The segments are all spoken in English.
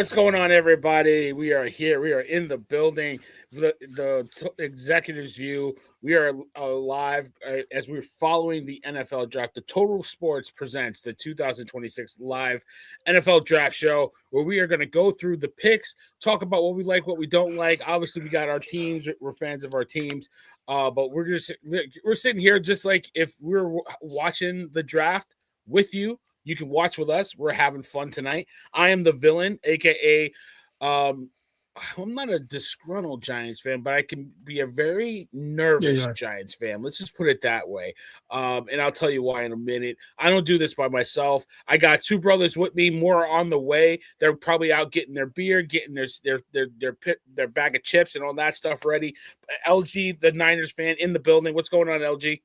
What's going on, everybody? We are here. We are in the building. The executives view. We are live as we're following the NFL draft. The Total Sports presents the 2026 live NFL draft show, where we are going to go through the picks, talk about what we like, what we don't like. Obviously, we got our teams. We're fans of our teams, but we're sitting here just like if we were watching the draft with you. You can watch with us. We're having fun tonight. I am the villain, aka I'm not a disgruntled Giants fan, but I can be a very nervous Giants fan. Let's just put it that way. And I'll tell you why in a minute. I don't do this by myself. I got two brothers with me, more on the way. They're probably out getting their beer, getting their bag of chips and all that stuff ready. LG, the Niners fan, in the building. What's going on, LG?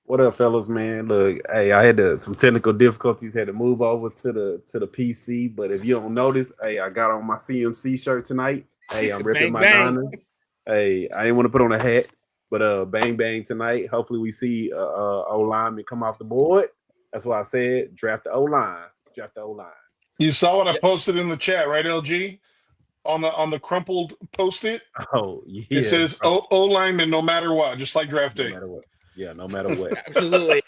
What up, fellas, man? Look, hey, I had some technical difficulties, had to move over to the PC. But if you don't notice, hey, I got on my CMC shirt tonight. Hey, I'm ripping my Niners. Hey, I didn't want to put on a hat, but bang bang tonight. Hopefully we see O lineman come off the board. That's why I said draft the O line. Draft the O line. You saw what I posted in the chat, right, LG? On the crumpled post-it. Oh yeah. It says O lineman no matter what, just like draft day. No matter what. Yeah, no matter what. Absolutely.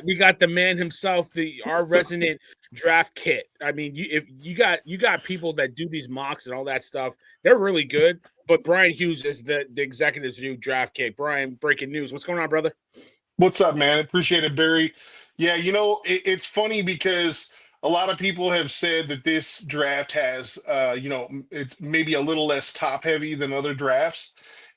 We got the man himself, our resident draft kit. I mean, you got people that do these mocks and all that stuff. They're really good. But Brian Hughes is the executive's new draft kit. Brian, breaking news. What's going on, brother? What's up, man? Appreciate it, Barry. Yeah, it's funny because a lot of people have said that this draft has, it's maybe a little less top heavy than other drafts.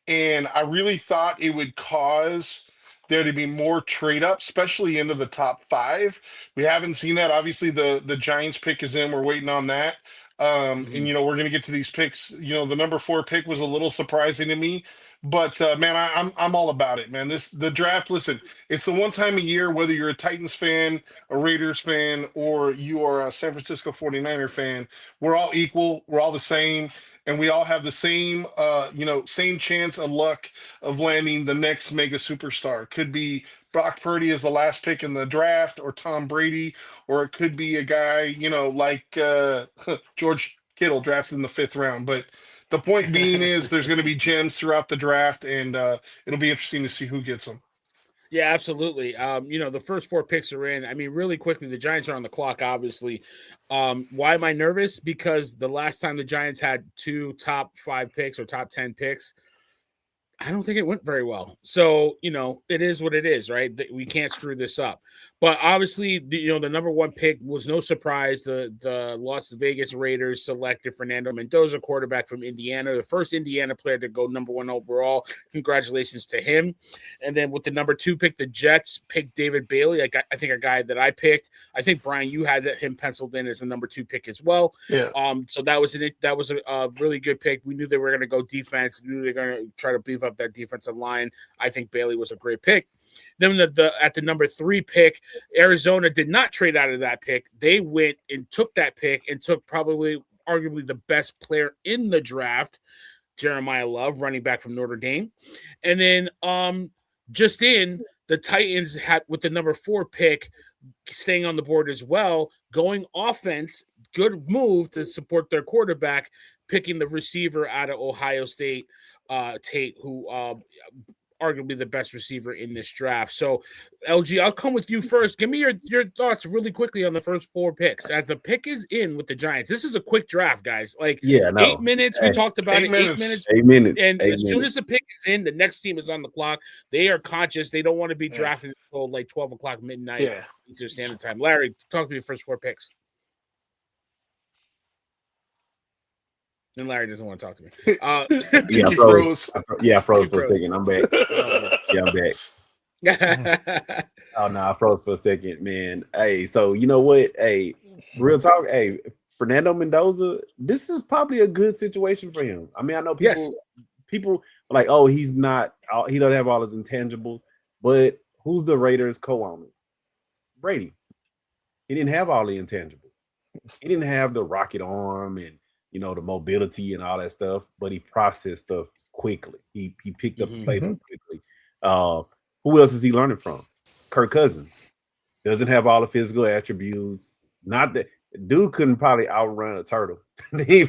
And I really thought it would cause there to be more trade up, especially into the top 5. We haven't seen that. Obviously, the Giants pick is in. We're waiting on that. And we're gonna get to these picks. The number 4 pick was a little surprising to me, but man, I'm all about it, man. The draft. Listen, it's the one time a year, whether you're a Titans fan, a Raiders fan, or you are a San Francisco 49er fan, we're all equal. We're all the same, and we all have the same, same chance of luck of landing the next mega superstar. Could be Brock Purdy as the last pick in the draft, or Tom Brady, or it could be a guy, like George Kittle drafted in the 5th round. But the point being is there's going to be gems throughout the draft, and it'll be interesting to see who gets them. Yeah, absolutely. The first 4 picks are in. I mean, really quickly, the Giants are on the clock, obviously. Why am I nervous? Because the last time the Giants had 2 top 5 picks or top 10 picks, I don't think it went very well. So, it is what it is, right? We can't screw this up. But obviously, the number 1 pick was no surprise. The Las Vegas Raiders selected Fernando Mendoza, quarterback from Indiana, the first Indiana player to go number 1 overall. Congratulations to him. And then with the number 2 pick, the Jets picked David Bailey. I think a guy that I picked. I think, Brian, you had him penciled in as the number 2 pick as well. Yeah. So that was a really good pick. We knew they were going to go defense. We knew they were going to try to beef up that defensive line. I think Bailey was a great pick. Then at the number 3 pick, Arizona did not trade out of that pick. They went and took that pick and took probably arguably the best player in the draft, Jeremiah Love, running back from Notre Dame. And then just in, the Titans had, with the number 4 pick, staying on the board as well, going offense, good move to support their quarterback, picking the receiver out of Ohio State, Tate, who arguably the best receiver in this draft. So, LG, I'll come with you first. Give me your thoughts really quickly on the first 4 picks. As the pick is in with the Giants, this is a quick draft, guys. 8 minutes. We talked about 8 minutes. 8 minutes. And soon as the pick is in, the next team is on the clock. They are conscious. They don't want to be drafted until 12 o'clock midnight Eastern Standard Time. Larry, talk to me the first 4 picks. And Larry doesn't want to talk to me. I froze. I froze for a second. I'm back. I'm back. Oh no, I froze for a second, man. Hey, so you know what? Hey, real talk. Hey, Fernando Mendoza. This is probably a good situation for him. I mean, I know people are like, oh, he doesn't have all his intangibles. But who's the Raiders co-owner? Brady. He didn't have all the intangibles. He didn't have the rocket arm and the mobility and all that stuff, but he processed stuff quickly. He picked up the playbook quickly. Who else is he learning from? Kirk Cousins doesn't have all the physical attributes. Not that dude couldn't probably outrun a turtle. he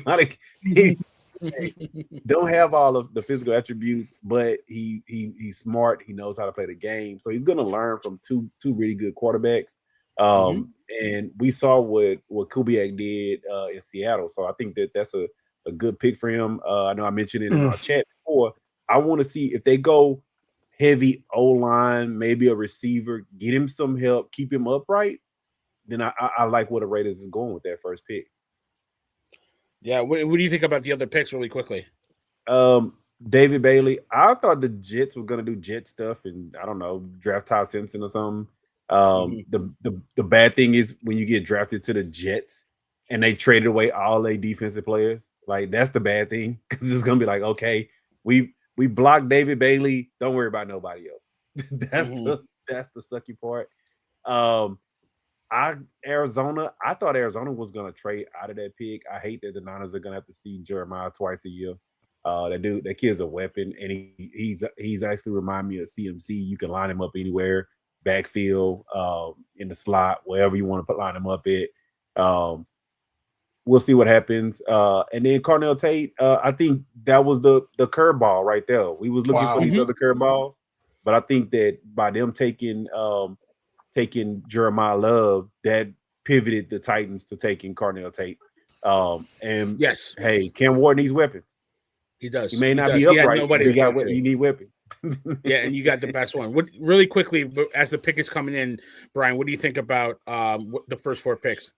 don't have all of the physical attributes, but he's smart. He knows how to play the game, so he's gonna learn from two really good quarterbacks. And we saw what Kubiak did in Seattle, so I think that's a good pick for him. I know I mentioned it in our chat before. I want to see if they go heavy O-line, maybe a receiver, get him some help, keep him upright. Then I like where the Raiders is going with that first pick. Yeah, what do you think about the other picks really quickly? David Bailey. I thought the Jets were gonna do Jet stuff and I don't know, draft Ty Simpson or something. The bad thing is when you get drafted to the Jets and they traded away all their defensive players, like that's the bad thing because it's gonna be like, okay, we blocked David Bailey. Don't worry about nobody else. that's the sucky part. I thought Arizona was gonna trade out of that pick. I hate that the Niners are gonna have to see Jeremiah twice a year. That kid's a weapon, and he's actually remind me of CMC. You can line him up anywhere, backfield, in the slot, wherever you want to line him up at. We'll see what happens. And then Carnell Tate, I think that was the curveball right there. We was looking for these other curveballs, but I think that by them taking Jeremiah Love, that pivoted the Titans to taking Carnell Tate. And yes, hey, Cam Ward needs weapons. He does. He may not be upright, but you need weapons. Yeah, and you got the best one. What really quickly, as the pick is coming in, Brian, what do you think about the first 4 picks?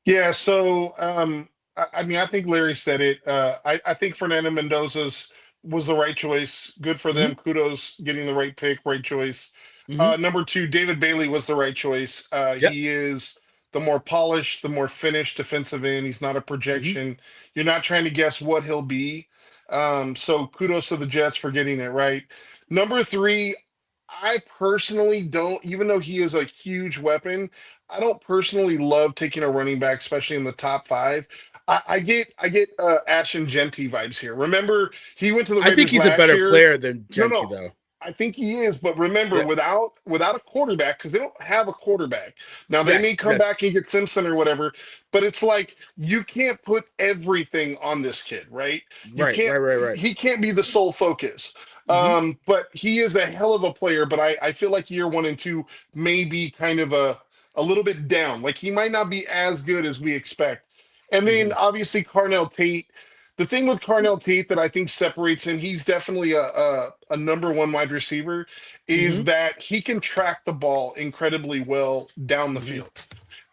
Yeah, so I mean, I think Larry said it. I think Fernando Mendoza's was the right choice. Good for them. Kudos getting the right pick, right choice. Number 2, David Bailey was the right choice. He is the more polished, the more finished defensive end. He's not a projection. You're not trying to guess what he'll be. So kudos to the Jets for getting it right. Number 3, I personally don't, even though he is a huge weapon, I don't personally love taking a running back, especially in the top 5. I get Ashton Genty vibes here. Remember, he went to the Raiders I think he's a better player than Genty, though. I think he is, but remember, without a quarterback, because they don't have a quarterback. Now they may come back and get Simpson or whatever, but it's like you can't put everything on this kid, right? Right. He can't be the sole focus. But he is a hell of a player. But I feel like year 1 and 2 may be kind of a little bit down. Like he might not be as good as we expect. And then obviously Carnell Tate. The thing with Carnell Tate that I think separates him, he's definitely a number 1 wide receiver, is that he can track the ball incredibly well down the field.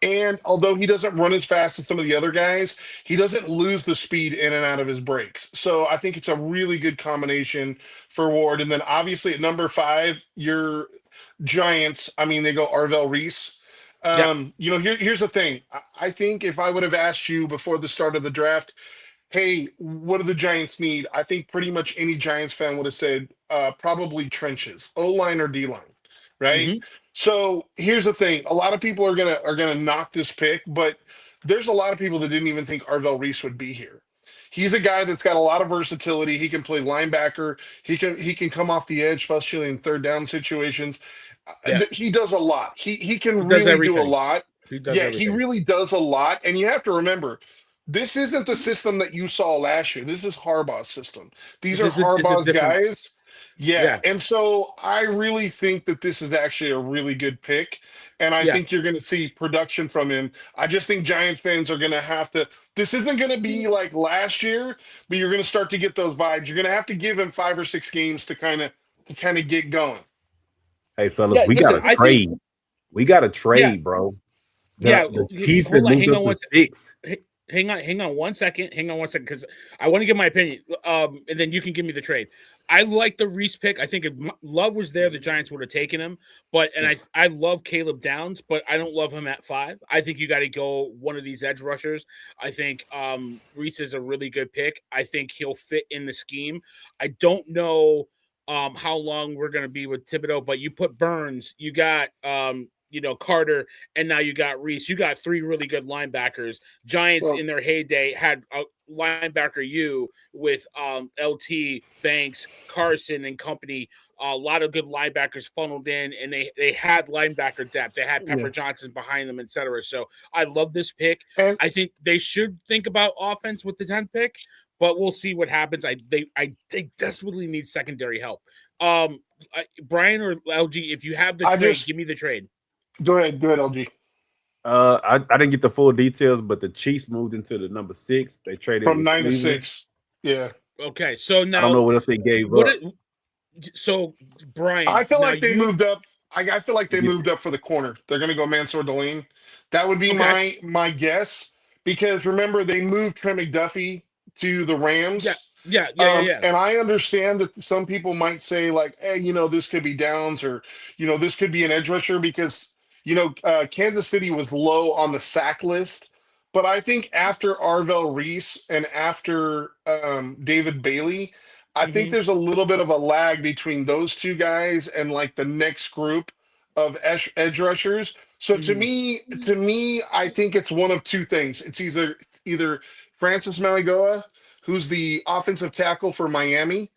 And although he doesn't run as fast as some of the other guys, he doesn't lose the speed in and out of his breaks. So I think it's a really good combination for Ward. And then obviously at number 5, your Giants, I mean, they go Arvell Reese. You know, here's the thing. I think if I would have asked you before the start of the draft, hey, what do the Giants need? I think pretty much any Giants fan would have said probably trenches, O-line or D-line, right? So here's the thing: a lot of people are gonna knock this pick, but there's a lot of people that didn't even think Arvell Reese would be here. He's a guy that's got a lot of versatility. He can play linebacker. He can come off the edge, especially in 3rd down situations. He does a lot. He can really do a lot. He really does a lot. And you have to remember, this isn't the system that you saw last year. This is Harbaugh's system. These are Harbaugh's guys. Yeah. And so I really think that this is actually a really good pick. And I think you're going to see production from him. I just think Giants fans are going to have to. This isn't going to be like last year, but you're going to start to get those vibes. You're going to have to give him 5 or 6 games to kind of get going. Hey, fellas, we got to trade. We got to trade, bro. The piece that moved up to 6. Hang on 1 second. Because I want to give my opinion. And then you can give me the trade. I like the Reese pick. I think if Love was there, the Giants would have taken him. I love Caleb Downs, but I don't love him at 5. I think you got to go one of these edge rushers. I think Reese is a really good pick. I think he'll fit in the scheme. I don't know how long we're going to be with Thibodeau, but you put Burns, you got Carter, and now you got Reese. You got three really good linebackers. Giants in their heyday had a linebacker with LT, Banks, Carson, and company. A lot of good linebackers funneled in, and they had linebacker depth. They had Pepper Johnson behind them, etc. So I love this pick. And I think they should think about offense with the 10th pick, but we'll see what happens. They desperately need secondary help. Brian or LG, if you have the trade, give me the trade. Go ahead, LG. I didn't get the full details, but the Chiefs moved into the number 6. They traded from 9 to 6. Yeah. Okay, so now I don't know what else they gave up. So Brian, I feel like they moved up. I feel like they moved up for the corner. They're going to go Mansour Delaney. That would be my guess, because remember they moved Trent McDuffie to the Rams. Yeah. And I understand that some people might say like, hey, this could be Downs, or this could be an edge rusher, because Kansas City was low on the sack list. But I think after Arvell Reese and after David Bailey, I think there's a little bit of a lag between those two guys and like the next group of edge rushers. So to me, I think it's one of two things. It's either Francis Maligoa, who's the offensive tackle for Miami,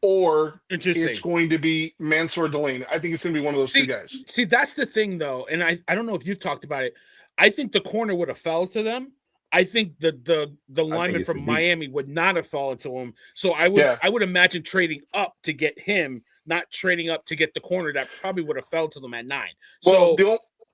or it's going to be Mansour Delaney. I think it's going to be one of those two guys. See, that's the thing, though, and I don't know if you've talked about it. I think the corner would have fell to them. I think the lineman from Miami would not have fallen to him. So I would imagine trading up to get him, not trading up to get the corner that probably would have fell to them at 9. Well,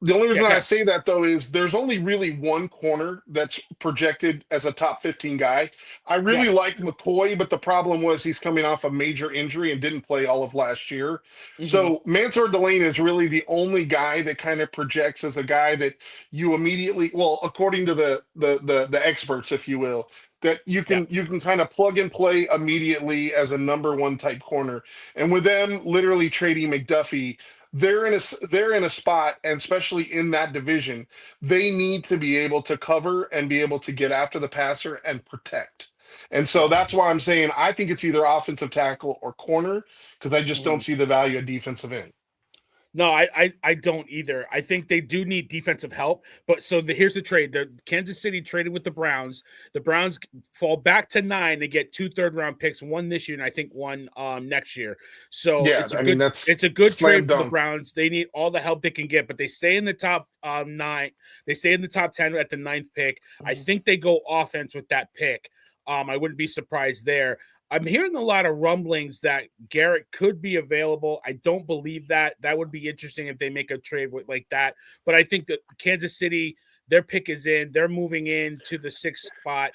the only reason I say that, though, is there's only really one corner that's projected as a top 15 guy. I really liked McCoy, but the problem was he's coming off a major injury and didn't play all of last year. So Mansour Delaney is really the only guy that kind of projects as a guy that you immediately, well, according to the experts, if you will, that you can kind of plug and play immediately as a number 1 type corner. And with them literally trading McDuffie, they're in a spot, and especially in that division, they need to be able to cover and be able to get after the passer and protect. And so that's why I'm saying I think it's either offensive tackle or corner, because I just don't see the value of defensive end. No, I don't either. I think they do need defensive help. But so here's the trade. The Kansas City traded with the Browns. The Browns fall back to 9 and get 2 third-round picks, 1 this year and I think 1 next year. So it's a good trade for the Browns. They need all the help they can get, but they stay in the top 9. They stay in the top 10 at the 9th pick. I think they go offense with that pick. I wouldn't be surprised there. I'm hearing a lot of rumblings that Garrett could be available. I don't believe that. That would be interesting if they make a trade like that. But I think that Kansas City, their pick is in. They're moving into the 6th spot,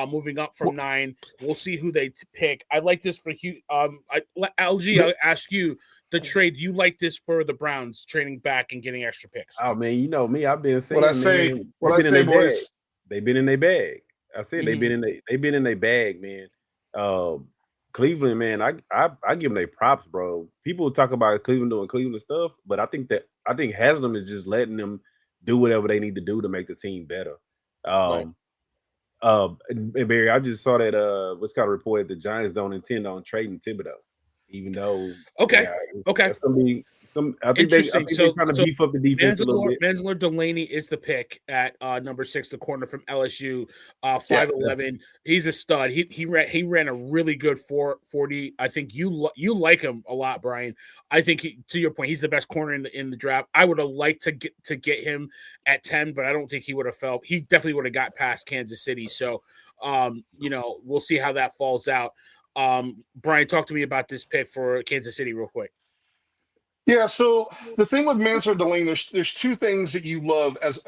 moving up from 9. We'll see who they pick. I like this for Hugh. LG, I'll ask you the trade. Do you like this for the Browns trading back and getting extra picks? Oh, man, you know me. I've been saying what I say, boys. They've been in their bag. I said they've been in their bag, man. Cleveland, man, I give them their props, bro. People talk about Cleveland doing Cleveland stuff, but I think Haslam is just letting them do whatever they need to do to make the team better. And Barry, I just saw that what's called reported the Giants don't intend on trading Thibodeau, even though that's gonna be I think they're trying to beef up the defense a little bit. Mansour Delaney is the pick at number 6, the corner from LSU, 5'11". He's a stud. He ran a really good 4.40. I think you like him a lot, Brian. I think to your point, he's the best corner in the draft. I would have liked to get him at 10, but I don't think he would have fell. He definitely would have got past Kansas City. So we'll see how that falls out. Brian, talk to me about this pick for Kansas City real quick. Yeah, so the thing with Mansour Delaney, there's 2 things that you love as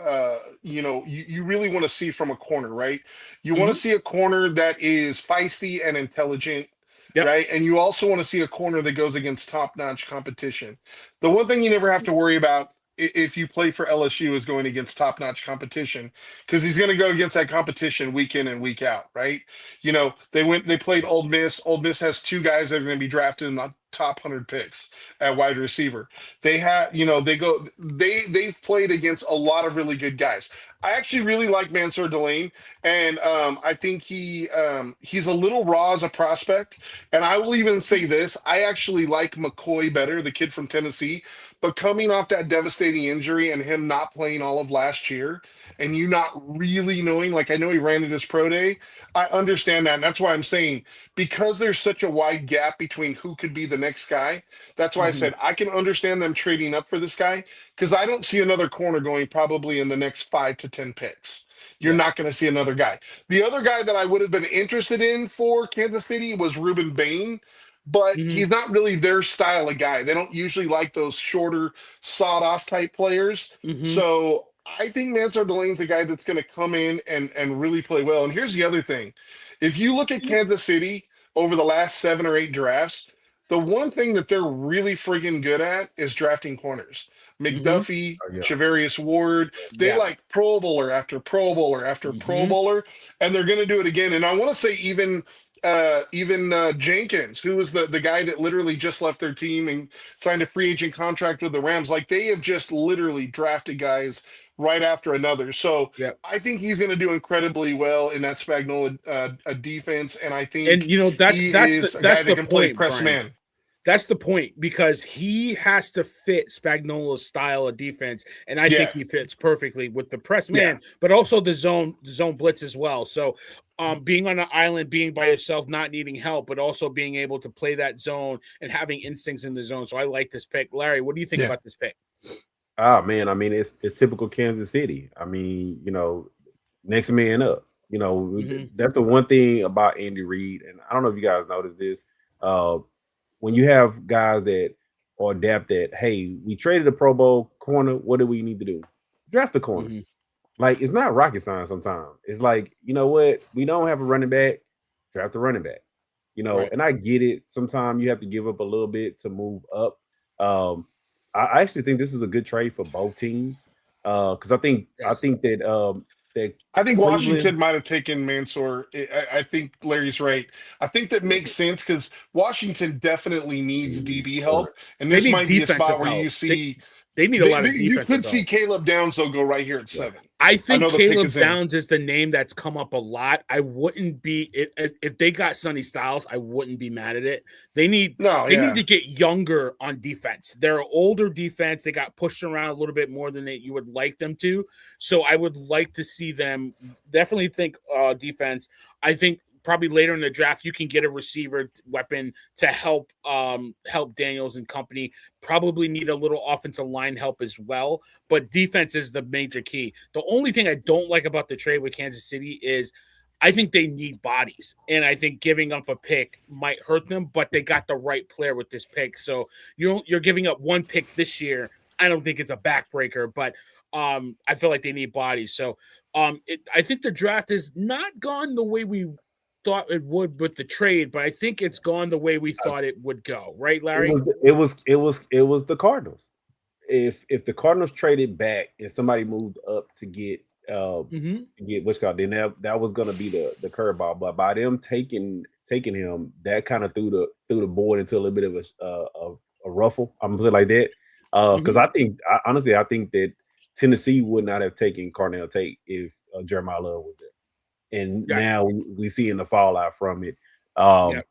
you really want to see from a corner, right? You want to see a corner that is feisty and intelligent, right? And you also want to see a corner that goes against top-notch competition. The one thing you never have to worry about if you play for LSU is going against top-notch competition, because he's going to go against that competition week in and week out, right? They played Ole Miss. Ole Miss has 2 guys that are going to be drafted in the top 100 picks at wide receiver. They've played against a lot of really good guys. I actually really like Mansour Delane, and I think he's a little raw as a prospect. And I will even say this: I actually like McCoy better, the kid from Tennessee. But coming off that devastating injury and him not playing all of last year, and you not really knowing, like I know he ran at his pro day, I understand that, and that's why I'm saying because there's such a wide gap between who could be the next guy. That's why I said I can understand them trading up for this guy because I don't see another corner going probably in the next 5 to 10 picks. You're not going to see another guy. The other guy that I would have been interested in for Kansas City was Ruben Bain, but he's not really their style of guy. They don't usually like those shorter, sawed off type players. So I think Mansour Delane's a guy that's going to come in and really play well. And here's the other thing. If you look at Kansas City over the last 7 or 8 drafts, the one thing that they're really friggin' good at is drafting corners. McDuffie, Charvarius Ward, they like Pro Bowler after Pro Bowler after Pro Bowler, and they're going to do it again. And I want to say even Jenkins, who was the guy that literally just left their team and signed a free agent contract with the Rams, like they have just literally drafted guys right after another. So I think he's going to do incredibly well in that Spagnuolo defense, and I think that's a guy that can play press Brian. man. That's the point, because he has to fit Spagnuolo's style of defense, and I think he fits perfectly with the press man, but also the zone blitz as well. So being on an island, being by yourself, not needing help, but also being able to play that zone and having instincts in the zone. So I like this pick. Larry, what do you think about this pick? Oh man, I mean it's typical Kansas City. I mean, next man up. That's the one thing about Andy Reid, and I don't know if you guys noticed this. When you have guys that are adapted, hey, we traded a Pro Bowl corner. What do we need to do? Draft a corner. Like, it's not rocket science sometimes. It's like, you know what? We don't have a running back. Draft a running back. And I get it. Sometimes you have to give up a little bit to move up. I actually think this is a good trade for both teams. Because I think that I think Washington might have taken Mansour. I think Larry's right. I think that makes sense because Washington definitely needs DB help, and this might be a spot where you see they need a lot of defensive You could help. see Caleb Downs though go right here at 7. I think Caleb Downs is the name that's come up a lot. I wouldn't be if they got Sonny Styles, I wouldn't be mad at it. They need to get younger on defense. They're older defense. They got pushed around a little bit more than you would like them to. So I would like to see them definitely think defense. I think probably later in the draft, you can get a receiver weapon to help Daniels and company. Probably need a little offensive line help as well, but defense is the major key. The only thing I don't like about the trade with Kansas City is I think they need bodies, and I think giving up a pick might hurt them, but they got the right player with this pick. So you're giving up one pick this year. I don't think it's a backbreaker, but I feel like they need bodies. So I think the draft has not gone the way we thought it would with the trade, but I think it's gone the way we thought it would go, right, Larry? It was the Cardinals. If the Cardinals traded back and somebody moved up to get what's called, then that was going to be the curveball. But by them taking him, that kind of threw the board into a little bit of a ruffle. I'm gonna say like that because I think that Tennessee would not have taken Cardinal Tate if Jeremiah Love was there. And now we see in the fallout from it. Like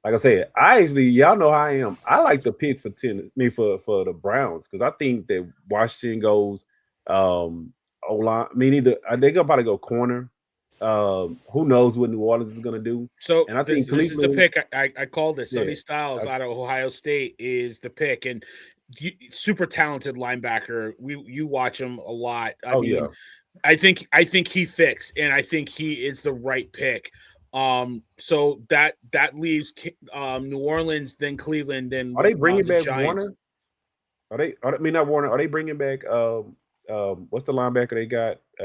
I said, y'all know how I am. I like the pick for the Browns because I think that Washington goes O-line. I mean, either they gonna probably go corner. Who knows what New Orleans is gonna do? So, and I think this is the pick. I called this. Sonny Styles out of Ohio State is the pick, and super talented linebacker. You watch him a lot. I mean. I think he fits, and I think he is the right pick. So that leaves New Orleans, then Cleveland, then are they bringing back Giants. Warner? Not Warner. Are they bringing back what's the linebacker they got? I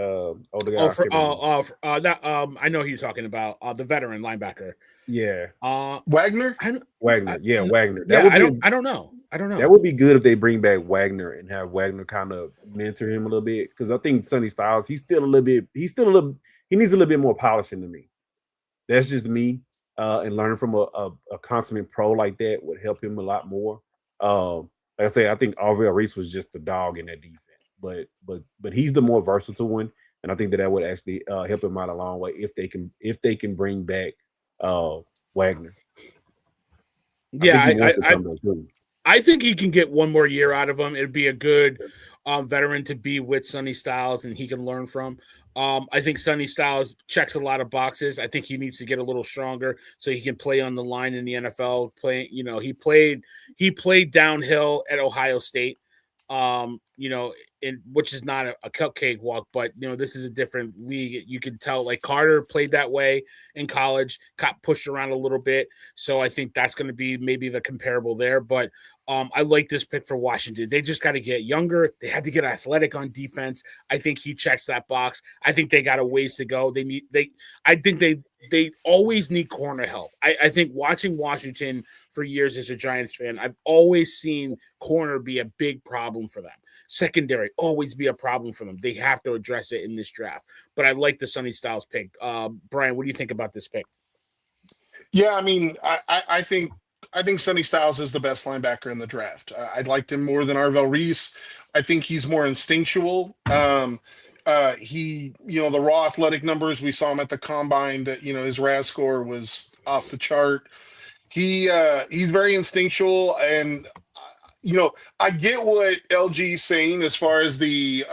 know who you're talking about. The veteran linebacker. Yeah. Wagner. Wagner. Wagner. I don't know. That would be good if they bring back Wagner and have Wagner kind of mentor him a little bit because I think Sonny Styles he needs a little bit more polishing to me. That's just me. And learning from a consummate pro like that would help him a lot more. Like I say, I think Arvell Reese was just the dog in that defense. but he's the more versatile one, and I think that would actually help him out a long way if they can bring back Wagner. Yeah, I think he wants to come back too. I think he can get one more year out of him. It'd be a good veteran to be with Sonny Styles, and he can learn from. I think Sonny Styles checks a lot of boxes. I think he needs to get a little stronger so he can play on the line in the NFL. He played downhill at Ohio State. Which is not a cupcake walk, but this is a different league. You can tell, like, Carter played that way in college, got pushed around a little bit. So I think that's going to be maybe the comparable there. But I like this pick for Washington. They just got to get younger. They had to get athletic on defense. I think he checks that box. I think they got a ways to go. I think they always need corner help. I think watching Washington for years as a Giants fan, I've always seen corner be a big problem for them. Secondary always be a problem for them. They have to address it in this draft. But I like the Sonny Styles pick. Brian, what do you think about this pick? Yeah, I mean, I think Sonny Styles is the best linebacker in the draft. I liked him more than Arvell Reese. I think he's more instinctual. The raw athletic numbers, we saw him at the combine, that his RAS score was off the chart. He's very instinctual, and I get what LG is saying as far as the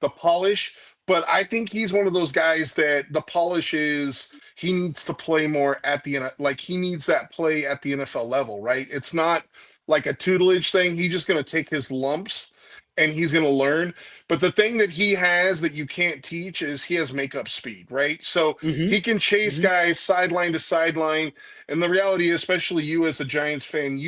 polish, but I think he's one of those guys that the polish is, he needs to play more at he needs that play at the NFL level, right? It's not like a tutelage thing. He's just going to take his lumps and he's going to learn. But the thing that he has that you can't teach is he has makeup speed, right? So he can chase guys sideline to sideline. And the reality is, especially you as a Giants fan,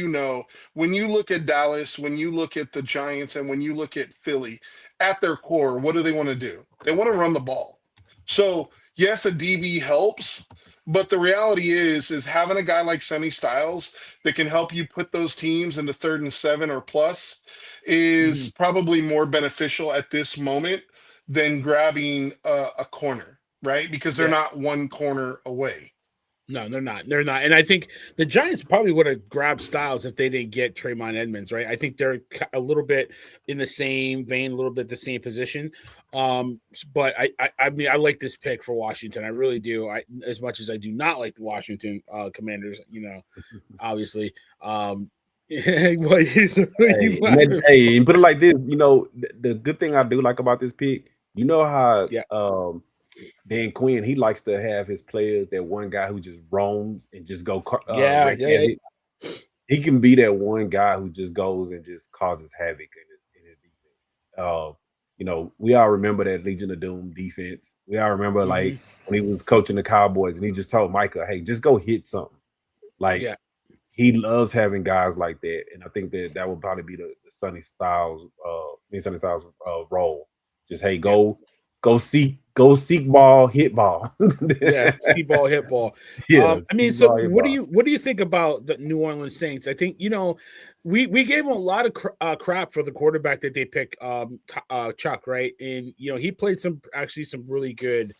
when you look at Dallas, when you look at the Giants, and when you look at Philly, at their core, what do they want to do? They want to run the ball. So yes, a DB helps, but the reality is having a guy like Sonny Styles that can help you put those teams into 3rd and 7 or plus is probably more beneficial at this moment than grabbing a corner, right? Because they're not one corner away. No, they're not. They're not. And I think the Giants probably would have grabbed Styles if they didn't get Trayvon Edmonds, right? I think they're a little bit in the same vein, a little bit the same position. But I mean, I like this pick for Washington. I really do. As much as I do not like the Washington Commanders, obviously. Hey, you put it like this. The good thing I do like about this pick, how Dan Quinn, he likes to have his players, that one guy who just roams and just go he can be that one guy who just goes and just causes havoc in his defense. We all remember that Legion of Doom defense. We all remember like when he was coaching the Cowboys and he just told Micah, hey, just go hit something. He loves having guys like that, and I think that would probably be the Sonny Styles role. Just, hey, go seek ball, hit ball. See ball, hit ball. Yeah. I mean, so what do you think about the New Orleans Saints? I think we gave them a lot of crap for the quarterback that they picked, Chuck, right? And he played some really good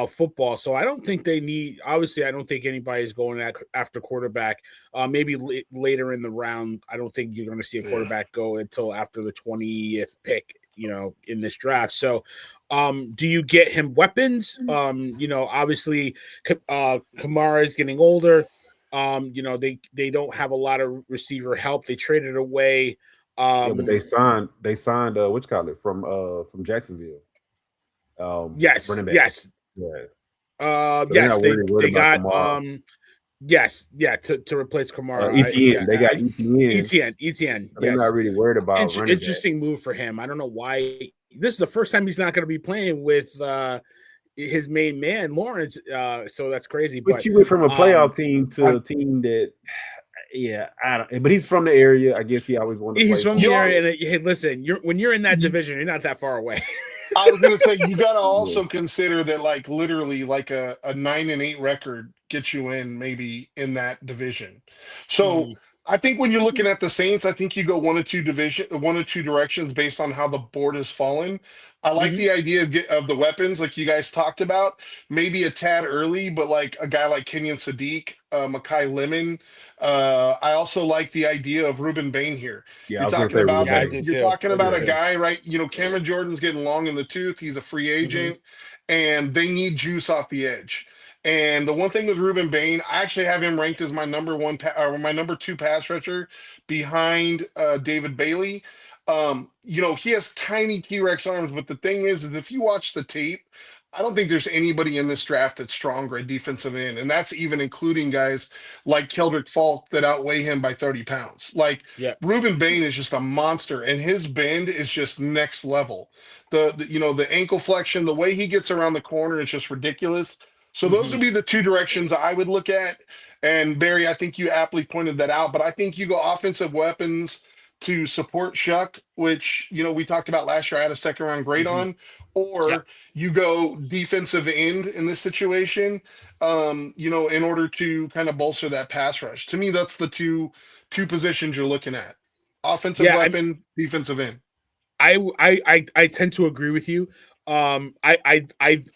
football. So I don't think they need. Obviously, I don't think anybody's going after quarterback. Maybe later in the round, I don't think you're going to see a quarterback go until after the 20th pick. In this draft. So, do you get him weapons? Obviously, Kamara is getting older. They don't have a lot of receiver help. They traded away. But they signed what's called it from Jacksonville. Yes. Yeah. Yes. They got Kamara. Yes, to replace Kamara. ETN. They got ETN. ETN. They're not really worried about interesting move for him. I don't know why. This is the first time he's not going to be playing with his main man, Lawrence. So that's crazy. But you went from a playoff team to a team that, I don't. But he's from the area. I guess he always wanted to play. He's from the area. And hey, listen, when you're in that division, you're not that far away. I was going to say, you got to also consider that, like, literally, like a 9-8 record gets you in maybe in that division. So I think when you're looking at the Saints, I think you go one or two directions based on how the board has fallen. I like the idea of the weapons, like you guys talked about. Maybe a tad early, but like a guy like Kenyon Sadiq, Makai Lemon. I also like the idea of Ruben Bain here. Yeah, I You're was gonna talking say Ruben about Yeah, I like Bain. do you're too. talking I do about a too. guy, right? Cameron Jordan's getting long in the tooth. He's a free agent, and they need juice off the edge. And the one thing with Ruben Bain, I actually have him ranked as my number one or my number two pass rusher behind David Bailey. He has tiny T-Rex arms, but the thing is if you watch the tape, I don't think there's anybody in this draft that's stronger at defensive end, and that's even including guys like Keldrick Falk that outweigh him by 30 pounds. Like Yeah. Ruben Bain is just a monster, and his bend is just next level. The ankle flexion, the way he gets around the corner is just ridiculous. So those would be the two directions I would look at. And Barry, I think you aptly pointed that out. But I think you go offensive weapons to support Shuck, which we talked about last year. I had a second round grade on, Yeah. or you go defensive end in this situation. In order to kind of bolster that pass rush. To me, that's the two positions you're looking at: offensive Yeah. weapon, defensive end. I tend to agree with you. I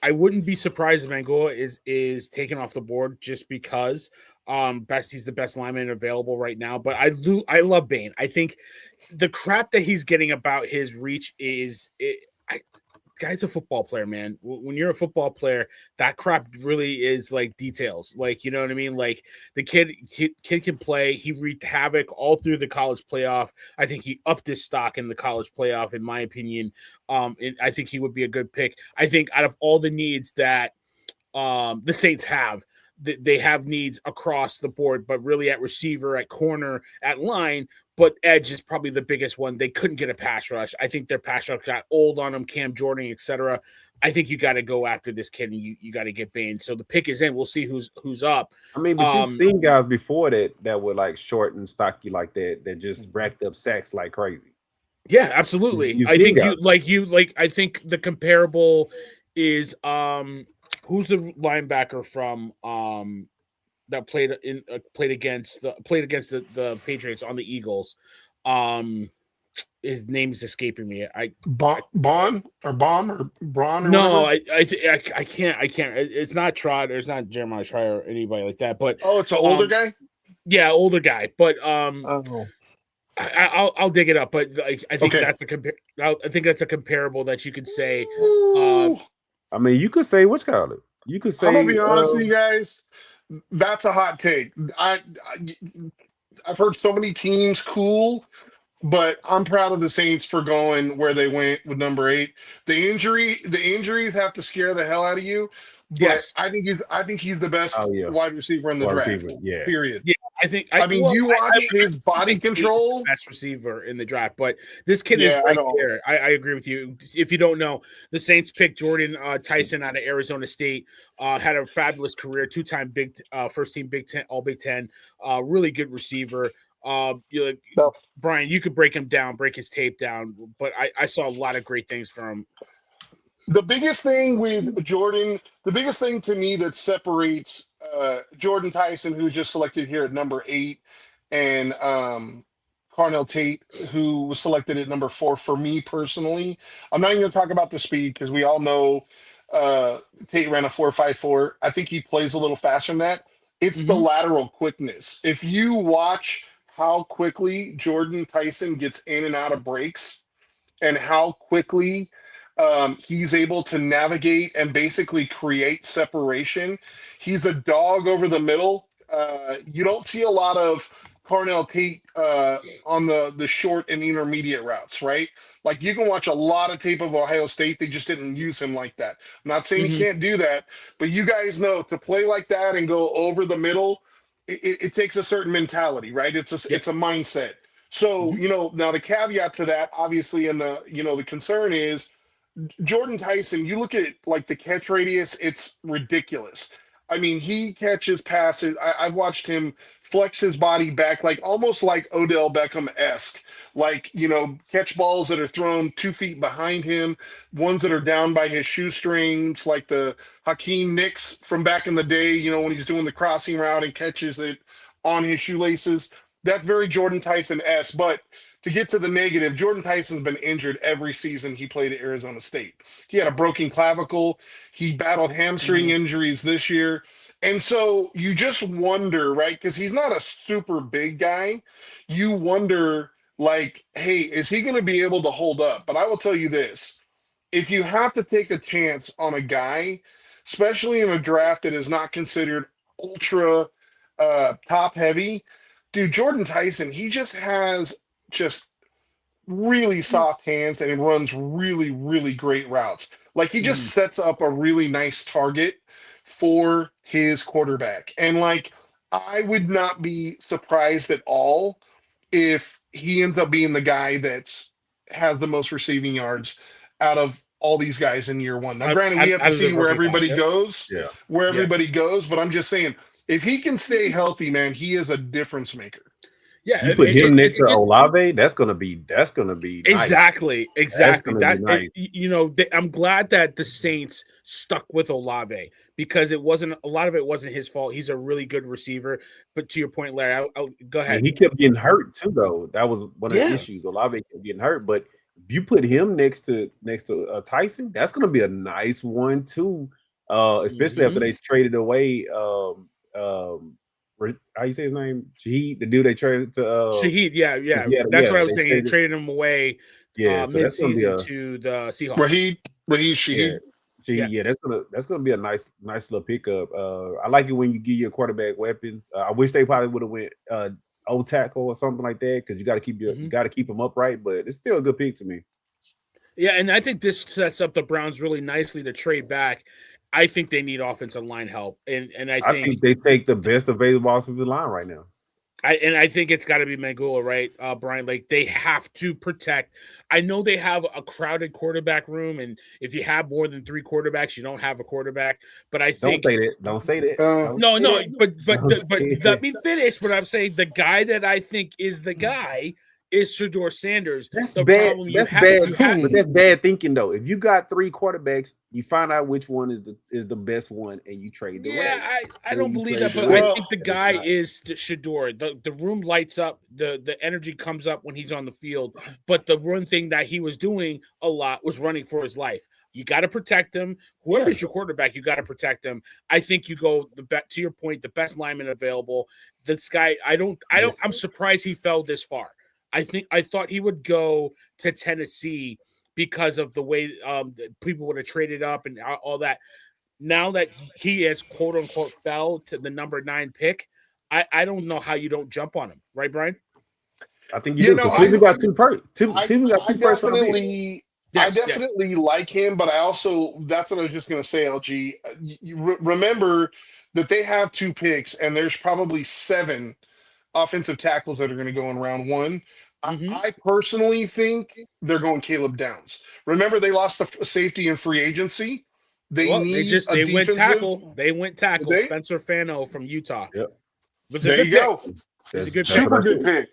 wouldn't be surprised if Angola is taken off the board just because he's the best lineman available right now. But I love Bain. I think the crap that he's getting about his reach guy's a football player, man. When you're a football player, that crap really is like details. Like, you know what I mean? Like the kid can play. He wreaked havoc all through the college playoff. I think he upped his stock in the college playoff, in my opinion. And I think he would be a good pick. I think out of all the needs that the Saints have, they have needs across the board, but really at receiver, at corner, at line. But edge is probably the biggest one. They couldn't get a pass rush. I think their pass rush got old on them, Cam Jordan, etc. I think you got to go after this kid, and you got to get Bain. So the pick is in. We'll see who's up. I mean, but you've seen guys before that were like short and stocky like that just racked up sacks like crazy. Yeah, absolutely. I think I think the comparable is who's the linebacker from that played against the Patriots on the Eagles. His name's escaping me. Braun or no, whatever? I can't. It's not Trot or it's not Jeremiah Try or anybody like that. But it's an older guy. Yeah, older guy. But I'll dig it up. But I think that's I think that's a comparable that you could say. I mean, you could say what's called it. You could say. I'm gonna be honest with you guys. That's a hot take. I've heard so many teams cool, but I'm proud of the Saints for going where they went with number 8. The injuries have to scare the hell out of you. But yes, I think he's the best wide receiver in the draft. Yeah. Period. Yeah, I think. You watch his body control. Best receiver in the draft, but this kid is right there. I agree with you. If you don't know, the Saints picked Jordan Tyson out of Arizona State. Had a fabulous career, 2-time first team Big Ten, All Big Ten. Really good receiver. Brian, you could break his tape down, but I saw a lot of great things from him. The biggest thing with Jordan, the biggest thing to me that separates Jordan Tyson, who's just selected here at number 8, and Carnell Tate, who was selected at number 4 for me personally. I'm not even going to talk about the speed because we all know Tate ran a 4.54. I think he plays a little faster than that. It's the lateral quickness. If you watch how quickly Jordan Tyson gets in and out of breaks and how quickly he's able to navigate and basically create separation. He's a dog over the middle. You don't see a lot of Carnell Tate on the short and intermediate routes, right? Like you can watch a lot of tape of Ohio State. They just didn't use him like that. I'm not saying he can't do that, but you guys know to play like that and go over the middle, it takes a certain mentality, right? It's a mindset. So, now the caveat to that, obviously, and the concern is Jordan Tyson, you look at it like the catch radius, it's ridiculous. I mean, he catches passes. I've watched him flex his body back, like almost like Odell Beckham-esque, like, catch balls that are thrown 2 feet behind him, ones that are down by his shoestrings, like the Hakeem Nicks from back in the day, when he's doing the crossing route and catches it on his shoelaces. That's very Jordan Tyson-esque. But to get to the negative, Jordan Tyson's been injured every season he played at Arizona State. He had a broken clavicle. He battled hamstring injuries this year. And so you just wonder, right? Because he's not a super big guy. You wonder, like, hey, is he going to be able to hold up? But I will tell you this. If you have to take a chance on a guy, especially in a draft that is not considered ultra top heavy, dude, Jordan Tyson, he just has just really soft hands and he runs really, really great routes. Like he just sets up a really nice target for his quarterback. And like I would not be surprised at all if he ends up being the guy that's has the most receiving yards out of all these guys in year one. Now, granted, we have to see where everybody goes, but I'm just saying, if he can stay healthy, man, he is a difference maker. Yeah, you put him next to Olave, that's gonna be exactly nice. That's nice. I'm glad that the Saints stuck with Olave because a lot of it wasn't his fault. He's a really good receiver, but to your point, Larry, I'll go ahead. And he kept getting hurt too, though. That was one of the issues. Olave kept getting hurt, but if you put him next to Tyson, that's gonna be a nice one too. Especially after they traded away how you say his name? Shaheed, the dude they traded to Shaheed, that's what I was saying. They traded him away mid-season to the Seahawks. Shaheed. That's gonna be a nice little pickup. I like it when you give your quarterback weapons. I wish they probably would have went O tackle or something like that because you got to keep them upright, but it's still a good pick to me. Yeah, and I think this sets up the Browns really nicely to trade back. I think they need offensive line help, and I think they take the best available offensive line right now. I think it's got to be Mangula, right, Brian? Like they have to protect. I know they have a crowded quarterback room, and if you have more than 3 quarterbacks, you don't have a quarterback. But I think don't say that. But let me finish. But I'm saying the guy that I think is the guy is Shedeur Sanders. That's bad. But that's bad thinking, though. If you got 3 quarterbacks, you find out which one is the best one, and you trade the rest. I don't believe that, but I think the guy is Shedeur. The room lights up. The energy comes up when he's on the field. But the one thing that he was doing a lot was running for his life. You got to protect him. Whoever's your quarterback, you got to protect him. I think you go to your point, the best lineman available. This guy, I'm surprised he fell this far. I thought he would go to Tennessee because of the way people would have traded up and all that. Now that he has quote unquote fell to the number 9 pick, I don't know how you don't jump on him, right, Brian? I think you do. Because Cleveland got two first round picks. I definitely like him, but that's what I was just going to say, LG. You remember that they have 2 picks, and there's probably 7 offensive tackles that are going to go in round 1. I personally think they're going Caleb Downs. Remember, they lost the safety in free agency. They went tackle. They went tackle. Spencer Fano from Utah. Yep. There you go. It's a good pick. Super good pick.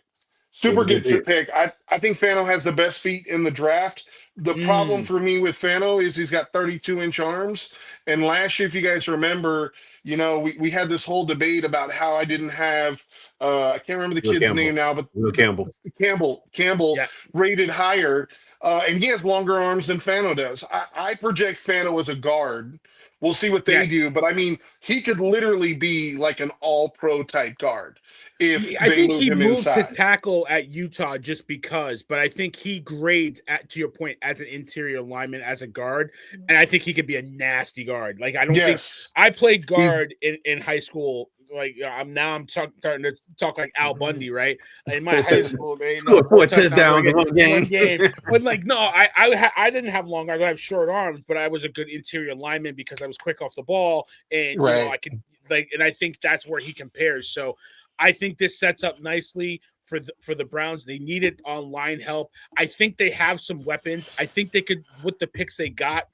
Super good pick. I think Fano has the best feet in the draft. The problem for me with Fano is he's got 32-inch arms. And last year, if you guys remember, we had this whole debate about how I didn't have I can't remember the kid's name now, but Will Campbell rated higher. And he has longer arms than Fano does. I project Fano as a guard. We'll see what they do. But I mean, he could literally be like an all-pro type guard. I think he moved to tackle at Utah just because, but I think he grades to your point as an interior lineman, as a guard, and I think he could be a nasty guard. Like I don't think I played guard in high school. Like I'm starting to talk like Al Bundy, right? In my high school, they scored 4 touchdowns in one game. But like no, I didn't have long arms. I have short arms, but I was a good interior lineman because I was quick off the ball, and I can and I think that's where he compares. So. I think this sets up nicely for the Browns. They needed line help. I think they have some weapons. I think they could, with the picks they got,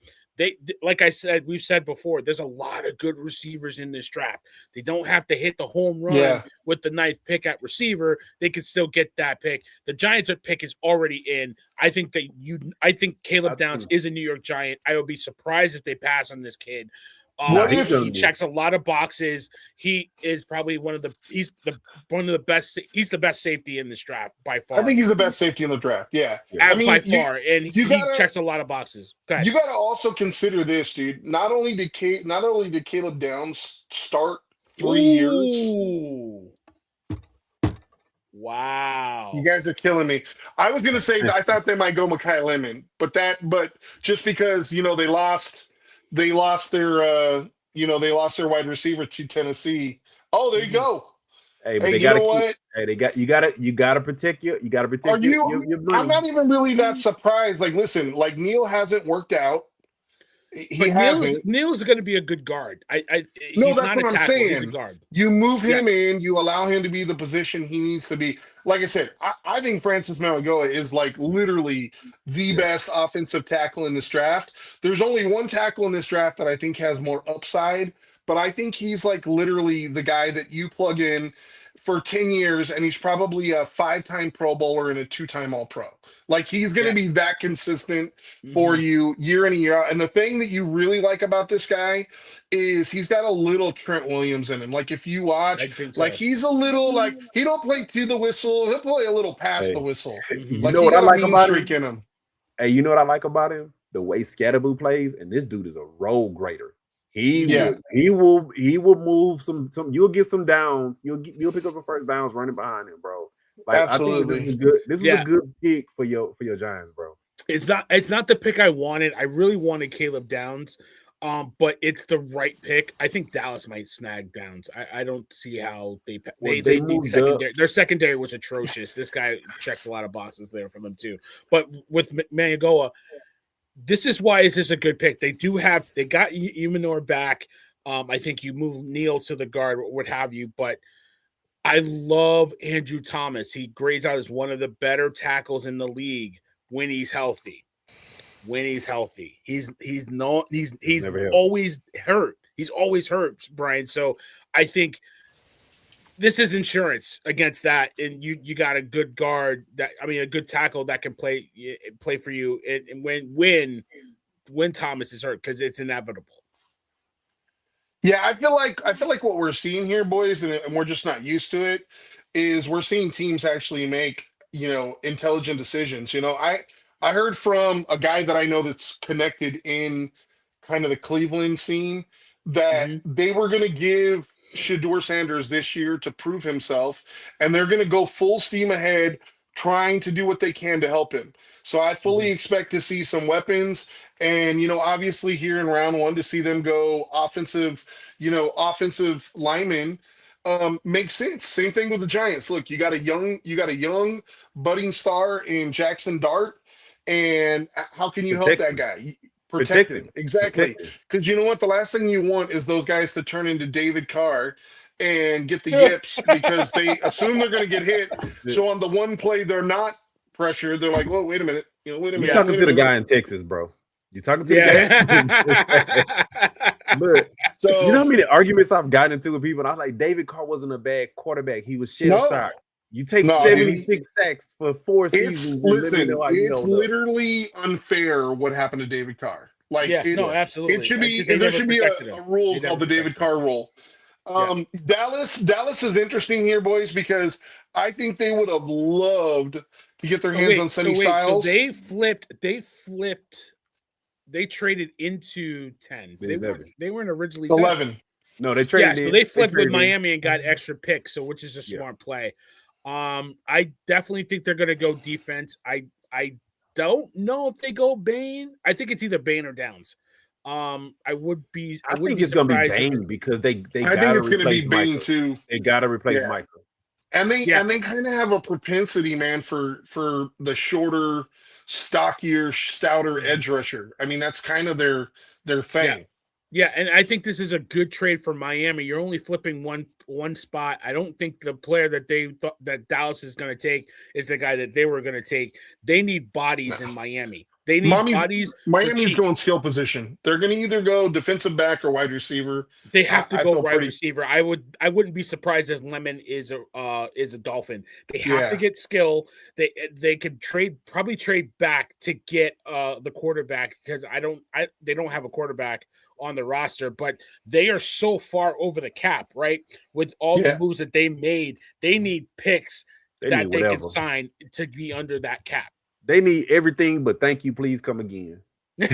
like we've said before, there's a lot of good receivers in this draft. They don't have to hit the home run with the 9th pick at receiver. They can still get that pick. The Giants' pick is already in. I think Caleb Downs is a New York Giant. I would be surprised if they pass on this kid. He checks a lot of boxes. He is probably he's the best safety in this draft by far. I think he's the best safety in the draft. Yeah. By far, and he checks a lot of boxes. You got to also consider this, dude. Not only did Caleb Downs start 3 years. Wow. You guys are killing me. I was gonna say I thought they might go Mekhi Lemon, but just because they lost their wide receiver to Tennessee. Oh, there you go. Hey, but you know what? Hey, you gotta protect your money. I'm not even really that surprised. Like, listen, like Neal hasn't worked out. Neal's going to be a good guard. That's what I'm saying. He's a guard. You move him in, you allow him to be the position he needs to be. Like I said, I think Francis Mauigoa is like literally the best offensive tackle in this draft. There's only one tackle in this draft that I think has more upside, but I think he's like literally the guy that you plug in for 10 years, and he's probably a 5-time Pro Bowler and a 2-time All-Pro. Like, he's going to be that consistent for you year in and year out. And the thing that you really like about this guy is he's got a little Trent Williams in him. Like, if you watch, he's a little, like, he don't play to the whistle. He'll play a little past the whistle. You know what I like about him? Hey, you know what I like about him? The way Scatterboo plays, and this dude is a roll grader. He will move some. You'll get some downs. You'll pick up some first downs running behind him, bro. Like, absolutely, I think this is a good pick for your Giants, bro. It's not the pick I wanted. I really wanted Caleb Downs, but it's the right pick. I think Dallas might snag Downs. I don't see how they need secondary. Their secondary was atrocious. This guy checks a lot of boxes there for them too. But with Mauigoa, this is why this is a good pick. They got Umanor back. I think you move Neal to the guard, what have you. But I love Andrew Thomas. He grades out as one of the better tackles in the league when he's healthy. He's always hurt. He's always hurt, Brian. So I think this is insurance against that, and you got a good guard a good tackle that can play for you, and when Thomas is hurt, because it's inevitable. Yeah, I feel like what we're seeing here, boys, and we're just not used to it, is we're seeing teams actually make intelligent decisions. I heard from a guy that I know that's connected in kind of the Cleveland scene that they were going to give Shedeur Sanders this year to prove himself, and they're going to go full steam ahead trying to do what they can to help him. So I fully expect to see some weapons, and obviously here in round 1 to see them go offensive linemen makes sense. Same thing with the Giants. Look, you got a young budding star in Jackson Dart, and how can you help that guy? Protect him. Exactly. Because you know what? The last thing you want is those guys to turn into David Carr and get the yips because they assume they're going to get hit. So on the one play they're not pressured, they're like, "Well, wait a minute. You're talking to the guy in Texas, bro. You're talking to the guy. Look, so you know how many arguments I've gotten into with people? And I was like, David Carr wasn't a bad quarterback. He was shit shot. You take 76 sacks for 4 seasons. It's literally unfair what happened to David Carr. Absolutely. It should be there should be a rule called the David Carr rule. Dallas is interesting here, boys, because I think they would have loved to get their hands on Sonny Styles. So they traded into 10. They weren't originally 11. No, they traded. Yeah, so they flipped with Miami and got extra picks, so which is a smart play. I definitely think they're going to go defense. I don't know if they go Bain. I think it's either Bain or Downs. I think it's going to be Bain because they. I think it's going to be Bain too. They got to replace Michael. And they kind of have a propensity, man, for the shorter, stockier, stouter edge rusher. I mean, that's kind of their thing. Yeah, and I think this is a good trade for Miami. You're only flipping one spot. I don't think the player that they thought that Dallas is going to take is the guy that they were going to take. They need bodies in Miami. They need bodies. Miami's going skill position. They're going to either go defensive back or wide receiver. They have to go wide receiver. I wouldn't be surprised if Lemon is a Dolphin. They have to get skill. They could probably trade back to get the quarterback, because they don't have a quarterback on the roster, but they are so far over the cap, right? With all the moves that they made, they need picks they can sign to be under that cap. They need everything, but thank you, please come again. They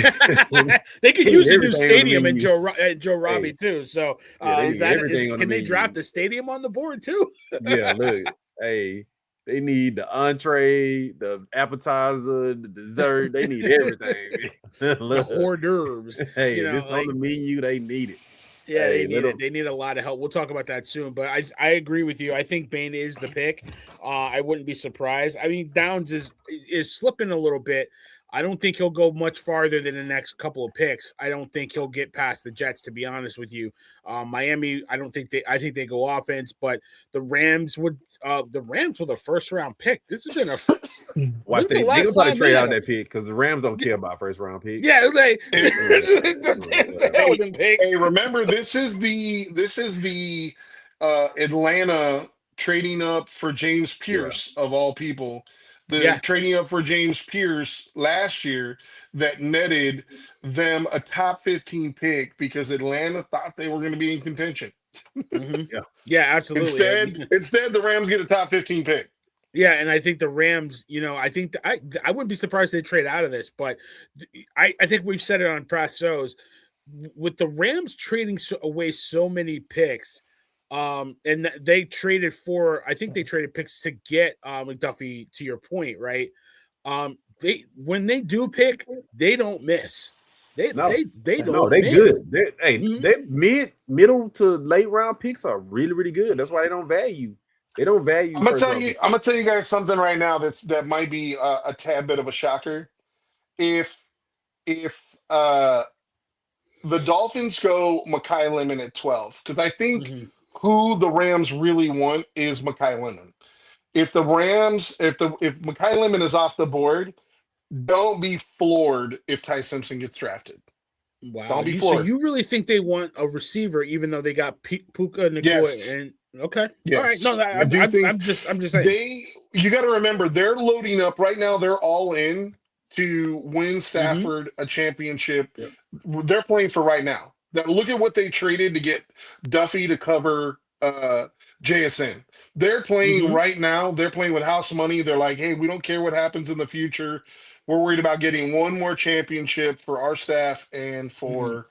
could use a new stadium in Joe Robbie too. So can they draft the stadium on the board too? Yeah, look, hey, they need the entree, the appetizer, the dessert. They need everything. The hors d'oeuvres. Hey, this on the menu. They need it. Yeah, they need a lot of help. We'll talk about that soon. But I agree with you. I think Bain is the pick. I wouldn't be surprised. I mean, Downs is slipping a little bit. I don't think he'll go much farther than the next couple of picks. I don't think he'll get past the Jets, to be honest with you. Miami, I think they go offense, but the Rams were the first round pick. This has been watch they gonna probably trade out that pick, because the Rams don't care about first round picks. Yeah, Hey, remember this is the Atlanta trading up for James Pierce of all people. Trading up for James Pierce last year that netted them a top 15 pick because Atlanta thought they were going to be in contention. Mm-hmm. Yeah, absolutely. Instead, the Rams get a top 15 pick. Yeah, and I think the Rams, I think I wouldn't be surprised they trade out of this, but I think we've said it on past shows, with the Rams trading away so many picks. And they traded picks to get McDuffie, to your point, right? When they do pick, they don't miss. They don't miss. Good. They middle to late round picks are really, really good. That's why they don't value. They don't value. I'm gonna tell you guys something right now that might be a tad bit of a shocker. If the Dolphins go Mekhi Lemon at 12, because I think who the Rams really want is Mekhi Lemon. If Mekhi Lemon is off the board, don't be floored if Ty Simpson gets drafted. Wow. Don't be floored. So you really think they want a receiver, even though they got Puka Nacua? Yes. And okay. Yes. All right. No, I'm just saying. You got to remember, they're loading up right now. They're all in to win Stafford a championship. Yep. They're playing for right now. Look at what they traded to get Duffy to cover JSN. They're playing right now. They're playing with house money. They're like, hey, we don't care what happens in the future. We're worried about getting one more championship for our staff and for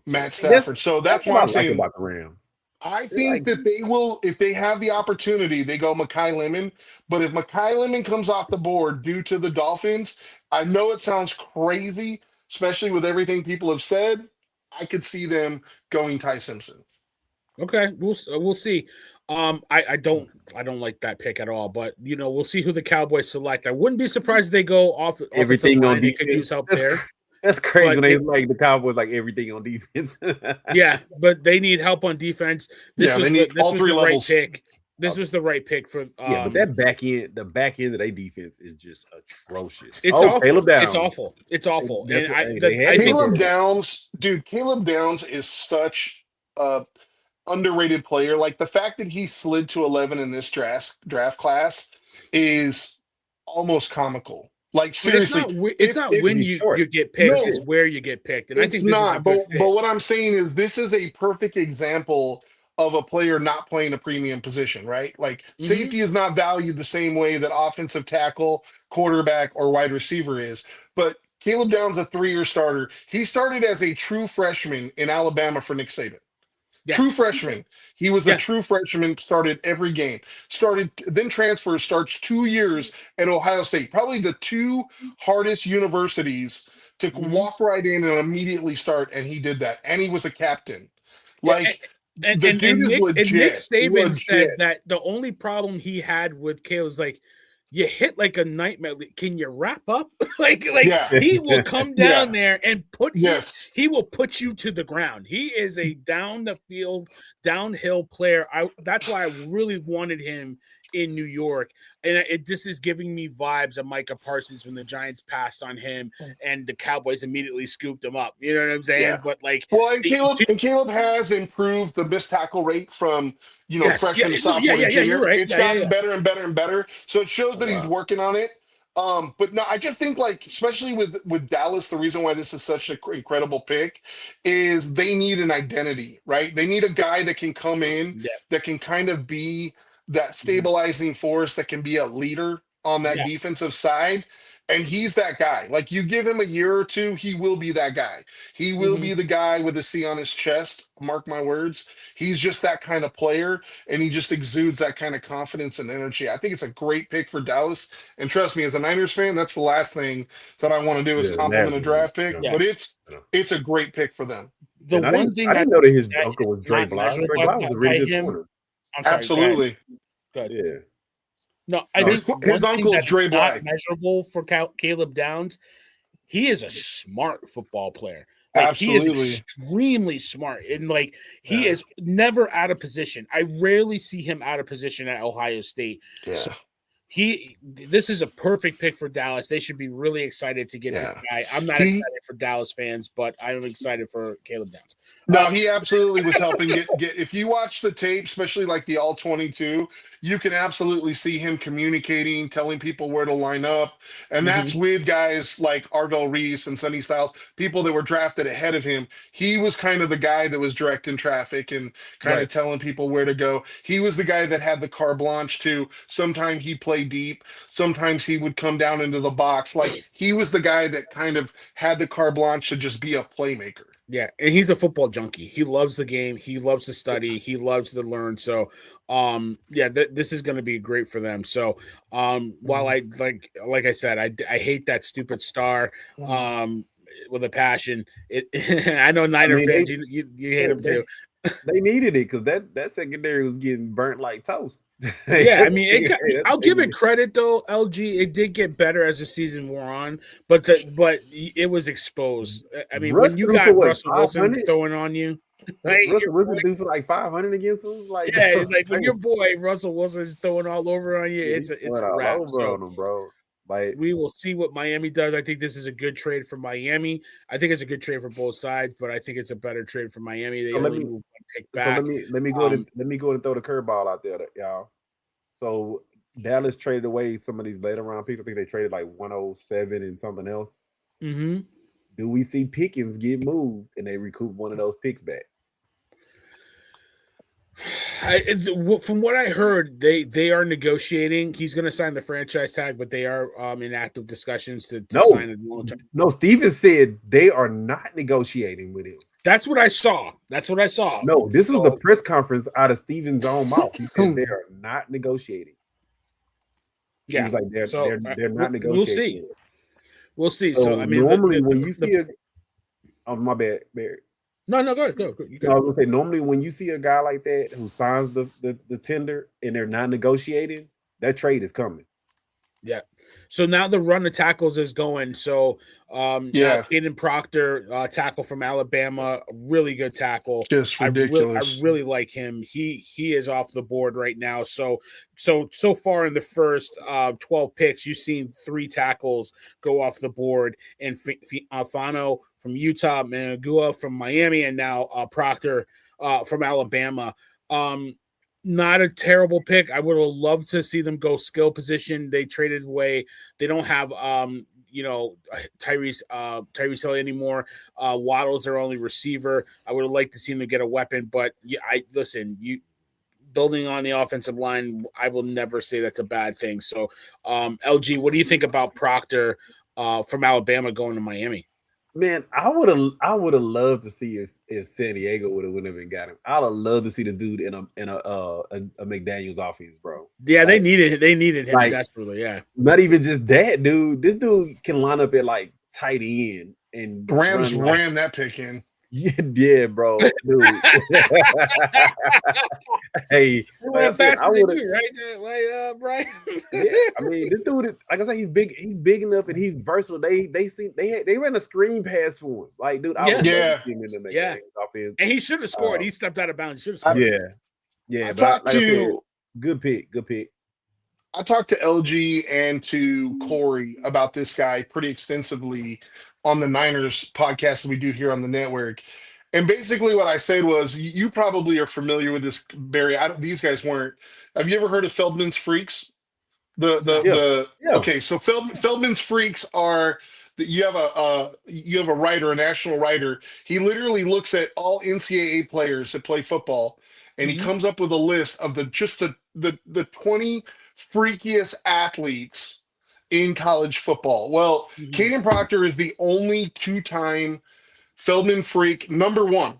Matt Stafford. So that's why I'm saying about the Rams. I think that they will, if they have the opportunity, they go Mekhi Lemon. But if Mekhi Lemon comes off the board due to the Dolphins, I know it sounds crazy, especially with everything people have said. I could see them going Ty Simpson. Okay, we'll see. I don't like that pick at all, but we'll see who the Cowboys select. I wouldn't be surprised if they go off everything on defense. They could use help there. That's crazy when they the Cowboys like everything on defense. Yeah, but they need help on defense. This was the levels. Right pick. This was the right pick for. But that the back end of their defense is just atrocious. It's awful. Caleb Downs. It's awful. It's awful. Caleb Downs, dude. Caleb Downs is such a underrated player. Like the fact that he slid to 11 in this draft class is almost comical. Like seriously, it's not when you get picked; it's where you get picked. And I think this is a good fit. But what I'm saying is, this is a perfect example of a player not playing a premium position, right? Like safety is not valued the same way that offensive tackle, quarterback, or wide receiver is. But Caleb Downs, a 3-year starter, he started as a true freshman in Alabama for Nick Saban. Yeah. True freshman. He was a true freshman, started every game. Then transfer, starts 2 years at Ohio State. Probably the two hardest universities to walk right in and immediately start, and he did that. And he was a captain. Like, Nick Saban said that the only problem he had with Caleb was like, you hit like a nightmare. Can you wrap up? He will come down there and he will put you to the ground. He is a down the field, downhill player. That's why I really wanted him in New York, and this is giving me vibes of Micah Parsons when the Giants passed on him and the Cowboys immediately scooped him up. You know what I'm saying? Yeah. But like, Well, and Caleb has improved the missed tackle rate from freshman to sophomore to you're junior. right. It's gotten better and better and better. So it shows that he's working on it. But no, I just think like, especially with Dallas, the reason why this is such an incredible pick is they need an identity, right? They need a guy that can come in that can kind of be that stabilizing force, that can be a leader on that defensive side. And he's that guy. Like, you give him a year or two, he will be that guy. He will be the guy with the C on his chest. Mark my words. He's just that kind of player, and he just exudes that kind of confidence and energy. I think it's a great pick for Dallas. And trust me, as a Niners fan, that's the last thing that I want to do is compliment a draft pick. But it's a great pick for them. The one thing I didn't know that his uncle was Dre Bly. Dre Bly was a really good corner. Absolutely. Good. Yeah. No, I think his uncle's Dre Bly. Not measurable for Caleb Downs. He is a smart football player. Like, Absolutely. he is extremely smart, and like he is never out of position. I rarely see him out of position at Ohio State. Yeah. So this is a perfect pick for Dallas. They should be really excited to get this guy. I'm not excited for Dallas fans, but I'm excited for Caleb Downs. No, he absolutely was helping get. If you watch the tape, especially like the all 22, you can absolutely see him communicating, telling people where to line up, and that's with guys like Arvell Reese and Sonny Styles, people that were drafted ahead of him. He was kind of the guy that was directing traffic and kind of telling people where to go. He was the guy that had the carte blanche too. Sometimes he played deep, sometimes he would come down into the box. Like, he was the guy that kind of had the carte blanche to just be a playmaker. Yeah, and he's a football junkie. He loves the game. He loves to study. He loves to learn. So, this is going to be great for them. So, while I like I said, I hate that stupid star with a passion. I know Niner fans, you hate him too. They needed it because that secondary was getting burnt like toast. Yeah, I mean, I'll give it credit though, LG. It did get better as the season wore on, but it was exposed. I mean, when you got Russell Wilson throwing on you, Russell Wilson threw for like 500 against him. Like, like when your boy Russell Wilson is throwing all over on you, it's a wrap. On him, bro. Like, we will see what Miami does. I think this is a good trade for Miami. I think it's a good trade for both sides, but I think it's a better trade for Miami. They only move one pick back. So let me go and throw the curveball out there, y'all. So Dallas traded away some of these later round picks. I think they traded like 107 and something else. Mm-hmm. Do we see Pickens get moved and they recoup one of those picks back? From what I heard, they are negotiating. He's going to sign the franchise tag, but they are in active discussions to sign a long term. No, Steven said they are not negotiating with him. That's what I saw. No, this was the press conference out of Steven's own mouth. He said they are not negotiating. Yeah, like they're not negotiating. We'll see. So I mean, normally when you see my bad, Barry. No, go ahead. Go. I was gonna say, normally when you see a guy like that who signs the tender and they're not negotiating, that trade is coming. Yeah. So now the run of tackles is going. So Caden Proctor, tackle from Alabama, really good tackle. Just ridiculous. I really like him. He is off the board right now. So far in the first 12 picks, you've seen 3 tackles go off the board, and Fano from Utah, Managua from Miami, and now Proctor from Alabama. Not a terrible pick. I would have loved to see them go skill position. They traded away. They don't have Tyrese Hill anymore. Waddle's their only receiver. I would have liked to see them get a weapon, but you building on the offensive line, I will never say that's a bad thing. So, LG, what do you think about Proctor from Alabama going to Miami? Man, I would have loved to see if San Diego would have went up and got him. I'd have loved to see the dude in a McDaniels offense, bro. Yeah, they needed him desperately. Yeah, not even just that, dude. This dude can line up at like tight end and Rams ran that pick in. Yeah, bro. Dude. Hey, like faster than you, right? Brian. Yeah, I mean, this dude is, like I said, he's big enough and he's versatile. They ran a screen pass for him. Like, dude, I would love to see him in the offense. And he should have scored. He stepped out of bounds. He should have scored. Yeah. Good pick. I talked to LG and to Corey about this guy pretty extensively on the Niners podcast that we do here on the network. And basically, what I said was, you probably are familiar with this, Barry. These guys weren't. Have you ever heard of Feldman's Freaks? No. Yeah. Okay, so Feldman's Freaks are that you have a writer, a national writer. He literally looks at all NCAA players that play football, and he comes up with a list of the 20 freakiest athletes in college football. Well, Caden Proctor is the only two-time Feldman Freak, number one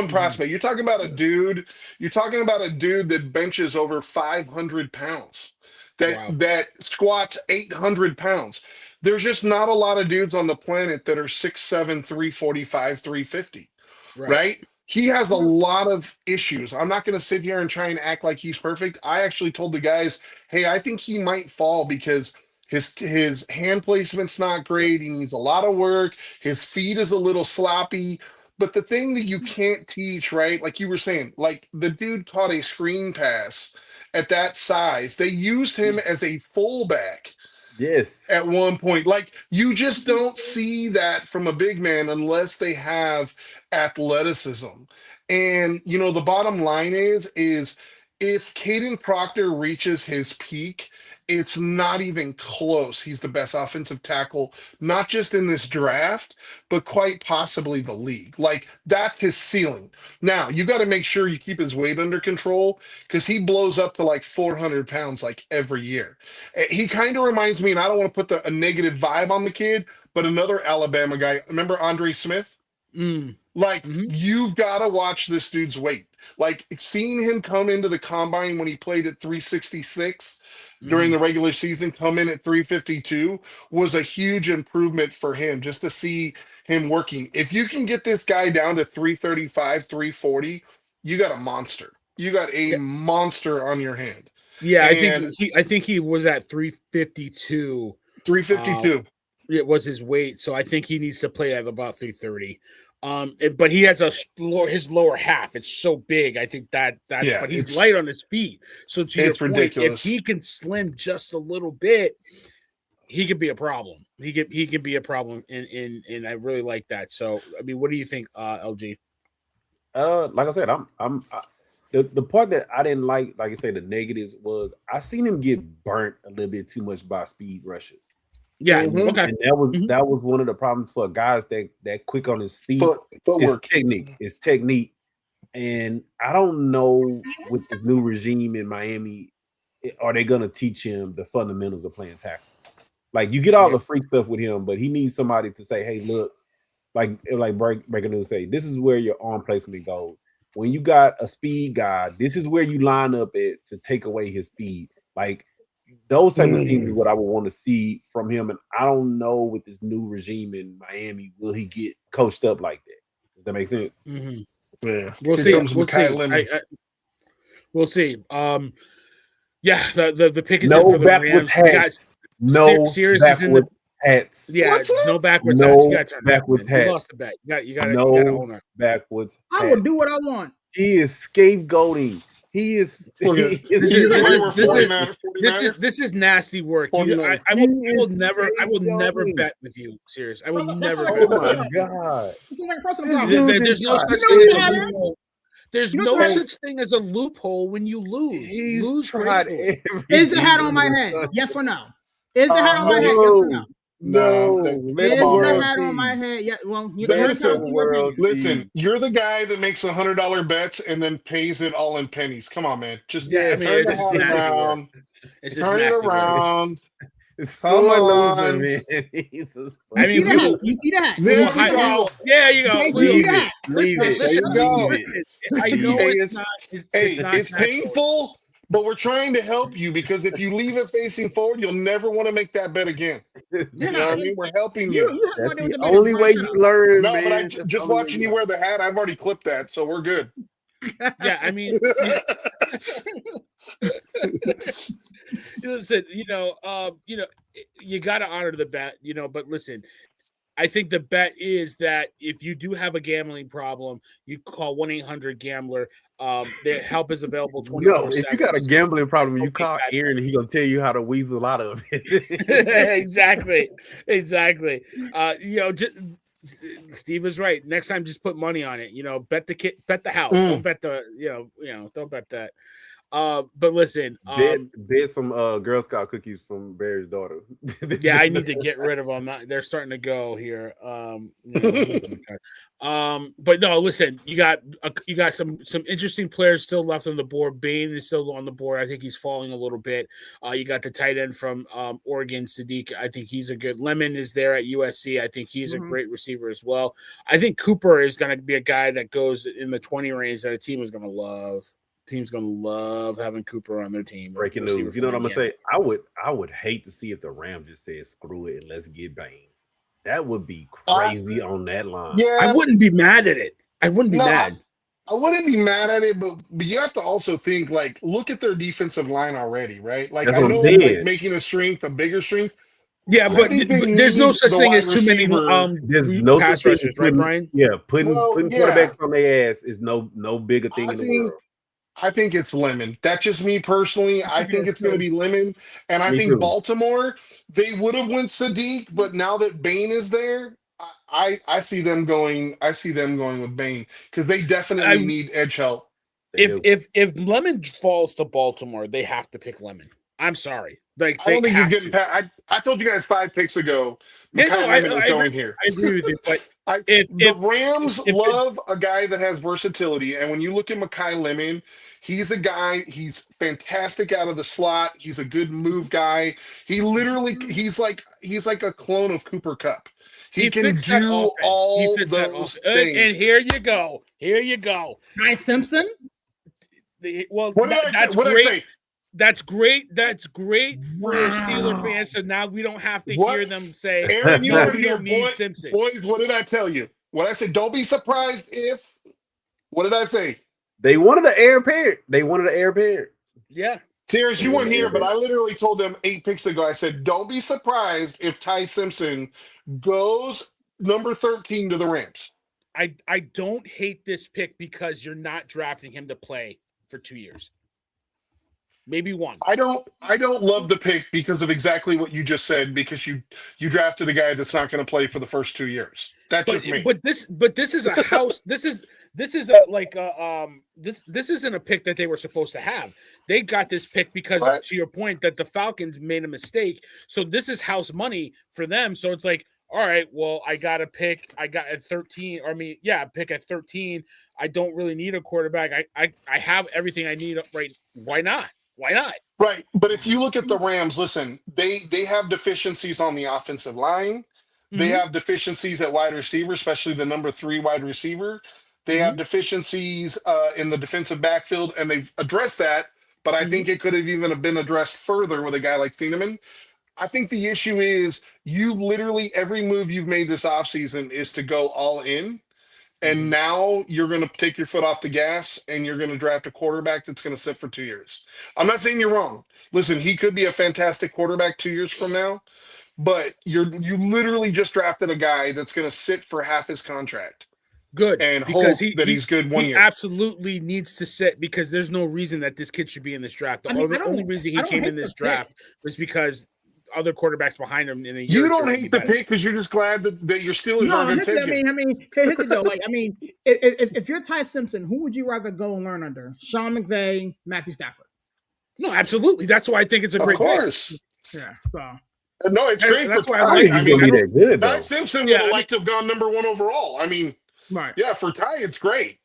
prospect. You're talking about a dude. You're talking about a dude that benches over 500 pounds, that squats 800 pounds. There's just not a lot of dudes on the planet that are 6'7", 345, 350. Right? He has a lot of issues. I'm not going to sit here and try and act like he's perfect. I actually told the guys, hey, I think he might fall because his hand placement's not great. He needs a lot of work. His feet is a little sloppy. But the thing that you can't teach, right? Like you were saying, like the dude caught a screen pass at that size. They used him as a fullback. Yes. At one point, like you just don't see that from a big man unless they have athleticism. And the bottom line is if Caden Proctor reaches his peak, it's not even close. He's the best offensive tackle, not just in this draft, but quite possibly the league. Like that's his ceiling. Now you got to make sure you keep his weight under control because he blows up to like 400 pounds like every year. He kind of reminds me, and I don't want to put a negative vibe on the kid, but another Alabama guy. Remember Andre Smith? Like you've got to watch this dude's weight. Like seeing him come into the combine when he played at 366 during the regular season, come in at 352 was a huge improvement for him just to see him working. If you can get this guy down to 335, 340, you got a monster. You got a monster on your hand. Yeah, I think he was at 352. 352. It was his weight, so I think he needs to play at about 330. But he has his lower half. It's so big. I think that but he's light on his feet. So to your point, ridiculous. If he can slim just a little bit, he could be a problem. He could be a problem, and I really like that. So I mean, what do you think, LG? Like I said, the part that I didn't like you say, the negatives was I seen him get burnt a little bit too much by speed rushes. Yeah, okay. And that was one of the problems for guys that quick on his feet. Footwork. It's technique. And I don't know with the new regime in Miami, are they gonna teach him the fundamentals of playing tackle? Like you get all the freak stuff with him, but he needs somebody to say, hey, look, like breaking news say, this is where your arm placement goes. When you got a speed guy, this is where you line up it to take away his speed. Like those type of things is what I would want to see from him. And I don't know with this new regime in Miami, will he get coached up like that? Does that make sense? Yeah. We'll see. We'll see. Yeah, the pick is in for the Rams. Hats. No backwards hats. Yeah, no backwards hats. You got to turn backwards hats. You lost the bet. You got to own that. Backwards. I will do what I want. He is scapegoating. He is. This is nasty work. I will never bet with you. Serious. I will never. Oh my god! There's no such thing as a loophole. There's no such thing as a loophole when you lose. Lose gracefully. Is the hat on my head? Yes or no? Is the hat on my head? Yes or no? No, is the hat on my head? Yeah. Well, listen. You're the guy that makes $100 bets and then pays it all in pennies. Come on, man. Just turn the hat around. Turn it around. Come on, man. You see that? There you go. Yeah, you go. Listen. I know it's painful. But we're trying to help you because if you leave it facing forward, you'll never want to make that bet again. You know what I mean? We're helping you. That's the only way you learn. No, man. But just watching you wear the hat, I've already clipped that, so we're good. Yeah, I mean, listen, you got to honor the bet, but listen, I think the bet is that if you do have a gambling problem, you call 1-800-GAMBLER. Their help is available 24/7. No, if you got a gambling problem, you call Aaron and he's going to tell you how to weasel out of it. Exactly. Steve is right. Next time, just put money on it. Bet the house. Don't bet don't bet that. But listen, bet some Girl Scout cookies from Barry's daughter. Yeah, I need to get rid of them. They're starting to go here. But no, listen, you got some interesting players still left on the board. Bain is still on the board. I think he's falling a little bit. You got the tight end from Oregon, Sadiq. I think he's a good. Lemon is there at USC. I think he's a great receiver as well. I think Cooper is going to be a guy that goes in the 20 range that a team is going to love. Team's gonna love having Cooper on their team. Breaking news. You know what I'm gonna say? I would hate to see if the Rams just said screw it and let's get Bain. That would be crazy on that line. Yeah, I wouldn't be mad at it. I wouldn't be mad. I wouldn't be mad at it, but you have to also think look at their defensive line already, right? I know making a bigger strength. Yeah, but there's no such thing as too many there's no pass rushers, right, Brian? Yeah, putting quarterbacks on their ass is no bigger thing in the world. I think it's Lemon. That's just me personally. I think it's going to be Lemon. And I think Baltimore, they would have went Sadiq, but now that Bain is there, I see them going with Bain because they definitely need edge help. If Lemon falls to Baltimore, they have to pick Lemon. I'm sorry. I don't think he's getting past. I told you guys 5 picks ago. Lemon is going here. I agree with you, but the Rams love a guy that has versatility, and when you look at Mekhi Lemon, he's a guy. He's fantastic out of the slot. He's a good move guy. He's like a clone of Cooper Kupp. He can do all those things. And here you go. Ty Simpson. That's great. That's great. That's great for Steeler fans. So now we don't have to hear them say, Aaron, you were here, Simpson. Boys, what did I tell you? What I said, don't be surprised if. What did I say? They wanted an heir apparent. Yeah. Serious, you weren't here, but I literally told them 8 picks ago. I said, don't be surprised if Ty Simpson goes number 13 to the Rams. I don't hate this pick because you're not drafting him to play for 2 years. Maybe 1. I don't love the pick because of exactly what you just said, because you drafted a guy that's not going to play for the first 2 years. That's just me. But this is a house. This isn't a pick that they were supposed to have. They got this pick because, to your point, that the Falcons made a mistake. So this is house money for them. So it's like, all right, well, I got a pick. I got at 13. Pick at 13. I don't really need a quarterback. I have everything I need. Right? Why not? Right. But if you look at the Rams, listen, they have deficiencies on the offensive line. They have deficiencies at wide receiver, especially the number 3 wide receiver. They have deficiencies in the defensive backfield, and they've addressed that. But I think it could have even been addressed further with a guy like Thieneman. I think the issue is every move you've made this offseason is to go all in. And now you're going to take your foot off the gas and you're going to draft a quarterback that's going to sit for 2 years. I'm not saying you're wrong. Listen, he could be a fantastic quarterback 2 years from now, but you literally just drafted a guy that's going to sit for half his contract. Good. And hope that he's good 1 year. He absolutely needs to sit because there's no reason that this kid should be in this draft. The only reason he came in this draft was because other quarterbacks behind him in a year. You don't hate the pick because you're just glad that your Steelers aren't going to take it. I mean, here's the deal. If you're Ty Simpson, who would you rather go and learn under? Sean McVay, Matthew Stafford? No, absolutely. That's why I think it's a great pick. Yeah. So. No, it's great. That's for why Ty. Ty Simpson would have liked to have gone number 1 overall. I mean, yeah, for Ty, it's great.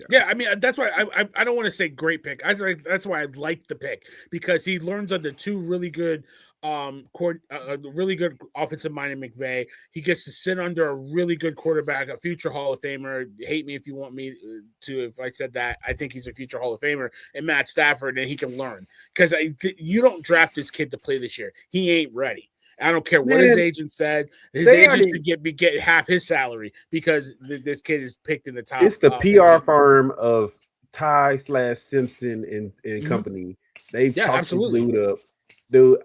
Yeah, I mean, that's why I don't want to say great pick. That's why I like the pick because he learns under 2 really good really good offensive mind in McVay. He gets to sit under a really good quarterback, a future Hall of Famer. Hate me if you want me to, if I said that. I think he's a future Hall of Famer, and Matt Stafford, and he can learn because you don't draft this kid to play this year. He ain't ready. I don't care what his agent said. His agent should get half his salary because this kid is picked in the top. It's the PR firm of Ty/Simpson and company. They've talked glued up. Dude,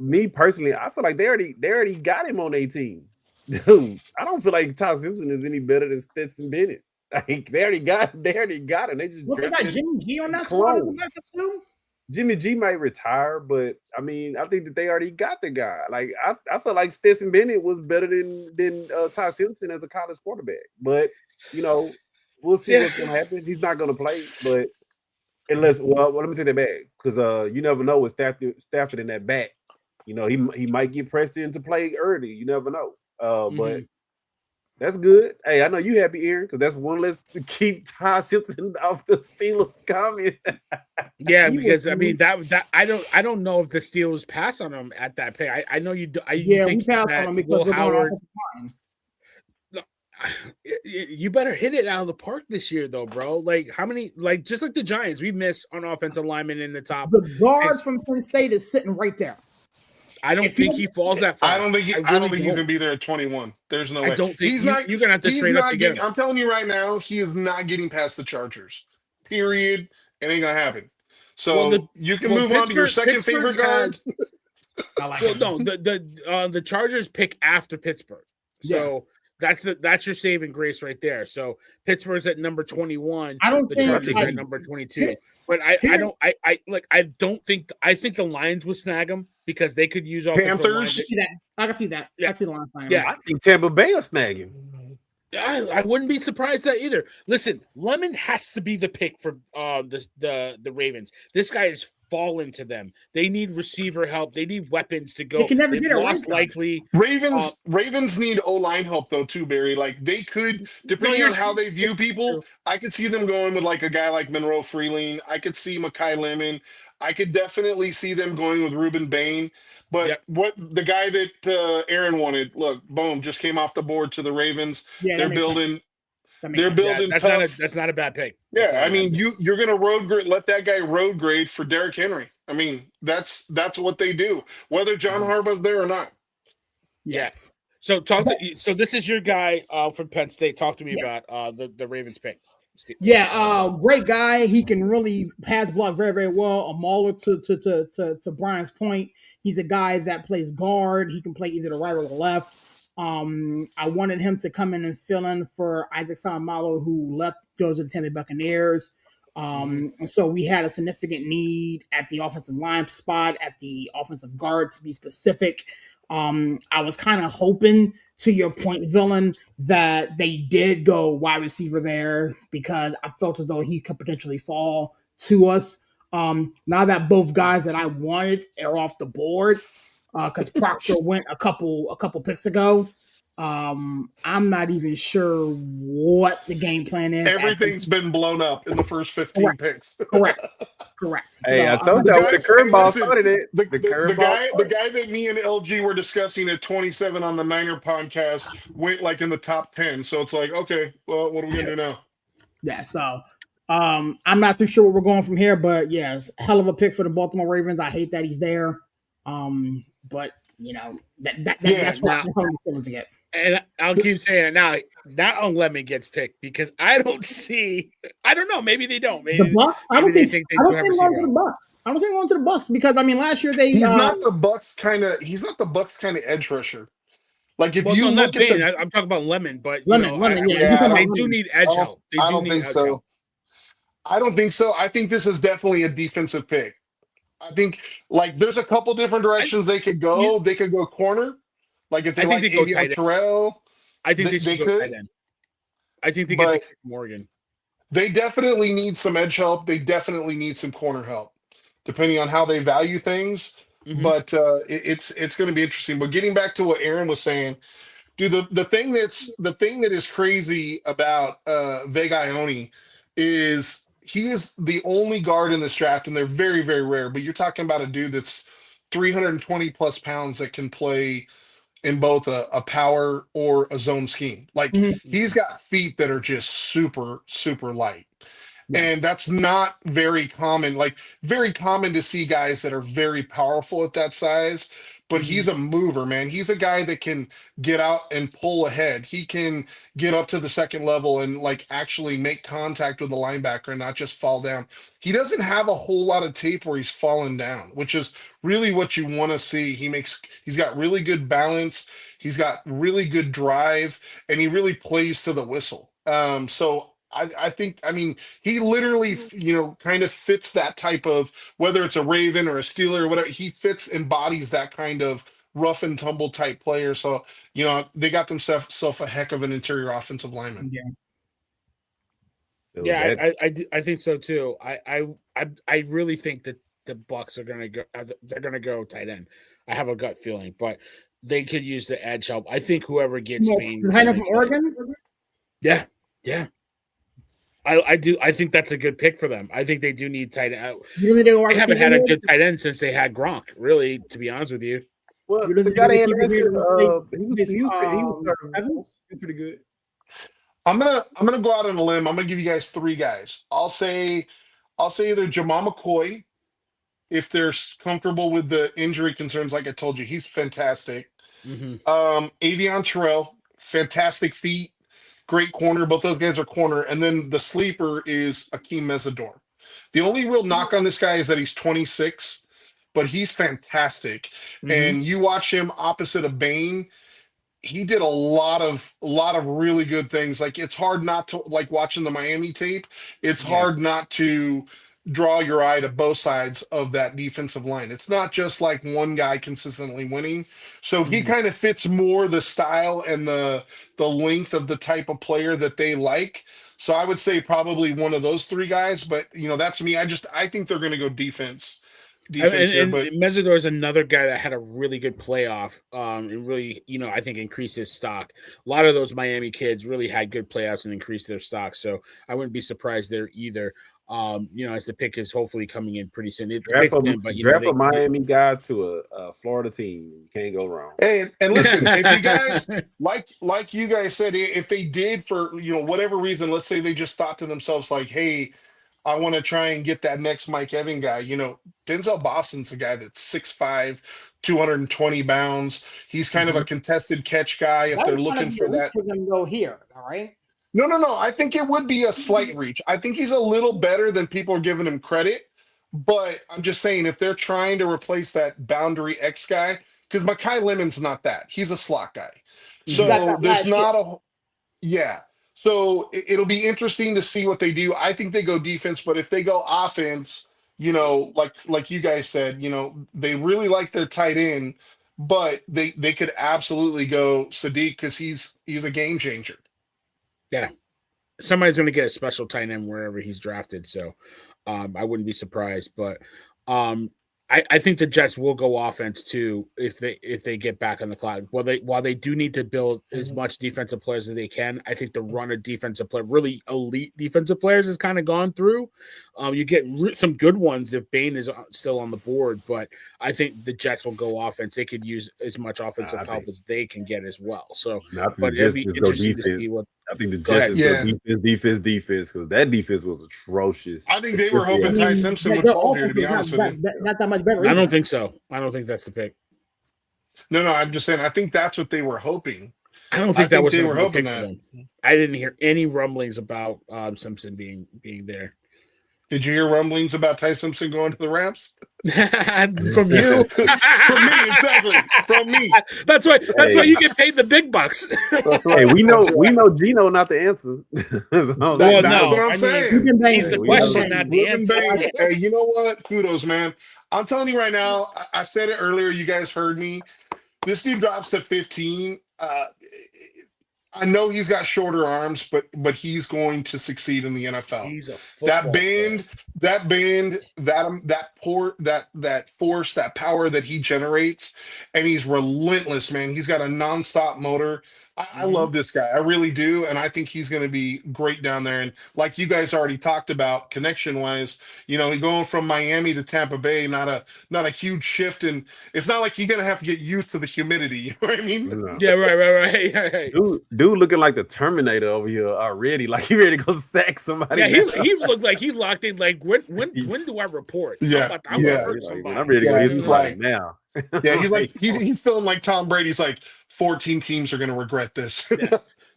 me personally, I feel like they already got him on 18. Dude, I don't feel like Ty Simpson is any better than Stetson Bennett. Like they already got it. And they just They got Jimmy G on that squad as a backup too. Jimmy G might retire, but I mean, I think that they already got the guy. Like I feel like Stetson Bennett was better than Ty Simpson as a college quarterback. But we'll see what's gonna happen. He's not gonna play, but unless let me take that back because you never know with Stafford in that back. He might get pressed in to play early. You never know. But that's good. Hey, I know you happy, Aaron, because that's one less to keep Ty Simpson off the Steelers comment. Yeah, because I mean that I don't know if the Steelers pass on him at that pay. I know you do. We pass on him because Howard. You better hit it out of the park this year, though, bro. Like how many? Like just like the Giants, we miss on offensive linemen in the top. The guard from Penn State is sitting right there. I don't think he falls that far. I don't think he's gonna be there at 21. There's no way. I don't think he's not. You're gonna have to trade up to get him. I'm telling you right now, he is not getting past the Chargers. Period. It ain't gonna happen. So you can move on to your second favorite guard. The Chargers pick after Pittsburgh. So that's your saving grace right there. So Pittsburgh's at number 21. The Chargers are at number 22. But I think the Lions would snag them because they could use Panthers. I can see that. Yeah. I see the Lions. Yeah, I think Tampa Bay will snag him. I wouldn't be surprised at that either. Listen, Lemon has to be the pick for the Ravens. This guy is fallen to them. They need receiver help. They need weapons to go. They can never get it lost likely. Ravens need O-line help though too, Barry. Like they could, depending on how they view people, I could see them going with like a guy like Monroe Freeling. I could see Mekhi Lemon. I could definitely see them going with Ruben Bain. But what the guy that Aaron wanted, look, boom, just came off the board to the Ravens. Yeah, they're building. They're building tough. That's not a bad pick. Yeah, I mean, you're gonna let that guy road grade for Derrick Henry. I mean, that's what they do, whether John Harbaugh's there or not. Yeah. So so this is your guy from Penn State. Talk to me about the Ravens pick. Yeah, great guy. He can really pass block very, very well. A mauler to Brian's point. He's a guy that plays guard. He can play either the right or the left. I wanted him to come in and fill in for Isaac Salomalo, who goes to the Tampa Bay Buccaneers. So we had a significant need at the offensive line spot, at the offensive guard to be specific. I was kind of hoping, to your point, Villain, that they did go wide receiver there because I felt as though he could potentially fall to us. Now that both guys that I wanted are off the board, because Proctor went a couple picks ago. I'm not even sure what the game plan is. Everything's been blown up in the first 15 picks. Correct. Hey, I told y'all the curveball started it. The guy that me and LG were discussing at 27 on the Niner podcast went like in the top 10. So it's like, okay, well, what are we gonna do now? Yeah, so I'm not too sure where we're going from here, but yeah, it's a hell of a pick for the Baltimore Ravens. I hate that he's there. But that's what I'm going to get. And I'll keep saying it now. That Lemon gets picked because I don't know. Maybe they don't. Maybe the Bucks. I don't think going to the Bucks. I don't think going to the Bucks because I mean last year he's not the Bucks kind of edge rusher. Like if you look at I'm talking about Lemon, but Lemon, they do need edge help. I don't think so. I don't think so. I think this is definitely a defensive pick. I think like there's a couple different directions they could go. They could go corner. Like if they go Terrell, I think they could. Tight end. I think they get Morgan. They definitely need some edge help. They definitely need some corner help, depending on how they value things. Mm-hmm. But it's going to be interesting. But getting back to what Aaron was saying, dude, the thing that is crazy about Vega Ione is he is the only guard in this draft, and they're very, very rare. But you're talking about a dude that's 320 plus pounds that can play in both a power or a zone scheme. Like he's got feet that are just super, super light. And that's not very common. Like, very common to see guys that are very powerful at that size, but he's a mover, man. He's a guy that can get out and pull ahead. He can get up to the second level and like actually make contact with the linebacker and not just fall down. He doesn't have a whole lot of tape where he's fallen down, which is really what you want to see. He's got really good balance, he's got really good drive, and he really plays to the whistle. So I think, I mean, he literally, kind of fits that type of, whether it's a Raven or a Steeler or whatever, he embodies that kind of rough and tumble type player. So, they got themselves a heck of an interior offensive lineman. Yeah, I think so too. I really think that the Bucks are gonna go. They're gonna go tight end. I have a gut feeling, but they could use the edge help. I think whoever gets Bain, tight end from Oregon. Yeah. I do. I think that's a good pick for them. I think they do need tight end. They haven't had a good tight end since they had Gronk. Really, to be honest with you. Well, the guy he was pretty good. I'm gonna go out on a limb. I'm gonna give you guys three guys. I'll say either Jamal McCoy, if they're comfortable with the injury concerns. Like I told you, he's fantastic. Avion Terrell, fantastic feet, great corner. Both those guys are corner. And then the sleeper is Akeem Mesidor. The only real knock on this guy is that he's 26, but he's fantastic. And you watch him opposite of Bain, he did a lot of really good things. Like, it's hard not to, like, watching the Miami tape, it's hard not to draw your eye to both sides of that defensive line. It's not just like one guy consistently winning. So he kind of fits more the style and the length of the type of player that they like. So I would say probably one of those three guys, but that's me. I think they're going to go defense. And Mesidor is another guy that had a really good playoff, and really, I think increased his stock. A lot of those Miami kids really had good playoffs and increased their stock, so I wouldn't be surprised there either. As the pick is hopefully coming in pretty soon. Draft a Miami guy to a Florida team. You can't go wrong. Hey, and listen, if you guys like you guys said, if they did for whatever reason, let's say they just thought to themselves like, hey, I want to try and get that next Mike Evan guy. Denzel Boston's a guy that's 6'5", 220 pounds. He's kind of a contested catch guy if they're looking for that. For them go here, all right? No. I think it would be a slight reach. I think he's a little better than people are giving him credit. But I'm just saying, if they're trying to replace that boundary X guy, because Mekhi Lemon's not that. He's a slot guy. So there's not a – yeah. So it'll be interesting to see what they do. I think they go defense, but if they go offense, like you guys said, they really like their tight end, but they could absolutely go Sadiq because he's a game changer. Yeah. Somebody's going to get a special tight end wherever he's drafted, so I wouldn't be surprised. But I think the Jets will go offense too if they get back on the clock. While they do need to build as much defensive players as they can, I think the run of defensive player, really elite defensive players, has kind of gone through. You get some good ones if Bain is still on the board, but I think the Jets will go offense. They could use as much offensive help as they can get as well. So, but it'd be interesting to see what. I think the Jets is go defense because that defense was atrocious. I think they were hoping Ty Simpson would fall here, to be honest with you. Not that much better. I don't think so. I don't think that's the pick. No, I'm just saying. I think that's what they were hoping. I don't think they were hoping that. I didn't hear any rumblings about Simpson being there. Did you hear rumblings about Ty Simpson going to the Rams? From you? From me, exactly. From me. That's why you get paid the big bucks. Hey, we know Gino not the answer. That's what I'm saying. He's the question, not the answer. Hey, you know what? Kudos, man. I'm telling you right now, I said it earlier, you guys heard me. This dude drops to 15. I know he's got shorter arms, but he's going to succeed in the NFL. He's a football player. that force, that power that he generates, and he's relentless, man. He's got a nonstop motor. I love this guy. I really do. And I think he's going to be great down there. And like you guys already talked about connection wise, going from Miami to Tampa Bay, not a huge shift. And it's not like you're going to have to get used to the humidity. You know what I mean? No. Yeah, right. Dude looking like the Terminator over here already. Like he ready to go sack somebody. Yeah, he looked like he locked in. Like when do I report? Yeah, I'm gonna hurt somebody. I'm ready to go hit somebody now. Yeah, he's feeling like Tom Brady's like 14 teams are going to regret this.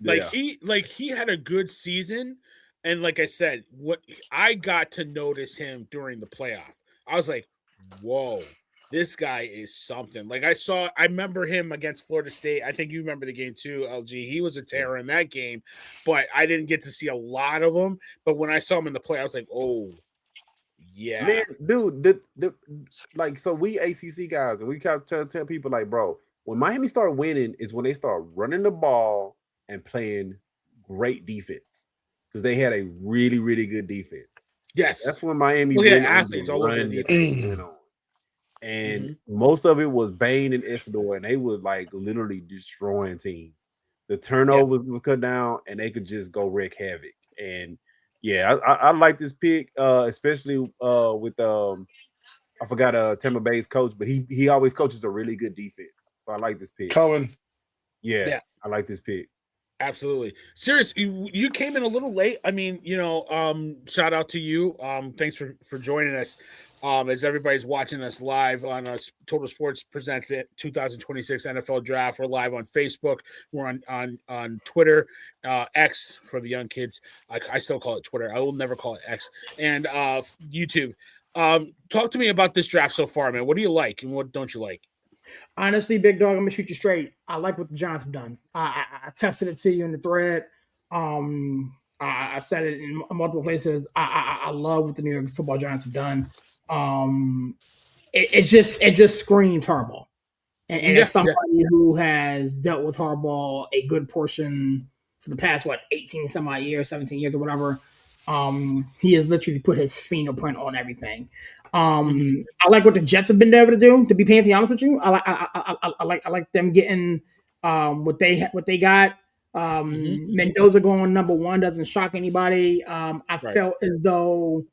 He had a good season, and like I said, what I got to notice him during the playoff, I was like, whoa, this guy is something. Like I remember him against Florida State. I think you remember the game too, LG. He was a terror in that game, but I didn't get to see a lot of him. But when I saw him in the play, I was like, oh. Yeah, man, dude, so we ACC guys, and we kind of tell people like, bro, when Miami start winning is when they start running the ball and playing great defense because they had a really, really good defense. Yes, that's when Miami athletes all over the defense. And most of it was Bain and Isidore, and they were like literally destroying teams. The turnovers was cut down, and they could just go wreak havoc. And yeah, I like this pick, especially with I forgot Tampa Bay's coach, but he always coaches a really good defense. So I like this pick. Cohen. Yeah, I like this pick. Absolutely. Serious, you came in a little late. I mean, shout out to you. Thanks for joining us. As everybody's watching us live on Total Sports Presents it 2026 NFL Draft. We're live on Facebook. We're on Twitter, X for the young kids. I still call it Twitter. I will never call it X. And YouTube. Talk to me about this draft so far, man. What do you like and what don't you like? Honestly, big dog, I'm gonna shoot you straight. I like what the Giants have done. I tested it to you in the thread. I said it in multiple places. I love what the New York Football Giants have done. It just screams Harbaugh, and as somebody who has dealt with Harbaugh a good portion for the past 18 some odd years, 17 years or whatever, he has literally put his fingerprint on everything. I like what the Jets have been able to do. To be painfully honest with you, I like them getting what they got. Mendoza going number 1 doesn't shock anybody. I felt as though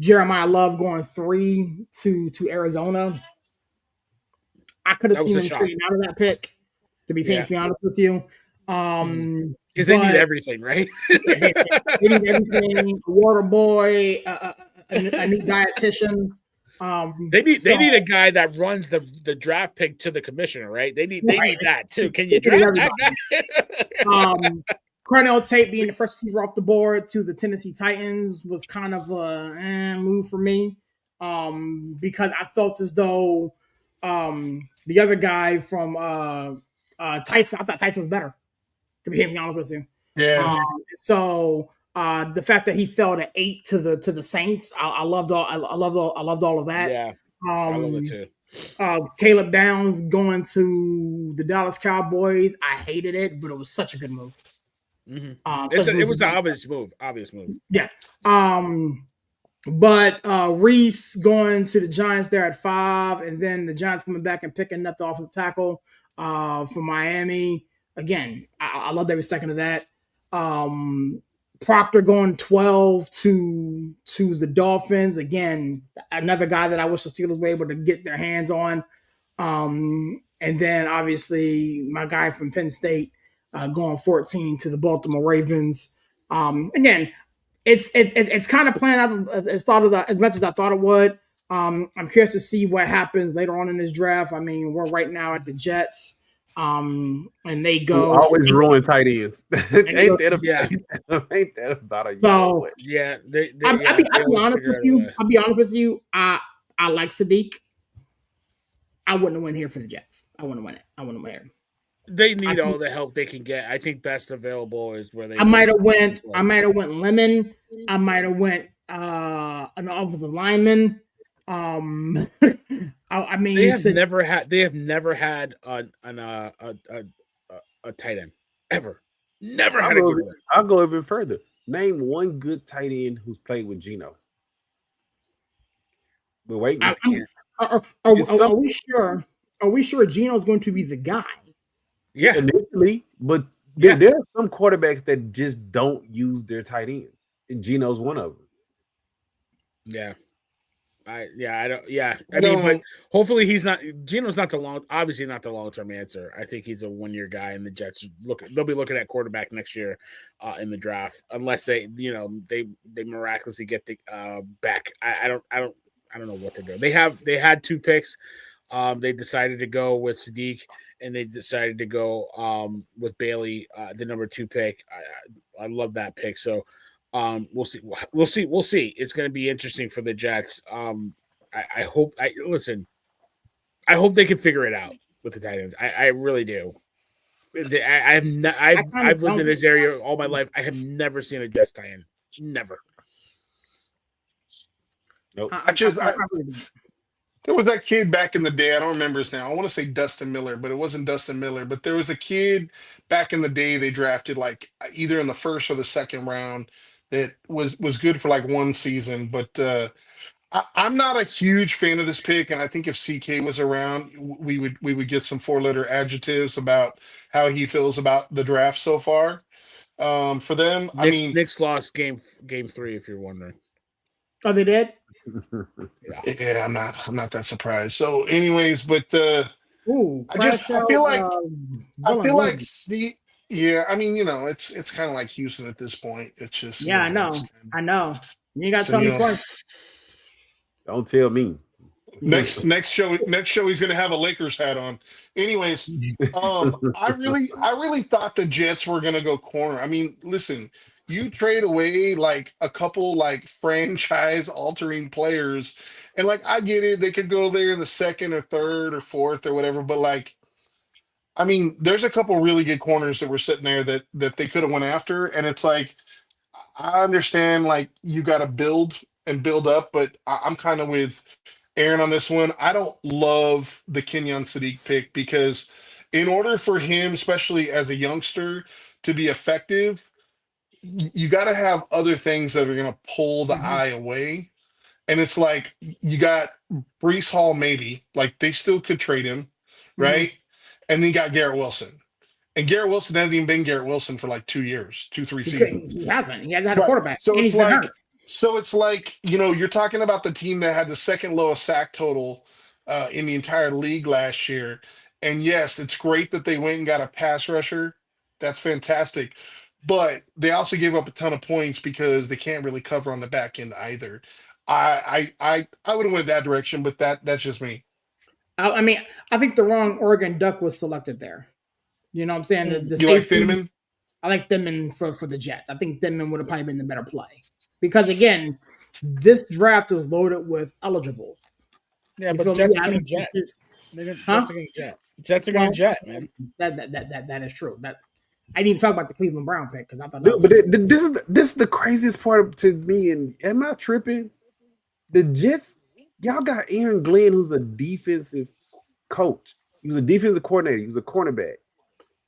Jeremiah Love going 3 to Arizona. I could have seen him trading out of that pick. To be painfully honest with you, because they need everything, right? They need everything. A water boy, a new dietitian. They need a guy that runs the draft pick to the commissioner, right? They need that too. Can you draft that guy? Cornell Tate being the first receiver off the board to the Tennessee Titans was kind of a move for me, because I felt as though the other guy from Tyson, I thought Tyson was better, to be perfectly honest with you. Yeah. So the fact that he fell to 8 to the Saints, I loved all of that. Yeah, I love it too. Caleb Downs going to the Dallas Cowboys, I hated it, but it was such a good move. It was an obvious move. Yeah. But Reese going to the Giants there at 5, and then the Giants coming back and picking up the offensive tackle for Miami. Again, I loved every second of that. Proctor going 12 to the Dolphins. Again, another guy that I wish the Steelers were able to get their hands on. And then obviously my guy from Penn State going 14 to the Baltimore Ravens. Again, it's kind of playing out as much as I thought it would. I'm curious to see what happens later on in this draft. I mean, we're right now at the Jets. And they go always ruin tight ends. Ain't that about a so yeah. I'll be honest with you. I'll be honest with you. I like Sadiq. I wouldn't win here for the Jets. I wouldn't win it. They need all the help they can get. I think best available is where they. I might have went Lemon. I might have went an offensive lineman. I mean, they have never had a tight end ever. Never had a good one. I'll go even further. Name one good tight end who's played with Geno. But wait, are we sure? Are we sure Geno's going to be the guy? Yeah, initially, but Yeah. There are some quarterbacks that just don't use their tight ends, and Geno's one of them. Yeah. I mean, but hopefully he's not. Geno's not obviously not the long-term answer. I think he's a one-year guy, and the Jets they'll be looking at quarterback next year in the draft, unless they miraculously get the back. I don't know what they're doing. They had 2 picks. They decided to go with Sadiq, and they decided to go with Bailey, the number 2 pick. I love that pick. So we'll see. It's going to be interesting for the Jets. I hope. I hope they can figure it out with the Titans. I really do. I've lived in this area all my life. I have never seen a Jets tie-in. Never. Nope. There was that kid back in the day. I don't remember his name. I want to say Dustin Miller, but it wasn't Dustin Miller. But there was a kid back in the day they drafted like either in the first or the second round that was good for like one season. But I'm not a huge fan of this pick, and I think if CK was around, we would get some 4-letter adjectives about how he feels about the draft so far. For them, Knicks lost game 3. If you're wondering. Oh, they did. Yeah, I'm not that surprised. So, anyways, but I feel like yeah, I mean, it's kind of like Houston at this point. It's just I know. You got something for. Don't tell me. Next show he's gonna have a Lakers hat on. Anyways, I really thought the Jets were gonna go corner. I mean, listen, you trade away like a couple like franchise altering players, and like I get it, they could go there in the second or third or fourth or whatever, but like I mean, there's a couple really good corners that were sitting there that they could have went after, and it's like I understand like you got to build and build up, but I'm kind of with Aaron on this one. I don't love the Kenyon Sadiq pick because in order for him, especially as a youngster, to be effective, you got to have other things that are going to pull the eye away. And it's like you got Brees Hall, maybe like they still could trade him, right? And then you got Garrett Wilson. And Garrett Wilson hasn't even been Garrett Wilson for like 2 years, 2-3 seasons. He hasn't had a quarterback. So it's like, you're talking about the team that had the second lowest sack total in the entire league last year. And yes, it's great that they went and got a pass rusher. That's fantastic. But they also gave up a ton of points because they can't really cover on the back end either. I would have went that direction, but that's just me. I mean, I think the wrong Oregon Duck was selected there. You know what I'm saying? You like Thinman? I like Thinman for the Jets. I think Thinman would have probably been the better play. Because, again, this draft was loaded with eligibles. Yeah, but Jets are going to jet. Jets are going to jet, man. That is true. I didn't even talk about the Cleveland Brown pick because I thought this is the craziest part to me. And am I tripping? The Jets, y'all got Aaron Glenn, who's a defensive coach. He was a defensive coordinator. He was a cornerback.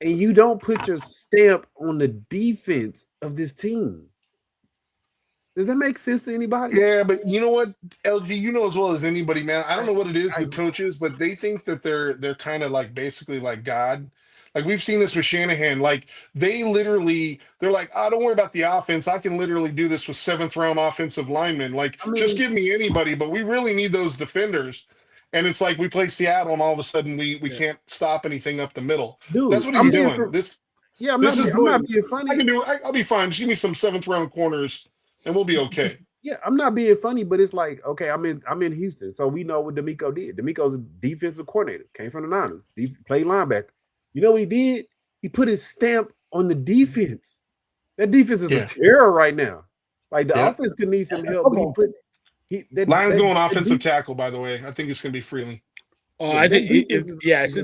And you don't put your stamp on the defense of this team. Does that make sense to anybody? Yeah, but you know what, LG, you know as well as anybody, man. I don't know what it is with coaches, but they think that they're kind of like basically like God. Like we've seen this with Shanahan. Like they're like, oh, don't worry about the offense. I can literally do this with 7th-round offensive linemen. Like, just give me anybody, but we really need those defenders. And it's like we play Seattle, and all of a sudden we can't stop anything up the middle. Dude, that's what he's doing. I'm not being funny. I can do it. I'll be fine. Just give me some 7th-round corners, and we'll be okay. Yeah, I'm not being funny, but it's like, okay, I'm in Houston, so we know what D'Amico did. D'Amico's a defensive coordinator, came from the Niners, played linebacker. You know what he did? He put his stamp on the defense. That defense is a terror right now. Like the offense could need some help. Lions going offensive tackle, by the way. I think it's going to be Freeling. I think since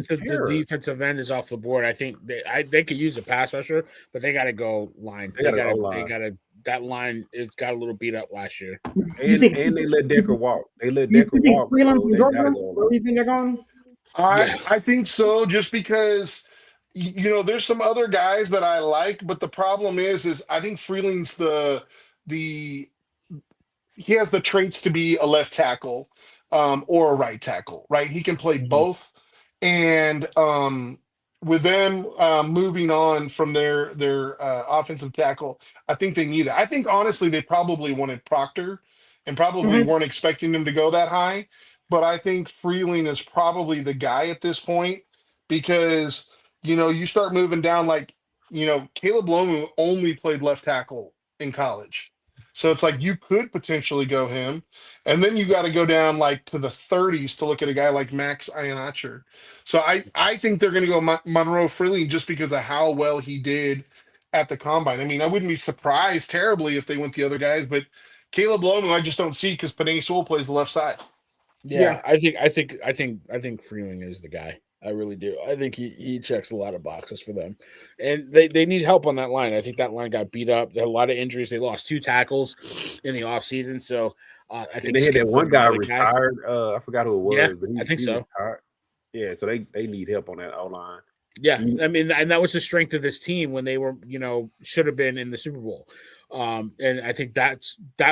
the defensive end is off the board, I think they could use a pass rusher, but they got to go line. That line it's got a little beat up last year. And they let Decker walk. They let Decker walk. Where do you think they're going? I think so, just because there's some other guys that I like, but the problem is I think Freeling's he has the traits to be a left tackle or a right tackle, right? He can play both. And with them moving on from their offensive tackle, I think they need it. I think honestly they probably wanted Proctor and probably weren't expecting him to go that high. But I think Freeling is probably the guy at this point because you start moving down like Caleb Lomu only played left tackle in college. So it's like you could potentially go him. And then you got to go down like to the 30s to look at a guy like Max Ionacher. So I think they're going to go Monroe Freeling just because of how well he did at the combine. I mean, I wouldn't be surprised terribly if they went the other guys, but Caleb Lomu I just don't see because Panay Sewell plays the left side. Yeah, I think Freeling is the guy. I really do. I think he checks a lot of boxes for them. And they need help on that line. I think that line got beat up. They had a lot of injuries. They lost 2 tackles in the offseason. So I think they had that one guy retired. I forgot who it was. Yeah, but I think so. Retired. Yeah, so they need help on that O-line. Yeah, I mean, and that was the strength of this team when they were, should have been in the Super Bowl. And I think that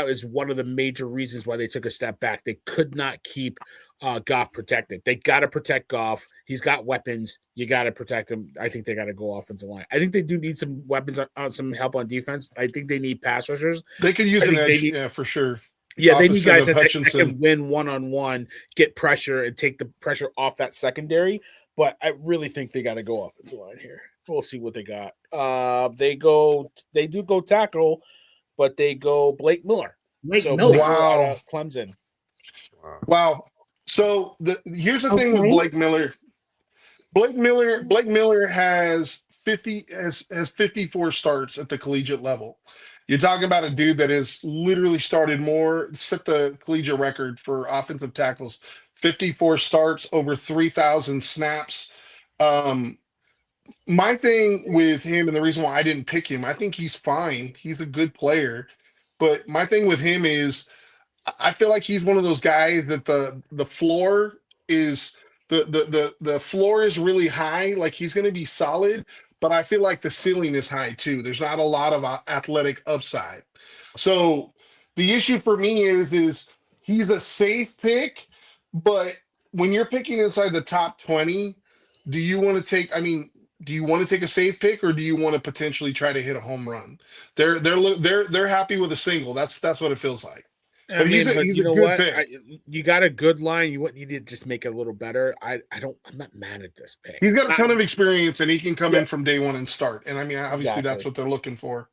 is one of the major reasons why they took a step back. They could not keep Goff protected. They got to protect Goff. He's got weapons. You got to protect him. I think they got to go offensive line. I think they do need some weapons, some help on defense. I think they need pass rushers. They could use an edge, for sure. Yeah, they need guys that can win one-on-one, get pressure, and take the pressure off that secondary. But I really think they got to go offensive line here. We'll see what they got. They do go tackle, but they go Blake Miller. Wow. Out of Clemson. Wow. So here's the thing with Blake Miller. Blake Miller has 54 starts at the collegiate level. You're talking about a dude that has literally set the collegiate record for offensive tackles. 54 starts, over 3,000 snaps. My thing with him, and the reason why I didn't pick him, I think he's fine. He's a good player. But my thing with him is I feel like he's one of those guys that the floor is the floor is really high. Like he's going to be solid, but I feel like the ceiling is high too. There's not a lot of athletic upside. So the issue for me is he's a safe pick, but when you're picking inside the top 20, do you want to take a safe pick or do you want to potentially try to hit a home run? They're happy with a single. That's what it feels like. But he's a good pick. You got a good line. You need to just make it a little better. I'm not mad at this pick. He's got a ton of experience and he can come in from day one and start. And I mean, obviously that's what they're looking for.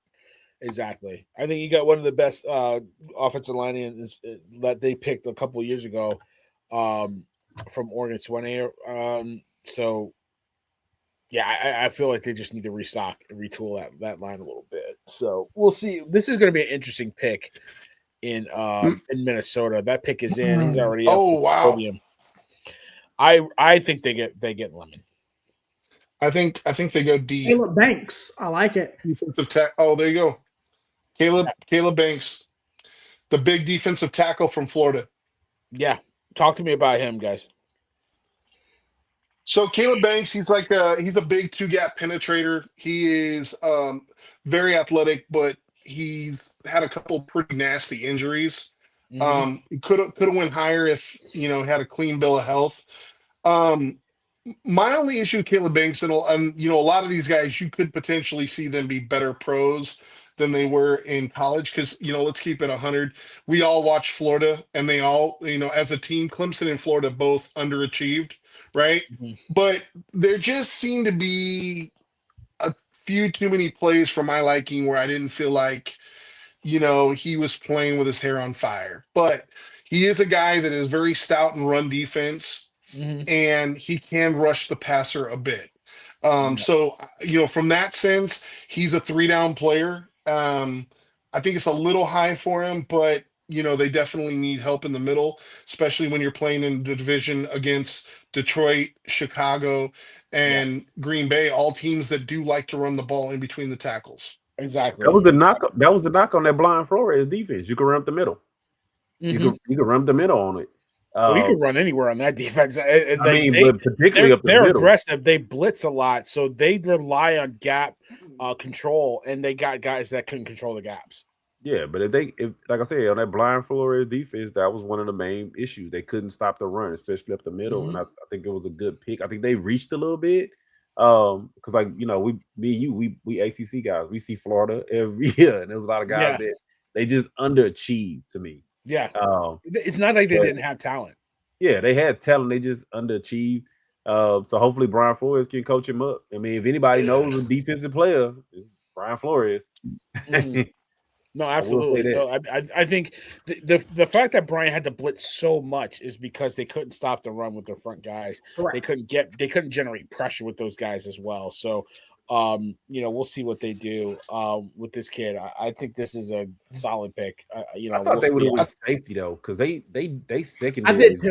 Exactly. I think you got one of the best offensive linemen that they picked a couple of years ago from Oregon Swinney. So yeah, I feel like they just need to restock and retool that line a little bit. So we'll see. This is going to be an interesting pick in Minnesota. That pick is in. He's already up. Oh wow! Podium. I think they get Lemon. I think they go D. Caleb Banks. I like it. Defensive tackle. Oh, there you go. Caleb Banks, the big defensive tackle from Florida. Yeah, talk to me about him, guys. So Caleb Banks, he's a big 2-gap penetrator. He is very athletic, but he's had a couple pretty nasty injuries. Mm-hmm. He could have went higher if had a clean bill of health. My only issue with Caleb Banks and a lot of these guys, you could potentially see them be better pros than they were in college because let's keep it 100. We all watch Florida, and they all as a team, Clemson and Florida both underachieved, right? Mm-hmm. But there just seemed to be a few too many plays for my liking where I didn't feel like he was playing with his hair on fire. But he is a guy that is very stout in run defense, mm-hmm. and he can rush the passer a bit. So from that sense, he's a 3-down player. I think it's a little high for him, but they definitely need help in the middle, especially when you're playing in the division against Detroit, Chicago, and Green Bay, all teams that do like to run the ball in between the tackles. Exactly. That was the knock on that blind Flores defense. You can run up the middle. Mm-hmm. You can run up the middle on it. You can run anywhere on that defense. But particularly up the middle. They're aggressive. They blitz a lot, so they rely on gap control, and they got guys that couldn't control the gaps. Yeah, but if like I said, on that blind Flores defense, that was one of the main issues. They couldn't stop the run, especially up the middle. Mm-hmm. And I think it was a good pick. I think they reached a little bit. Because like me and you, we ACC guys. We see Florida every year, and there's a lot of guys that they just underachieve to me. Yeah, it's not like they didn't have talent. Yeah, they had talent. They just underachieved. So hopefully Brian Flores can coach him up. I mean, if anybody knows a defensive player, it's Brian Flores. Mm-hmm. No, absolutely. So I think the fact that Brian had to blitz so much is because they couldn't stop the run with their front guys. Correct. They couldn't generate pressure with those guys as well. So we'll see what they do with this kid. I think this is a solid pick. I thought they would have went safety though, because they secondary. I did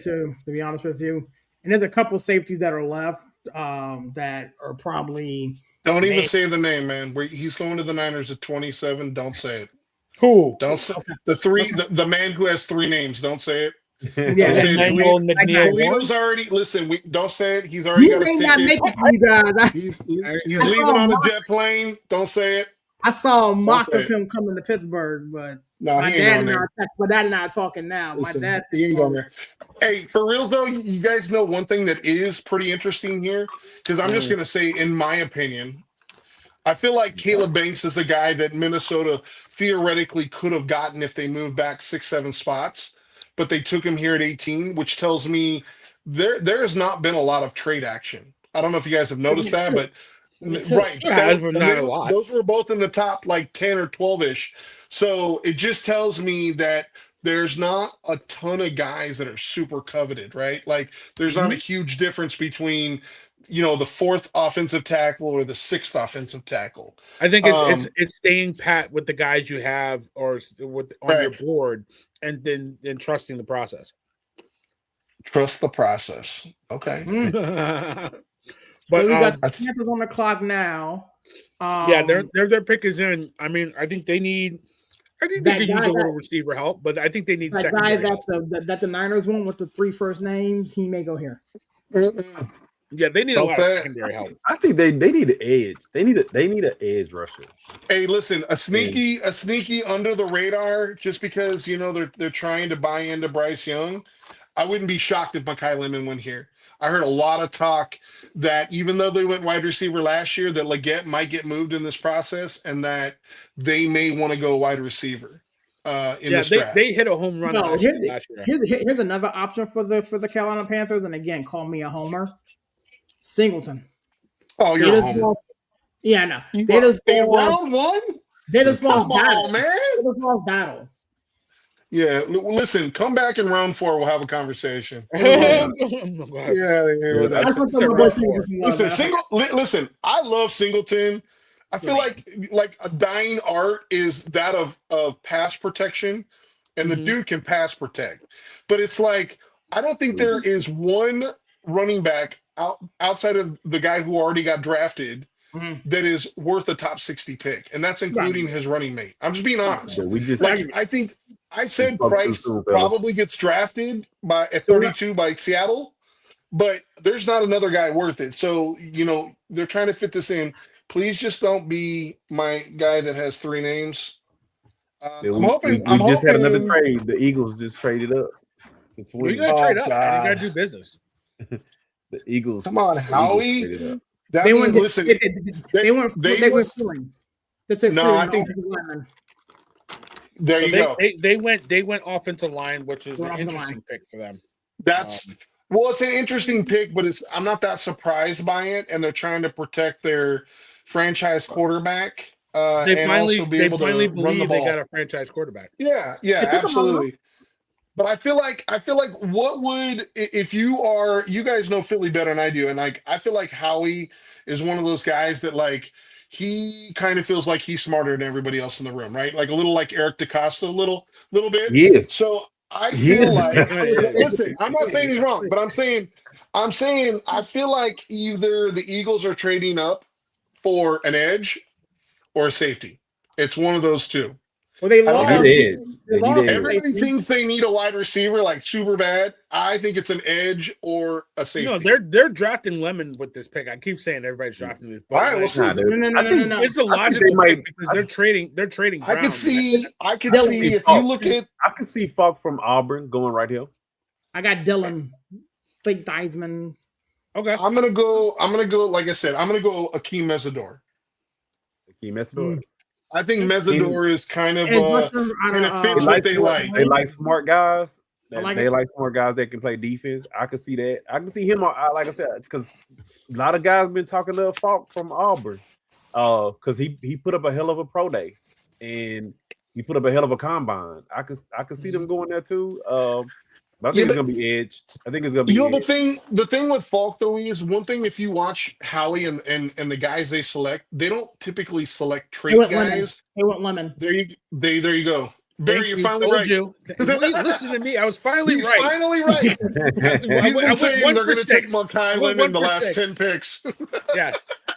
too. To be honest with you, and there's a couple safeties that are left that are probably. Don't even say the name, man. He's going to the Niners at 27. Don't say it. Who? Don't say the man who has 3 names. Don't say it. Yeah, Toledo's already. Listen, don't say it. He's already got a ticket. He's leaving on the jet plane. Don't say it. I saw a mock of him coming to Pittsburgh, but my dad and I are talking now. Listen, my dad, he ain't going there. Hey, for real though, you guys know one thing that is pretty interesting here, because I'm just gonna say, in my opinion, I feel like Caleb Banks is a guy that Minnesota theoretically could have gotten if they moved back 6-7 spots, but they took him here at 18, which tells me there has not been a lot of trade action. I don't know if you guys have noticed that, but right, those were both in the top like 10 or 12-ish. So it just tells me that there's not a ton of guys that are super coveted, right? Like there's not a huge difference between the 4th offensive tackle or the 6th offensive tackle. I think it's staying pat with the guys you have or on your board, and then trusting the process. Trust the process. Okay. But we got Panthers on the clock now. Their pick is in. I mean, I think they could use a little receiver help, but I think they need secondary help. That the Niners want with the 3 first names, he may go here. Yeah, they need a lot of secondary help. I think they need an edge. They need an edge rusher. Hey, listen, a sneaky under the radar, just because they're trying to buy into Bryce Young. I wouldn't be shocked if Mekhi Lemon went here. I heard a lot of talk that even though they went wide receiver last year, that Leggett might get moved in this process, and that they may want to go wide receiver in this draft. They hit a home run last year. Here's another option for the Carolina Panthers, and again, call me a homer. Singleton. Oh, you're a homer. Yeah, no. They just round 1. They just lost battle, man. They just lost battle. Yeah, listen, come back in round 4. We'll have a conversation. Listen, I love Singleton. I feel like a dying art is that of pass protection, and the dude can pass protect. But it's like, I don't think there is one running back outside of the guy who already got drafted that is worth a top 60 pick, and that's including his running mate. I'm just being honest. I said Price probably gets drafted at 32 by Seattle, but there's not another guy worth it. So, they're trying to fit this in. Please just don't be my guy that has 3 names. I'm hoping. We just had another trade. The Eagles just traded up. We got to trade up. You got to do business. The Eagles. Come on, Howie. They went No, I think. There you go. They went offensive line, which is an interesting pick for them. It's an interesting pick, but I'm not that surprised by it. And they're trying to protect their franchise quarterback. They finally believe they got a franchise quarterback. Yeah, absolutely. But I feel like what would, if you guys know Philly better than I do, and I feel like Howie is one of those guys that he kind of feels like he's smarter than everybody else in the room, right? Like a little like Eric DeCosta, a little bit. Yes. So I feel like, listen, I'm not saying he's wrong, but I'm saying I feel like either the Eagles are trading up for an edge or a safety. It's one of those two. Well, they lost. Everybody thinks they need a wide receiver like super bad. I think it's an edge or a safety. They're drafting Lemon with this pick. I keep saying everybody's drafting this. All right, we'll see. No. It's a logical pick because they're trading. Brown. I could see if you look at. I could see Falk from Auburn going right here. I got Dylan, fake Theismann. Okay. I'm gonna go. Like I said, I'm gonna go Akeem Mesidor. Akeem Mesidor. I think Mesidor is kind of fits what they like. They like smart guys. They like smart guys that can play defense. I can see that. I can see him. Like I said, because a lot of guys been talking to Falk from Auburn, because he put up a hell of a pro day, and he put up a hell of a combine. I could see them going there too. But I think it's gonna be edge. I think it's gonna be. The thing with Falk though is one thing. If you watch Howie and the guys they select, they don't typically select trait guys. They want Lemon. There you go. Barry, you're finally right. Listen to me. I was finally He's right. Finally right. He's been saying they're going to take Monk in the last 10 picks. Yeah.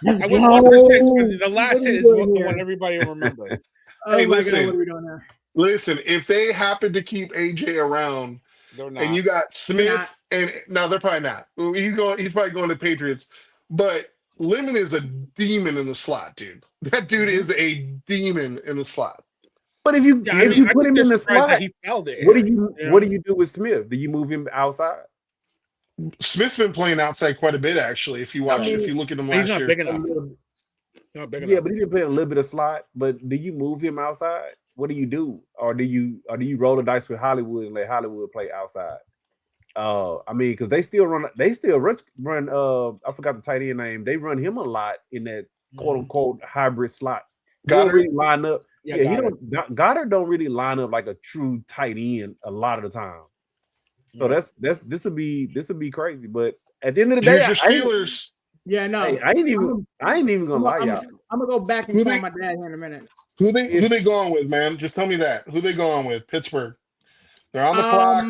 I went 1 for 6, but the last hit is the one everybody will remember. Hey, listen. What are we doing here? Listen, if they happen to keep AJ around, and you got Smith, and no, they're probably not. He's probably going to Patriots, but Lemon is a demon in the slot, dude. That dude is a demon in the slot. But if you put him in the slot, he fell there. What do you do with Smith? Do you move him outside? Smith's been playing outside quite a bit, actually. If you watch, if you look at him last year, big enough. Not big enough. Yeah, but he been playing a little bit of slot. But do you move him outside? What do you do, or do you roll the dice with Hollywood and let Hollywood play outside? I mean, because they still run. I forgot the tight end name. They run him a lot in that quote unquote hybrid slot. Goddard really line up. Yeah, Goddard don't really line up like a true tight end a lot of the times. So this will be crazy. But at the end of the day, your Steelers. I ain't even gonna lie, y'all. I'm gonna go back and call my dad here in a minute. Who they going with, man? Just tell me that. Who they going with? Pittsburgh. They're on the clock.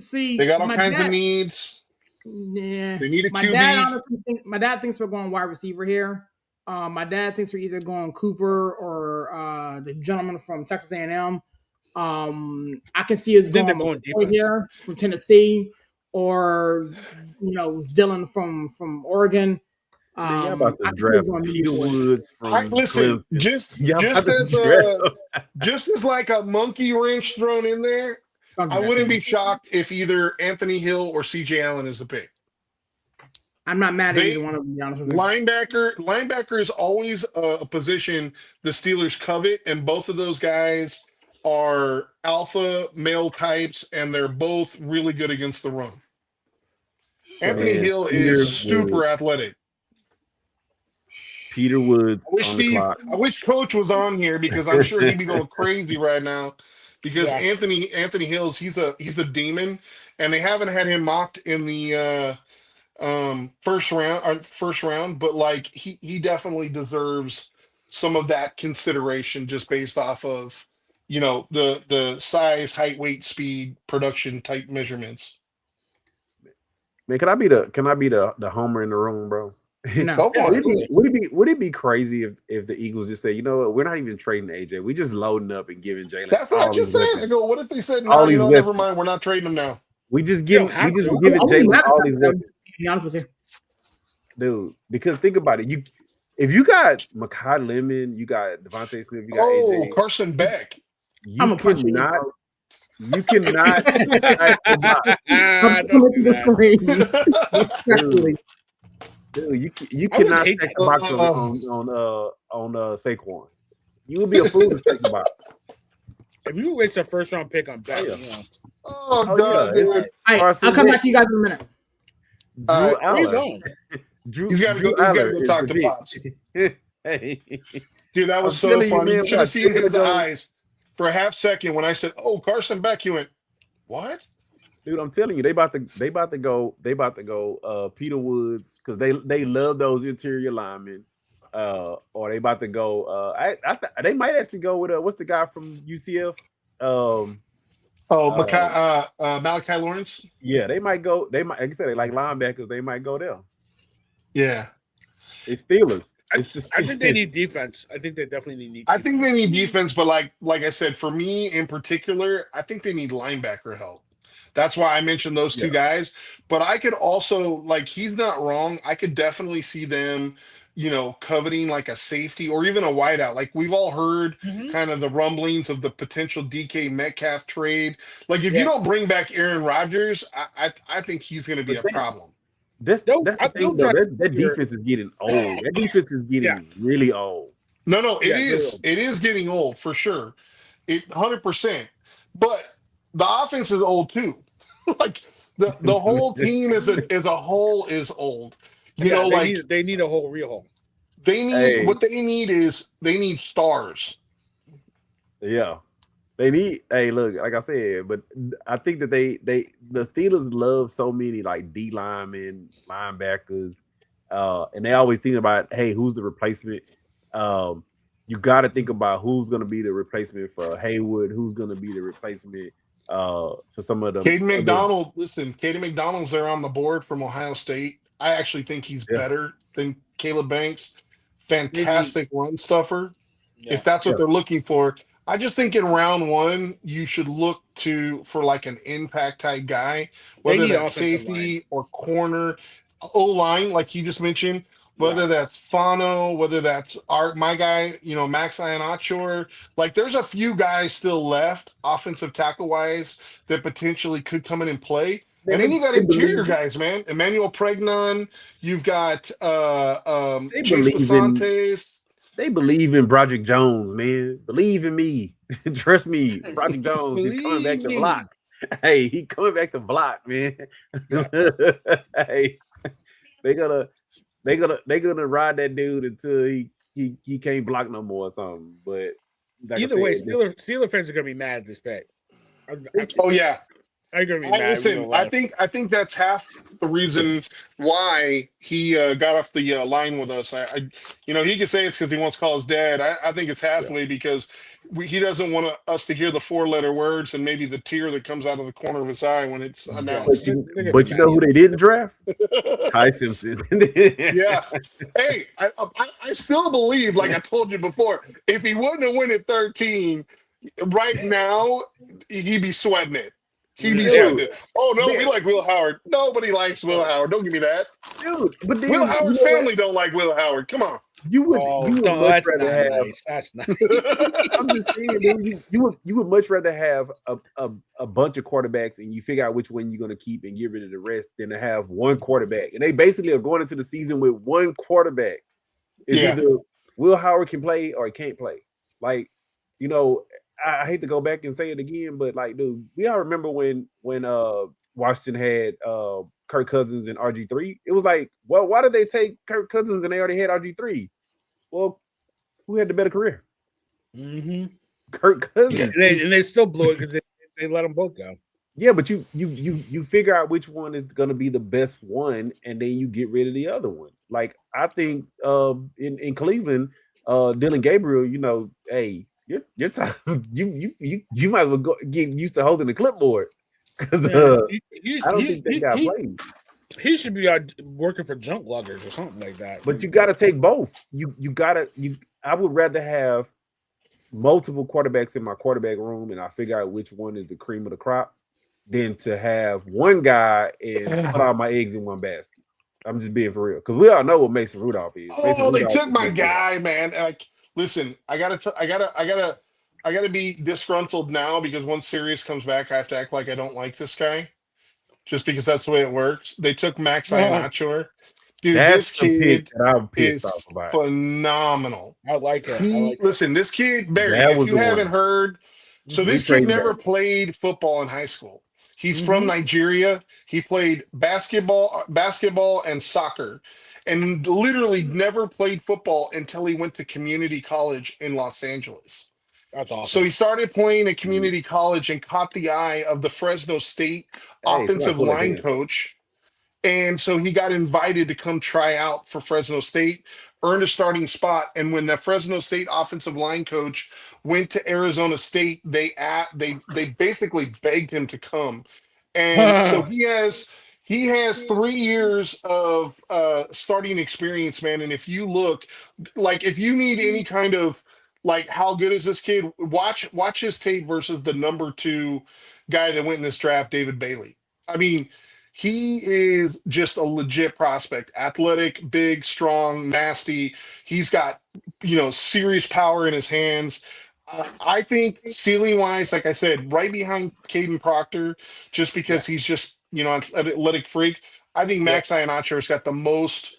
See, they got all kinds of needs. Yeah, they need a QB. My dad thinks we're going wide receiver here. My dad thinks we're either going Cooper or the gentleman from Texas A&M. I can see us going here from Tennessee, or Dylan from Oregon. About to draft Peter Woods from listen, just as like a monkey wrench thrown in there. I wouldn't be shocked if either Anthony Hill or CJ Allen is the pick. I'm not mad at either one of them, to be honest with you. Linebacker is always a position the Steelers covet, and both of those guys are alpha male types, and they're both really good against the run. Anthony Hill is super athletic. Peter Woods. I wish Coach was on here, because I'm sure he'd be going crazy right now. Because Anthony Hills, he's a demon, and they haven't had him mocked in the first round, but like he definitely deserves some of that consideration just based off of the size, height, weight, speed, production type measurements. Man, can I be the homer in the room, bro? No. Would it be crazy if the Eagles just say, you know what, we're not even trading AJ, we just loading up and giving Jalen? That's what I just said. I go, what if they said, no, never mind, we're not trading him now. We just giving Jalen all these weapons. To be honest with you, dude, because think about it, if you got Mekhi Lemon, you got Devontae Smith, you got AJ, Carson Beck, you cannot. Dude, you cannot take the box on Saquon. You would be a fool to take the box. If you waste a first round pick on Beck, oh god! I'll come back to you guys in a minute. Where are you going? He's got to go talk to Pops. Hey. Dude, that was so funny. You should have seen his eyes for a half second when I said, "Oh, Carson Beck." He went, "What?" Dude, I'm telling you, they about to go Peter Woods, because they love those interior linemen. Or they about to go. They might actually go with what's the guy from UCF? Malachi Lawrence. Yeah, they might go. They might, like I said, they like linebackers. They might go there. Yeah, it's Steelers. I think they need defense. I think they definitely need. I think they need defense, but like I said, for me in particular, I think they need linebacker help. That's why I mentioned those two guys. But I could also, like, he's not wrong. I could definitely see them, coveting like a safety or even a wideout. Like, we've all heard kind of the rumblings of the potential DK Metcalf trade. Like, if you don't bring back Aaron Rodgers, I think he's going to be a problem. That's the thing though. That defense is getting old. That defense is getting really old. No, it is. It is getting old for sure. 100%. But the offense is old too. Like the whole team as a whole is old. You know, they need a whole rehaul. They need what they need is they need stars. Yeah. They need, look, like I said, but I think that the Steelers love so many like D linemen, linebackers, and they always think about, hey, who's the replacement? You got to think about who's going to be the replacement for Haywood, who's going to be the replacement for some of them. Caden McDonald, Caden McDonald's there on the board from Ohio State. I actually think he's better than Caleb Banks. Fantastic run stuffer. Yeah. If that's what they're looking for. I just think in round one, you should look for like an impact type guy, whether that's safety or corner, O-line, like you just mentioned, whether that's Fano, whether that's my guy, Max Iannaccio. Like there's a few guys still left, offensive tackle wise, that potentially could come in and play. And then you got interior guys, man. Emmanuel Pregnon, you've got Chase Basantes. They believe in Broderick Jones, man. Believe in me. Trust me. Broderick Jones is coming back to block. Hey, he coming back to block, man. Hey, they gonna ride that dude until he can't block no more or something. But like either way, Steeler fans are gonna be mad at this pick. Oh yeah. I'm gonna be mad. Listen, I think that's half the reason why he got off the line with us. He could say it's because he wants to call his dad. I think it's halfway because he doesn't want us to hear the 4-letter words and maybe the tear that comes out of the corner of his eye when it's announced. But you know who they didn't draft? Ty Simpson. Yeah. Hey, I still believe, like I told you before, if he wouldn't have won at 13, right now he'd be sweating it. He'd be sweating it. Oh no, we like Will Howard. Nobody likes Will Howard. Don't give me that, dude. But then, Will Howard's family don't like Will Howard. Come on. You would much rather have. That's nice. I'm just saying, dude, you would much rather have a bunch of quarterbacks and you figure out which one you're going to keep and get rid of the rest than to have one quarterback. And they basically are going into the season with one quarterback. It's either Will Howard can play or he can't play. Like, I hate to go back and say it again, but like, dude, we all remember when Washington had Kirk Cousins and RG3. It was like, well, why did they take Kirk Cousins and they already had RG3? Well, who had the better career? Mm-hmm. Kirk Cousins, and they still blew it because they let them both go. Yeah, but you figure out which one is going to be the best one, and then you get rid of the other one. Like I think in Cleveland, Dylan Gabriel, hey. Your time. You might as well get used to holding the clipboard because I don't think they got played. He should be working for junk luggers or something like that. But you got to take both. I would rather have multiple quarterbacks in my quarterback room, and I figure out which one is the cream of the crop, than to have one guy and put all my eggs in one basket. I'm just being for real because we all know what Mason Rudolph is. They took my guy, man. Listen, I gotta be disgruntled now because once Sirius comes back, I have to act like I don't like this guy, just because that's the way it works. They took Max Iannaccio. Dude, this kid is phenomenal. I like it. Listen, this kid, Barry, if you haven't heard, so this kid never played football in high school. He's from Nigeria. He played basketball and soccer, and literally never played football until he went to community college in Los Angeles. That's awesome. So he started playing at community college and caught the eye of the Fresno State offensive line coach. And so he got invited to come try out for Fresno State, earned a starting spot. And when the Fresno State offensive line coach went to Arizona State, they basically begged him to come. And so he has 3 years of starting experience, man. And if you look, like, if you need any kind of, like, how good is this kid? Watch his tape versus the number 2 guy that went in this draft, David Bailey. I mean, he is just a legit prospect. Athletic, big, strong, nasty. He's got, serious power in his hands. I think ceiling-wise, like I said, right behind Caden Proctor, just because he's just, athletic freak. I think Max Iheanacho's got the most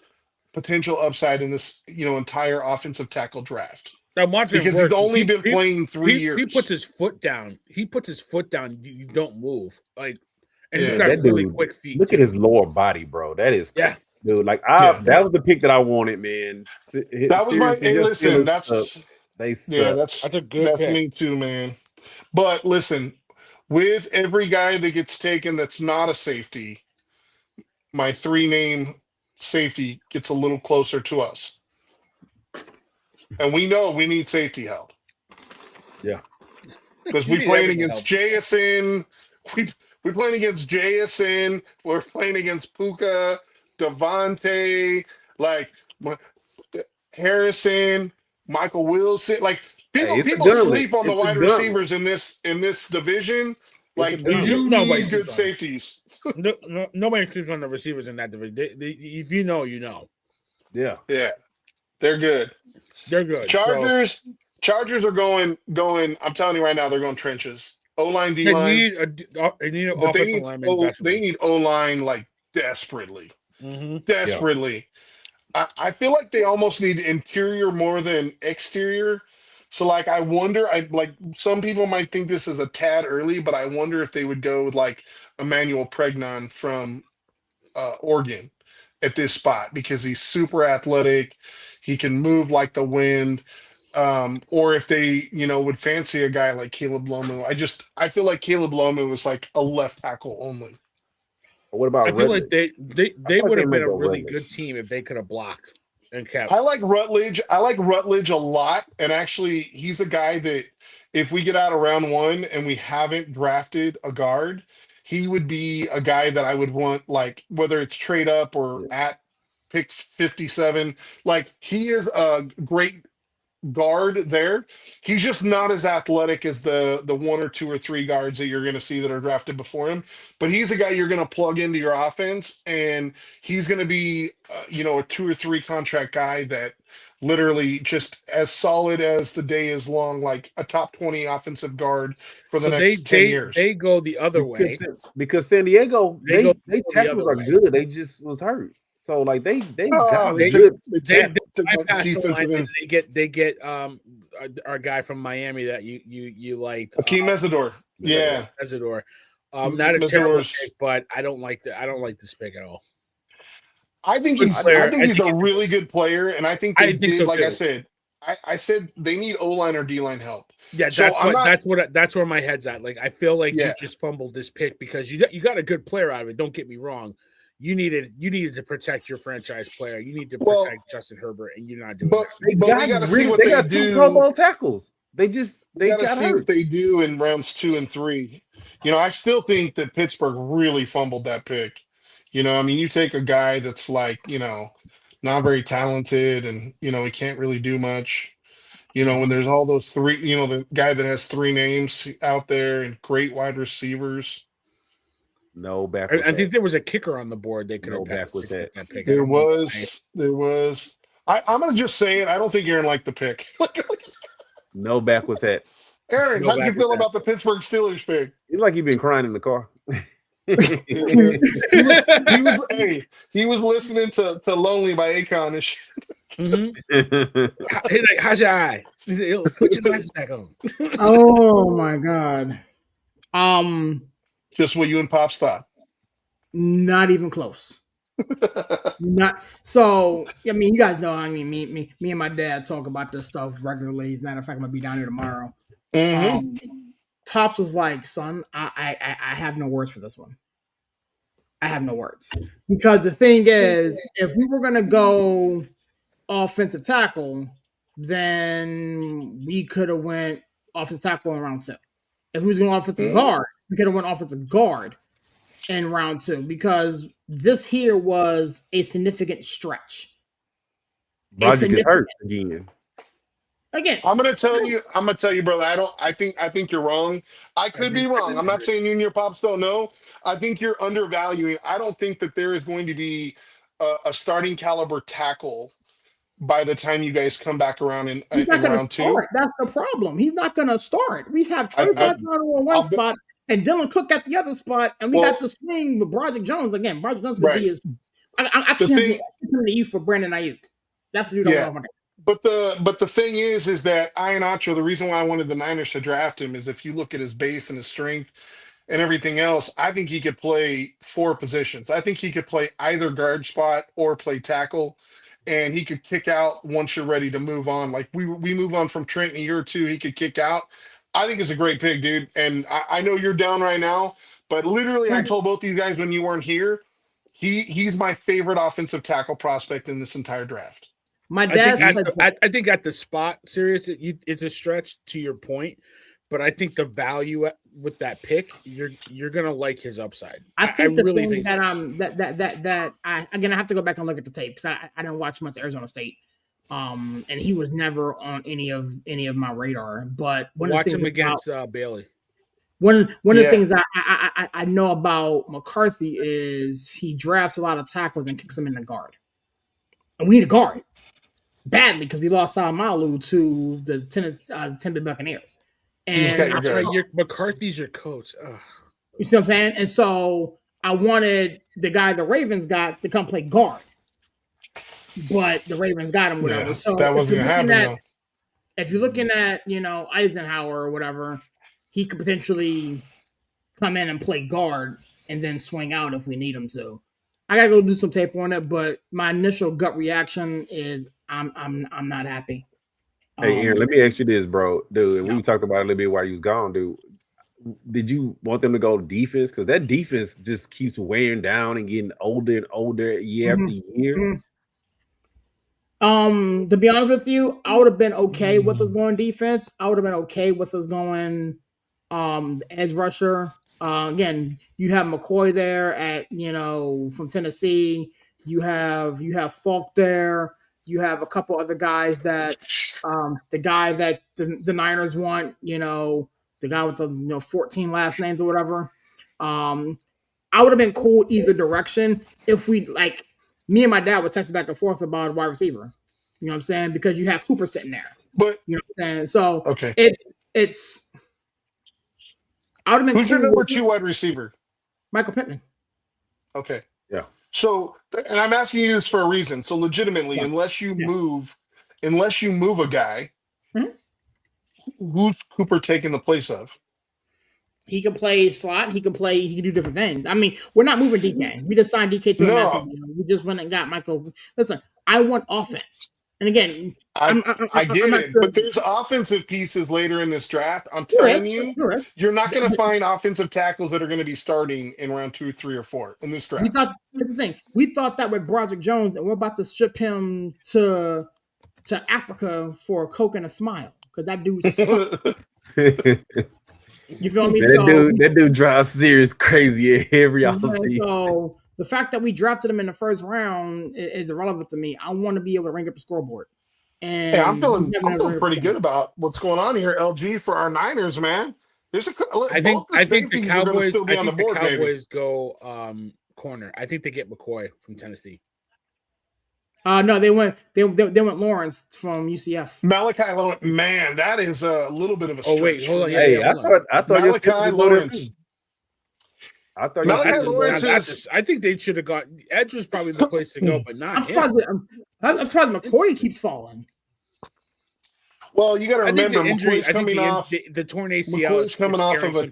potential upside in this, entire offensive tackle draft. I'm watching because he's only been playing 3 years. He puts his foot down. You don't move. Like, and Yeah, he's got really quick feet. Look at his lower body, bro. That is dude. Like that was the pick that I wanted, man. That was my. Hey, listen, that's a good pick. That's me too, man. But listen, with every guy that gets taken that's not a safety, my 3-name safety gets a little closer to us. And we know we need safety help. Yeah. Because we're playing against JSN. We're playing against JSN. We're playing against Puka, Devontae, like Harrison, Michael Wilson. Like people sleep on the wide receivers in this division. Like you need good safeties. Nobody sleeps on the receivers in that division. You know. Yeah. They're good. They're good. Chargers are going. I'm telling you right now, they're going trenches. O-line, D-line. They need an offensive lineman. They need O-line like desperately. Mm-hmm. Desperately. Yeah. I feel like they almost need interior more than exterior. So like I wonder, some people might think this is a tad early, but I wonder if they would go with like Emmanuel Pregnon from Oregon at this spot because he's super athletic. He can move like the wind. Or if they, would fancy a guy like Caleb Lomu. I feel like Caleb Lomu was like a left tackle only. What about? I feel like they would have been a really good team if they could have blocked and kept. I like Rutledge. I like Rutledge a lot, and actually, he's a guy that if we get out of round 1 and we haven't drafted a guard, he would be a guy that I would want, like whether it's trade up or at pick 57. Like he is a great guard there. He's just not as athletic as the 1 or 2 or 3 guards that you're going to see that are drafted before him, but he's a guy you're going to plug into your offense, and he's going to be a 2 or 3 contract guy that literally just as solid as the day is long, like a top 20 offensive guard for the next 10 years. They go the other way because San Diego they tackles are good. They just was hurt. So like they good. They get our guy from Miami that you liked, Akeem Mesidor. Yeah, Mesidor. Not a terrible pick, but I don't like this pick at all. I think he's a really good player, and I think I said. I said they need O-line or D-line help. Yeah, that's where my head's at. Like I feel like you just fumbled this pick because you got a good player out of it. Don't get me wrong. You needed to protect your franchise player. You need to protect Justin Herbert, and you're not doing that. But we got to see what they got do. 2 Pro Bowl tackles. They got to see what they do in rounds 2 and 3. I still think that Pittsburgh really fumbled that pick. You take a guy that's like, not very talented, and he can't really do much. When there's all those 3, the guy that has 3 names out there and great wide receivers. No back. I think there was a kicker on the board. They could have back with that. There was. I'm gonna just say it. I don't think Aaron liked the pick. No back with that. Aaron, how do you feel about the Pittsburgh Steelers pick? It's like you've been crying in the car. he was listening to "Lonely" by Akon and shit. Mm-hmm. How's your eye? Put your glasses back on. Oh my god. Just what you and Pops thought. Not even close. Not so. I mean, you guys know. I mean, me and my dad talk about this stuff regularly. As a matter of fact, I'm gonna be down here tomorrow. Mm-hmm. Pops was like, "Son, I have no words for this one. I have no words because the thing is, if we were gonna go offensive tackle, then we could have went offensive tackle in round 2. If we was going offensive guard, we could have went offensive guard in round 2 because this here was a significant stretch. Roger gets hurt again. I'm gonna tell you, brother. I think you're wrong. I could be wrong. I'm not saying you and your pops don't know. I think you're undervaluing. I don't think that there is going to be a starting caliber tackle by the time you guys come back around in round 2. That's the problem. He's not going to start. We have Trey Flacco on one spot and Dylan Cook at the other spot, and we got the swing with Broderick Jones again. Broderick Jones could be his. I can't the youth for Brandon Ayuk. That's the dude I want. But the thing is that Iheanacho, the reason why I wanted the Niners to draft him is if you look at his base and his strength and everything else, I think he could play 4 positions. I think he could play either guard spot or play tackle, and he could kick out once you're ready to move on. Like we move on from Trent in a year or two, he could kick out. I think it's a great pick, dude. And I know you're down right now, but literally I told both these guys when you weren't here, he's my favorite offensive tackle prospect in this entire draft. My dad, I think at the spot, serious, it's a stretch to your point, but I think the value with that pick, you're gonna like his upside. I think really think that again, I have to go back and look at the tape because I didn't watch much Arizona State, and he was never on any of my radar. But watch him against Bailey. One of the things I know about McCarthy is he drafts a lot of tackles and kicks them in the guard, and we need a guard badly because we lost Malu to the Tampa Bay Buccaneers. And McCarthy's your coach. Ugh. You see what I'm saying? And so I wanted the guy the Ravens got to come play guard, but the Ravens got him whatever. So that wasn't gonna happen. If you're looking at Eisenhower or whatever, he could potentially come in and play guard and then swing out if we need him to. I gotta go do some tape on it, but my initial gut reaction is I'm not happy. Hey, Aaron, let me ask you this, bro. Dude, we talked about it a little bit while you was gone, dude. Did you want them to go defense? Because that defense just keeps wearing down and getting older and older year after year. To be honest with you, I would have been okay with us going defense. I would have been okay with us going edge rusher. Again, you have McCoy there at from Tennessee. You have Falk there. You have a couple other guys that the guy that the Niners want, the guy with the 14 last names or whatever. I would have been cool either direction if we me and my dad would text back and forth about a wide receiver. You know what I'm saying? Because you have Cooper sitting there. But you know what I'm saying? So okay. It's I would have been Who's your number 2 wide receiver? Michael Pittman. Okay. Yeah. So, and I'm asking you this for a reason. So legitimately, unless you move a guy, who's Cooper taking the place of? He can play slot. He can do different things. I mean, we're not moving DK. We just signed DK to a massive deal. We just went and got Michael. Listen, I want offense. And again, I get it, but there's offensive pieces later in this draft. I'm telling you, you're not going to find offensive tackles that are going to be starting in round 2, 3, or 4 in this draft. Here's the thing. We thought that with Broderick Jones, and we're about to ship him to Africa for a Coke and a smile because that dude sucks. You feel me? That dude drives serious crazy every offseason. So the fact that we drafted him in the first round is irrelevant to me. I want to be able to ring up the scoreboard. And hey, I'm feeling pretty good about what's going on here, LG, for our Niners, man. There's I think the Cowboys go corner. I think they get McCoy from Tennessee. No, they went Lawrence from UCF. Malachi Lawrence, man, that is a little bit of a stretch. Oh wait, hold on. I thought Malachi Lawrence. I thought I think they should have gone. Edge was probably the place to go, but not. I'm surprised McCoy keeps falling. Well, you got to remember, McCoy's coming off the torn ACL. McCoy's coming off of a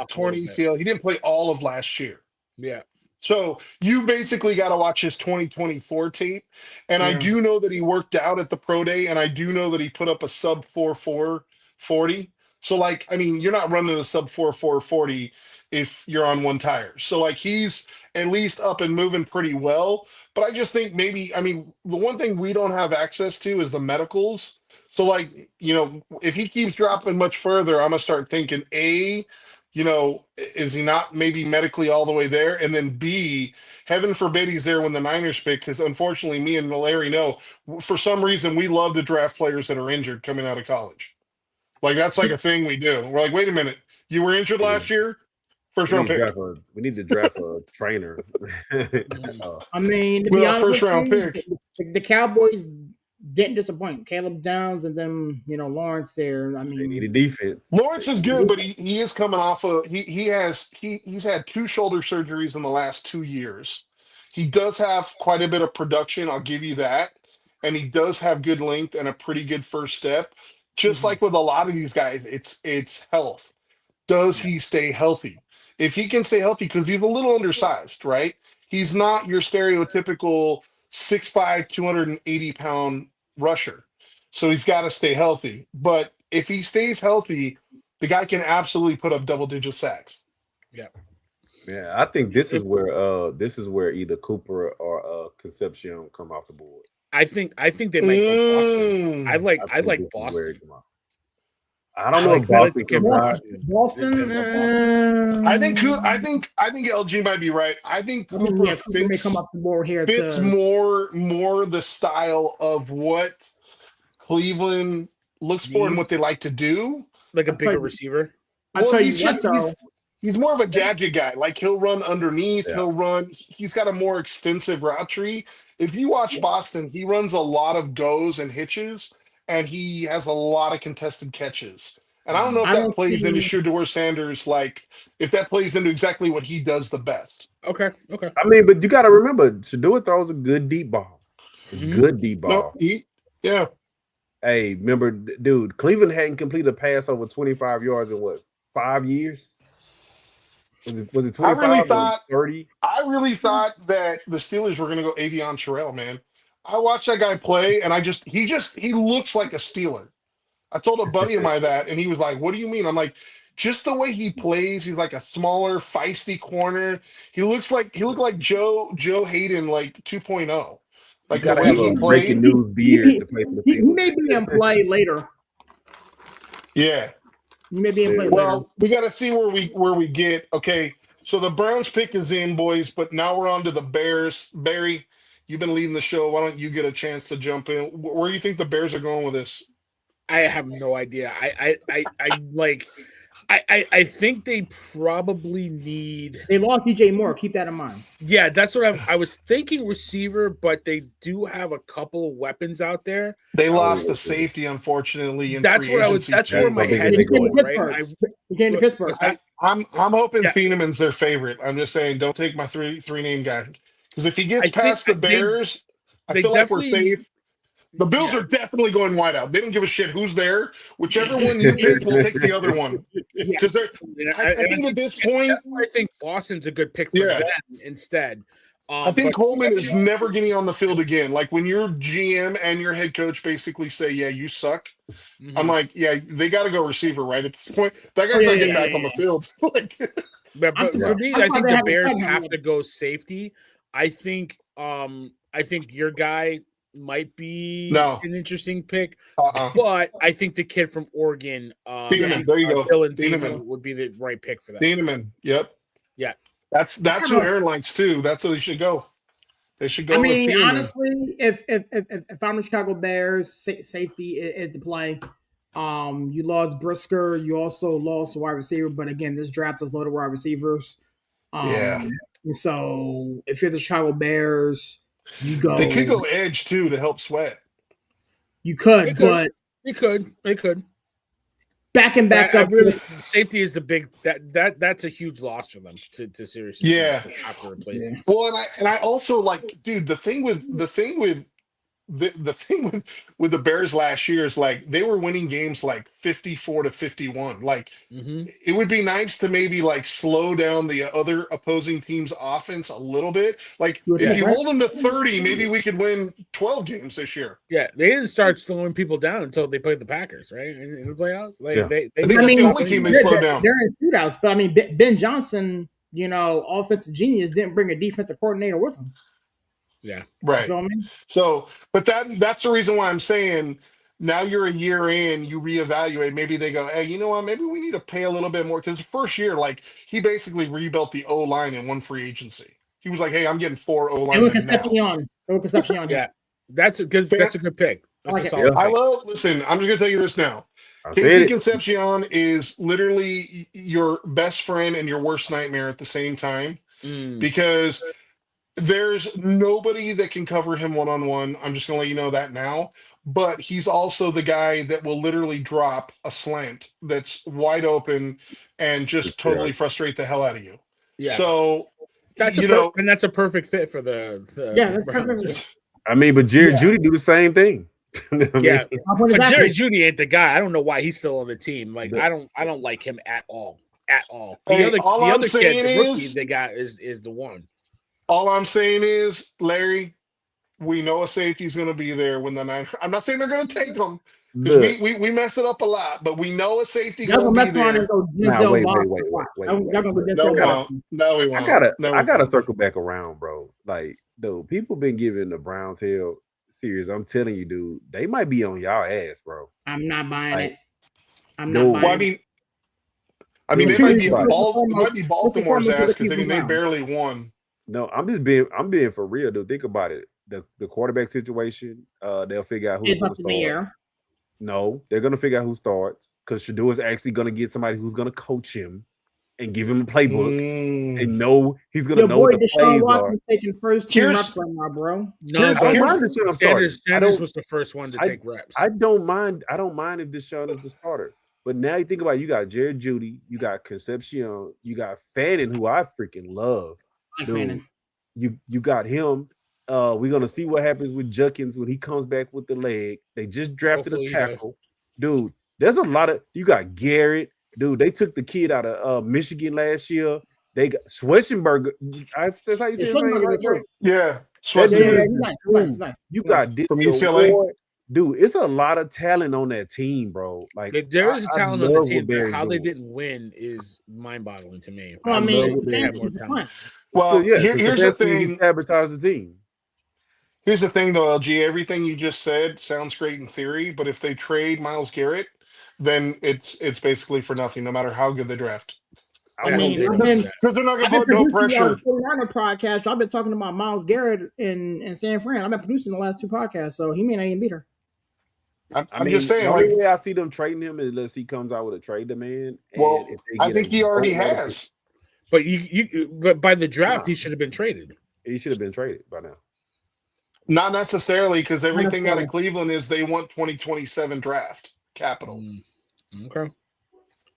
torn ACL. He didn't play all of last year. Yeah. So you basically got to watch his 2024 tape. And I do know that he worked out at the pro day, and I do know that he put up a sub 4.4 40. So you're not running a sub 4.4 40 if you're on one tire. So he's at least up and moving pretty well. But I just think maybe, the one thing we don't have access to is the medicals. So if he keeps dropping much further, I'm gonna start thinking is he not maybe medically all the way there? And then B, heaven forbid he's there when the Niners pick, because unfortunately me and Larry know, for some reason, we love to draft players that are injured coming out of college. That's a thing we do. We're like, wait a minute, you were injured last year? First round pick. We need to draft a trainer. To be honest first round pick. The Cowboys didn't disappoint. Caleb Downs and then Lawrence there. I They mean, need a defense. Lawrence is good, but he is coming off of he's had 2 shoulder surgeries in the last 2 years. He does have quite a bit of production, I'll give you that. And he does have good length and a pretty good first step. Just like with a lot of these guys, it's health. Does he stay healthy? If he can stay healthy, because he's a little undersized, right? He's not your stereotypical 6'5", 280-pound rusher. So he's got to stay healthy. But if he stays healthy, the guy can absolutely put up double-digit sacks. Yeah. Yeah, I think this is where either Cooper or Concepcion come off the board. I think they might go Boston. I like Boston. I don't know if Boston can Boston. I think LG might be right. I think Cooper may come up the board here. Fits more the style of what Cleveland looks for and what they like to do. Like a bigger receiver. He's more of a gadget guy. Like he'll run underneath. Yeah. He's got a more extensive route tree. If you watch Boston, he runs a lot of goes and hitches, and he has a lot of contested catches. And I don't know if that plays into Shedeur Sanders, like if that plays into exactly what he does the best. Okay. I mean, but you got to remember, Shedeur throws a good deep ball. Good deep ball. Yeah. Hey, remember, dude, Cleveland hadn't completed a pass over 25 yards in 5 years? Was it 25 or 30? I really thought that the Steelers were going to go Avion Terrell, man. I watched that guy play, and he looks like a Steeler. I told a buddy of mine that, and he was like, "What do you mean?" I'm like, "Just the way he plays. He's like a smaller, feisty corner. He looked like Joe Hayden, like 2.0. Like the way he breaking news beard to play for the Steelers. He may be in play later. Yeah. Well, we got to see where we get. Okay, so the Browns pick is in, boys, but now we're on to the Bears. Barry, you've been leading the show. Why don't you get a chance to jump in? Where do you think the Bears are going with this? I have no idea. I think they probably need. They lost DJ Moore. Keep that in mind. Yeah, that's what I was thinking. Receiver, but they do have a couple of weapons out there. They lost the safety, unfortunately. That's where my head is going. Right? We came to Pittsburgh. I'm hoping Thieneman's their favorite. I'm just saying, don't take my three name guy, because if he gets past the Bears, I feel like we're safe. The Bills are definitely going wide out. They don't give a shit who's there. Whichever one you pick, we'll take the other one. Because I think at this point, I think Boston's a good pick for them instead. I think Coleman is never getting on the field again. Like when your GM and your head coach basically say, "Yeah, you suck," I'm like, "Yeah, they got to go receiver right at this point." That guy's not getting back on the field. But for me, I think the Bears have to go safety. I think your guy might be an interesting pick, but I think the kid from Oregon, Thieneman, there you go. Dylan Thieneman would be the right pick for that. Thieneman, yep, yeah, that's who Aaron likes too. That's who they should go. They should go. I mean, honestly, if I'm the Chicago Bears, safety is the play. You lost Brisker, you also lost a wide receiver, but again, this draft is loaded wide receivers. So if you're the Chicago Bears, you go. They could go edge too to help Sweat. You could, but they could. Back up. Really, safety is the big that's a huge loss for them to seriously have to replace him. Well, and I also like, dude, the thing with the Bears last year is like they were winning games like 54-51. Like it would be nice to maybe like slow down the other opposing team's offense a little bit. Like if you hold them to 30, maybe we could win 12 games this year. Yeah, they didn't start slowing people down until they played the Packers, right? In the playoffs, I think that's the only team they slowed down. They're in shootouts, but I mean Ben Johnson, offensive genius, didn't bring a defensive coordinator with him. Yeah. Right. You know what I mean? So, but that's the reason why I'm saying now you're a year in, you reevaluate. Maybe they go, hey, you know what? Maybe we need to pay a little bit more. Because the first year, like he basically rebuilt the O-line in one free agency. He was like, hey, I'm getting 4 O-line now. Yeah. That's a good pick. Listen, I'm just gonna tell you this now. Casey Concepcion is literally your best friend and your worst nightmare at the same time. Because There's nobody that can cover him one-on-one. I'm just going to let you know that now. But he's also the guy that will literally drop a slant that's wide open and just totally frustrate the hell out of you. Yeah. So that's a perfect fit for the that's perfect. I mean, but Jerry Jeudy do the same thing. Yeah, but Jerry Jeudy ain't the guy. I don't know why he's still on the team. Like I don't like him at all. At all. The other kid, the rookie they got is the one. All I'm saying is, Larry, we know a safety's going to be there when the Niners. I'm not saying they're going to take them because we mess it up a lot, but we know a safety going to be there. Wait. No, we won't. I gotta circle back around, bro. Like, dude, people been giving the Browns hell serious. I'm telling you, dude, they might be on y'all ass, bro. I'm not buying it. I'm not buying it. I mean, it might be Baltimore's ass because they barely won. No, I'm being for real, dude. Think about it. The quarterback situation, they'll figure out who's going to start. No, they're going to figure out who starts because Shador is actually going to get somebody who's going to coach him and give him a playbook and know he's going to know what the plays are. Taking first team reps right now, bro. No, Sanders was the first one to take reps. I don't mind if Deshaun is the starter. But now you think about it, you got Jerry Jeudy, you got Concepcion, you got Fannin, who I freaking love. Dude, you got him. We're gonna see what happens with Judkins when he comes back with the leg. They just drafted a tackle, dude. There's a lot of you got Garrett, dude. They took the kid out of Michigan last year. They got Schwarzenberger. That's how you say his name, right? Yeah, Schwarzenberger. You got from UCLA. Dude, it's a lot of talent on that team, bro. Like there is a talent on the team, but how they didn't win is mind-boggling to me. Well, I mean, here's the thing: he sabotaged the team. Here's the thing, though, LG. Everything you just said sounds great in theory, but if they trade Myles Garrett, then it's basically for nothing, no matter how good they draft. I mean, because they're not going to put no pressure. On the podcast, I've been talking about Myles Garrett in San Fran. I've been producing the last 2 podcasts, so he may not even beat her. I'm just saying. The only way I see them trading him is unless he comes out with a trade demand. Well, I think he already has. But but by the draft, he should have been traded. He should have been traded by now. Not necessarily, because everything out of Cleveland is they want 2027 draft capital. Okay.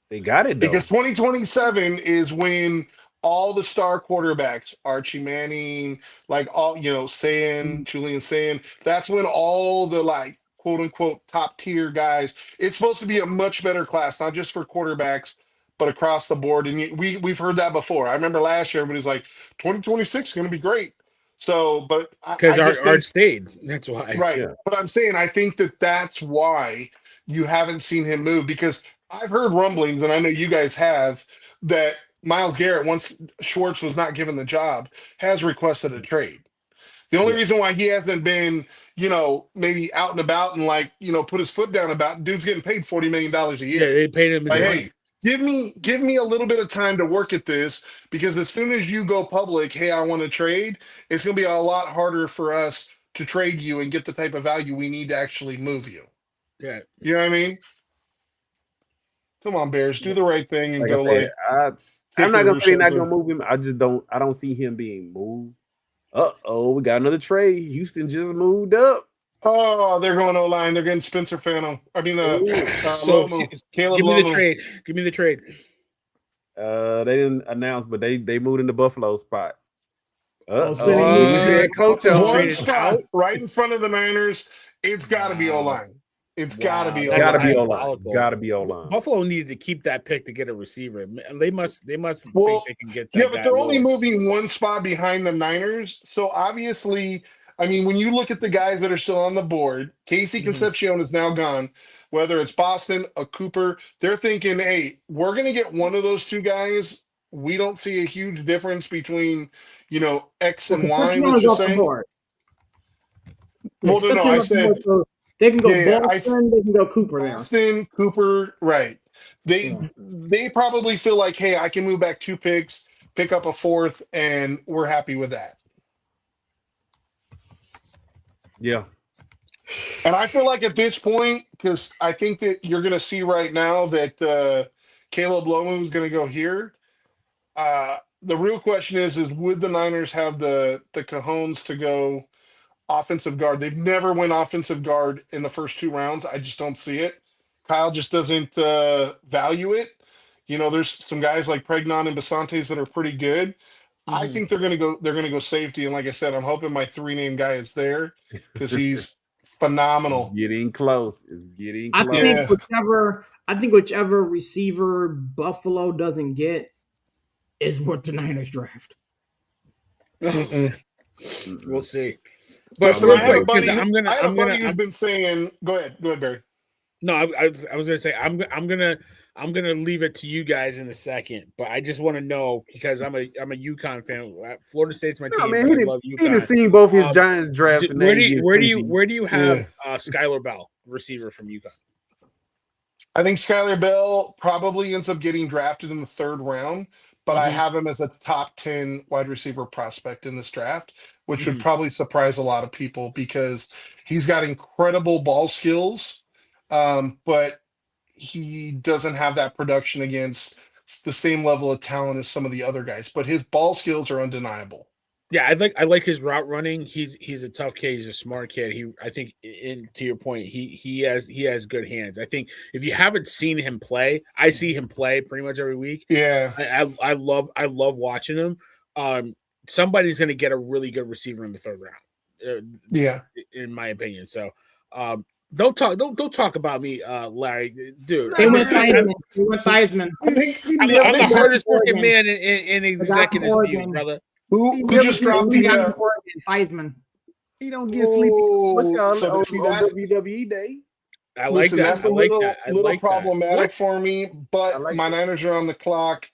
They got it, though. Because 2027 is when all the star quarterbacks, Archie Manning, like all, Julian Sayin, that's when all the like quote unquote top tier guys, it's supposed to be a much better class, not just for quarterbacks, but across the board. And we've heard that before. I remember last year, everybody's like, 2026 is going to be great. So, but because Art stayed, that's why. Right. Yeah. But I'm saying, I think that's why you haven't seen him move, because I've heard rumblings, and I know you guys have, that Myles Garrett, once Schwartz was not given the job, has requested a trade. The only reason why he hasn't been, maybe out and about and put his foot down about, dude's getting paid $40 million a year. Yeah, they paid him. Like, hey, give me a little bit of time to work at this, because as soon as you go public, hey, I want to trade, it's going to be a lot harder for us to trade you and get the type of value we need to actually move you. Yeah. You know what I mean? Come on, Bears, do the right thing and go I'm not gonna say not gonna move him. I don't see him being moved. We got another trade. Houston just moved up. Oh, they're going O-line. They're getting Spencer Fano. I mean, Caleb Lomu. Give me the trade. They didn't announce, but they moved in the Buffalo spot. One spot right in front of the Niners. It's got to be O-line. It's got to be O-line. Got to be O-line. Buffalo needed to keep that pick to get a receiver. They must think they can get that. Yeah, but they're only moving one spot behind the Niners. So obviously, I mean, when you look at the guys that are still on the board, Casey Concepcion is now gone. Whether it's Boston, a Cooper, they're thinking, hey, we're going to get one of those two guys. We don't see a huge difference between, X and Y. What you're saying? Well, no, I said they can go Boston, they can go Cooper there. Boston, Cooper, right. They probably feel like, hey, I can move back 2 picks, pick up a 4th, and we're happy with that. Yeah. And I feel like at this point, because I think that you're going to see right now that Caleb Lomu is going to go here, the real question is would the Niners have the cajones to go offensive guard? They've never went offensive guard in the first 2 rounds. I just don't see it. Kyle just doesn't value it. There's some guys like Pregnon and Basantes that are pretty good. I think they're gonna go safety. And like I said, I'm hoping my 3-name guy is there because he's phenomenal. Getting close. It's getting I close. think whichever receiver Buffalo doesn't get is what the Niners draft. We'll see. But I have a buddy who's been saying, go ahead, Barry. No, I was gonna say I'm gonna leave it to you guys in a second, but I just want to know because I'm a UConn fan. Florida State's my team. Man, but I love UConn. He just seen both his Giants drafts. Where do you have Skylar Bell, receiver from UConn? I think Skylar Bell probably ends up getting drafted in the 3rd round, but I have him as a top 10 wide receiver prospect in this draft, which would probably surprise a lot of people because he's got incredible ball skills, but he doesn't have that production against the same level of talent as some of the other guys. But his ball skills are undeniable. Yeah, I like his route running. He's a tough kid. He's a smart kid. I think, to your point, he has good hands. I think if you haven't seen him play, I see him play pretty much every week. Yeah, I love watching him. Somebody's going to get a really good receiver in the 3rd round. In my opinion. So, don't talk about me, Larry, dude. They went Theismann. I'm the hardest working man in executive view, brother. Who just dropped the Theismann? He don't get sleepy. What's called so on WWE Day. I like that. That's a little problematic for me, but my Niners are on the clock.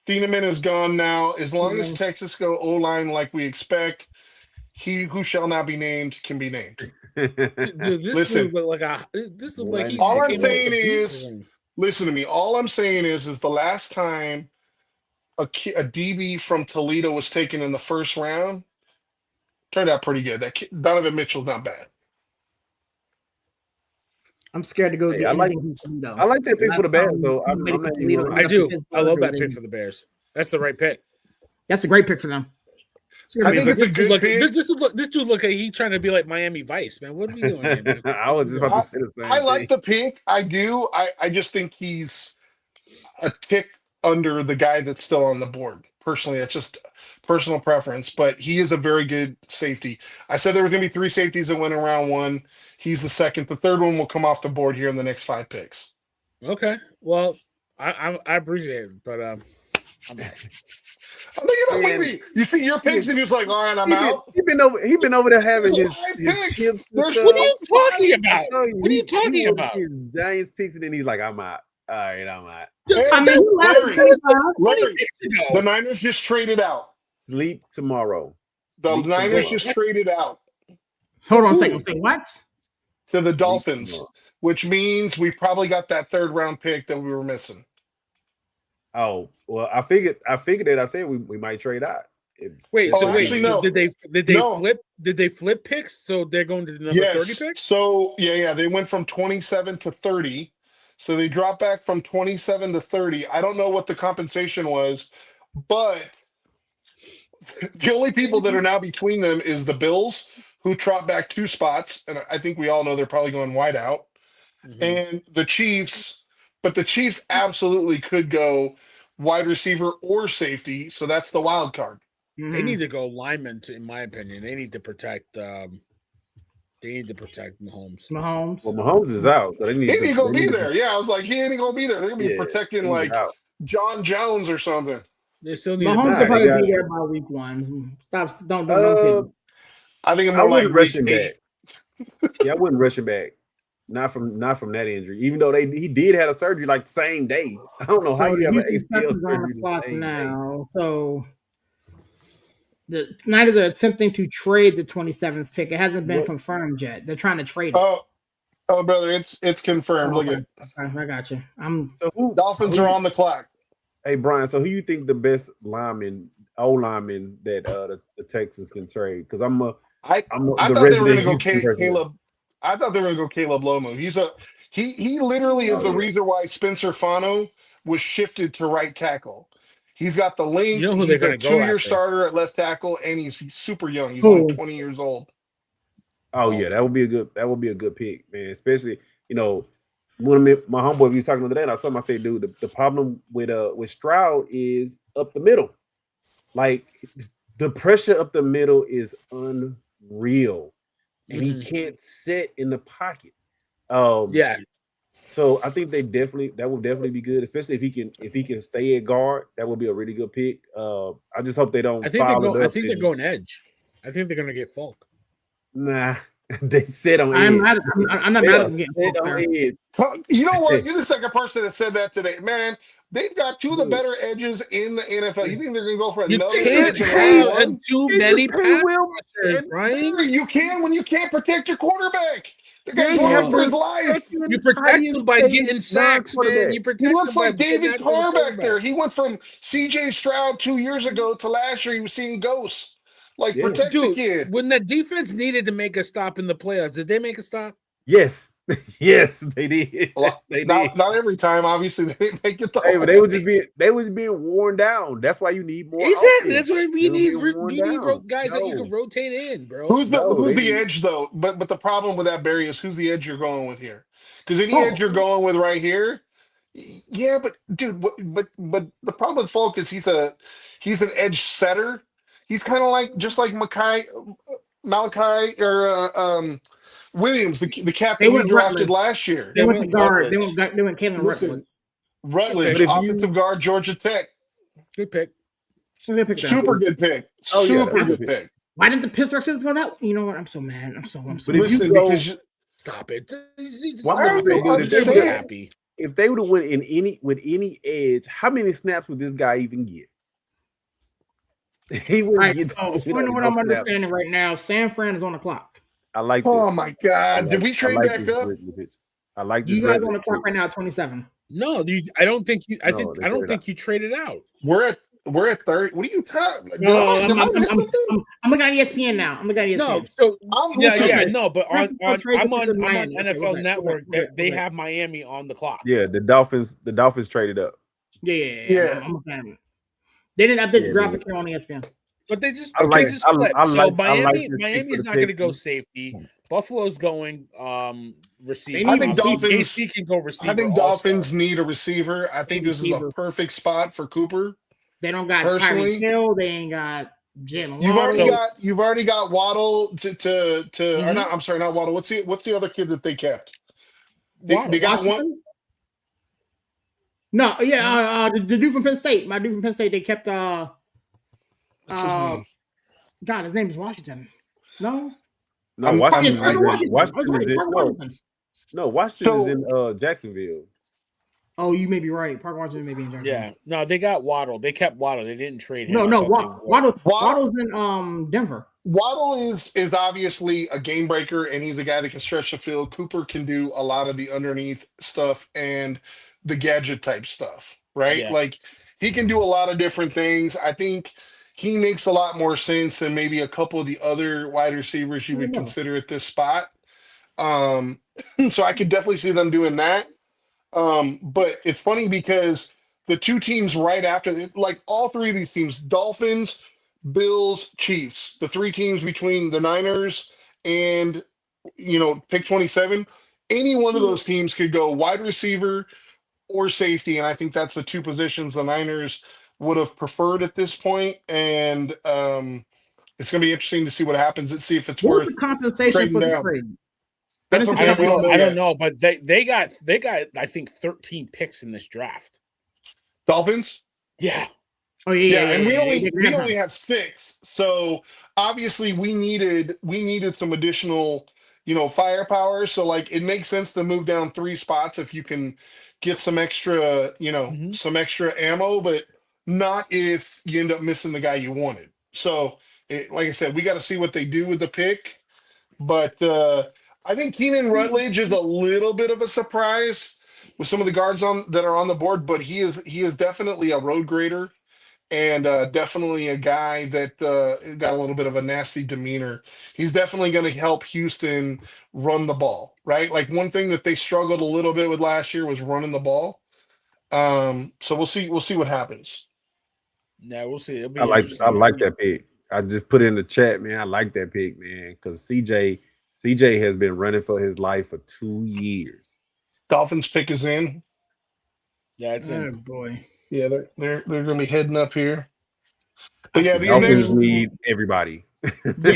Thieneman is gone now. As long as Texas go O-line like we expect, he who shall not be named can be named. Dude, listen, all I'm saying is, listen to me. All I'm saying is the last time a DB from Toledo was taken in the 1st round, turned out pretty good. Donovan Mitchell's not bad. I'm scared to go get anything from Toledo. I like that pick for the Bears, though. I do. I love that pick for the Bears. That's the right pick. That's a great pick for them. I think it's a good pick. This dude look like he's trying to be like Miami Vice, man. What are you doing here, man? I was just about to say the same thing. Like the pick. I do. I just think he's a tick under the guy that's still on the board. Personally, that's just personal preference, but he is a very good safety. I said there was going to be 3 safeties that went in round 1. He's the 2nd. The 3rd one will come off the board here in the next 5 picks. Okay. Well, I appreciate it, but I'm out. You see your picks and you're just like, all right, I'm out. He been over there having his chips. What are you talking about? What are you talking about? His Giants picks, and then he's like, I'm out. All right, I'm out. Larry, the Niners just traded out. Sleep tomorrow. The Niners just traded out. Hold on a second. Say what? To the Dolphins, which means we probably got that 3rd round pick that we were missing. Oh, well, I figured that I said we might trade out. Wait, no. Did they flip picks? So they're going to the number 30 pick? So they went from 27 to 30. So they dropped back from 27 to 30. I don't know what the compensation was, but the only people that are now between them is the Bills, who dropped back 2 spots, and I think we all know they're probably going wide out, and the Chiefs. But the Chiefs absolutely could go wide receiver or safety, so that's the wild card. They need to go lineman, in my opinion. They need to protect. They need to protect Mahomes. Well, Mahomes is out. So he ain't gonna be there. Yeah, I was like, he ain't gonna be there. They're gonna be protecting like John Jones or something. They still need Mahomes will probably be there by week 1. Don't kid. I think I'm like rushing back. Yeah, I wouldn't rush him back. Not from that injury. Even though he did have a surgery like the same day. I don't know how you have an ACL surgery the same now. Day. So the Niners are attempting to trade the 27th pick. It hasn't been confirmed yet. They're trying to trade it. Oh, brother, it's confirmed. Look at it. Okay, I got you. Dolphins are on the clock. Hey, Brian, so who you think the best lineman, O-lineman that the Texans can trade? Because I thought they were going to go Caleb. I thought they were going to go Caleb Lomo. He literally is the reason why Spencer Fano was shifted to right tackle. He's got the length. You know who he's they're a going to go 2-year after? starter at left tackle, and he's super young. He's only 20 years old. Oh yeah, that would be a good pick, man. Especially, one of my homeboy we was talking the other day, and I told him, I said, dude, the problem with Stroud is up the middle. Like the pressure up the middle is unreal. And he can't sit in the pocket. Yeah. So I think that will definitely be good, especially if he can stay at guard. That would be a really good pick. I just hope they don't. I think they're going edge. I think they're going to get Folk. Nah, they sit on I'm edge. I'm not mad at them getting Folk there. You know what? You're the second person that said that today, man. They've got two of the better edges in the NFL. You think they're going to go for another edge? You can't have too many pass rushers, right? You can when you can't protect your quarterback. The guy's running for his life. You protect him by getting sacks, man. You protect. He looks like David Carr back there. He went from C.J. Stroud 2 years ago to last year. He was seeing ghosts. Like, protect the kid. When the defense needed to make a stop in the playoffs, did they make a stop? Yes. Yes, they did. Not every time, obviously, they didn't make it. Hey, but they were just being worn down. That's why you need more. Exactly. That's why you need guys that you can rotate in, bro. Who's the edge though? But the problem with that, Barry, is who's the edge you're going with here? Because any edge you're going with right here, yeah, but dude, but the problem with Folk is he's an edge setter. He's kind of just like Malachi or Williams, the captain we drafted last year. They went to guard. They went Kalen Rutledge, offensive guard, Georgia Tech. Good pick. Super good pick. Super good pick. Why didn't the Pistons go that? You know what? I'm so mad. I'm so listen, stop it. Why are they happy? If they would have went with any edge, how many snaps would this guy even get? He would get. You know what I'm understanding right now? San Fran is on the clock. I like. Oh my God! Did we trade back up? I like this. You guys on the clock right now, 27. No, I don't think you. I don't think you traded out. We're at 30. What are you talking? I'm looking at ESPN now. I'm looking at ESPN. No, so no, but I'm on NFL Network. They have Miami on the clock. Yeah, the Dolphins traded up. Yeah. I'm looking at it. They didn't update the graphic here on ESPN. But they just Miami is not going to go safety. Buffalo's going receiver. I think Dolphins can go receiver. I think Dolphins need a receiver. I think this is a perfect spot for Cooper. They don't got Tyreek Hill. They ain't got Jalen. You've already got Waddle to or not. I'm sorry, not Waddle. What's the other kid that they kept? They got one. No, the dude from Penn State. My dude from Penn State. They kept what's his name? God, his name is Washington. No, Washington is in Jacksonville. Oh, you may be right. Park Washington may be in Jacksonville. Yeah, no, they got Waddle. They kept Waddle. They didn't trade him. Waddle's in Denver. Waddle is obviously a game breaker, and he's a guy that can stretch the field. Cooper can do a lot of the underneath stuff and the gadget type stuff, right? Yeah. Like he can do a lot of different things. I think he makes a lot more sense than maybe a couple of the other wide receivers you would consider at this spot. So I could definitely see them doing that. But it's funny because the two teams right after, like all three of these teams, Dolphins, Bills, Chiefs, the three teams between the Niners and, pick 27, any one of those teams could go wide receiver or safety. And I think that's the two positions the Niners would have preferred at this point. And it's going to be interesting to see what happens. Let's see if it's worth the compensation for the trade. I don't know, but they got I think 13 picks in this draft. Dolphins? Yeah. Oh yeah. And we only have 6. So obviously we needed some additional, firepower. So like it makes sense to move down 3 spots if you can get some extra, some extra ammo, but not if you end up missing the guy you wanted. So like I said, we got to see what they do with the pick. But I think Keenan Rutledge is a little bit of a surprise with some of the guards that are on the board, but he is definitely a road grader and definitely a guy that got a little bit of a nasty demeanor. He's definitely going to help Houston run the ball, right? Like one thing that they struggled a little bit with last year was running the ball. So we'll see what happens. Yeah, we'll see. It'll be I like interesting. that pick. I just put it in the chat, man. I like that pick, man, because CJ has been running for his life for 2 years. Dolphins pick is in. Yeah, it's in. Oh boy. Yeah, they're gonna be heading up here. But yeah, these Dolphins next need everybody. Yeah,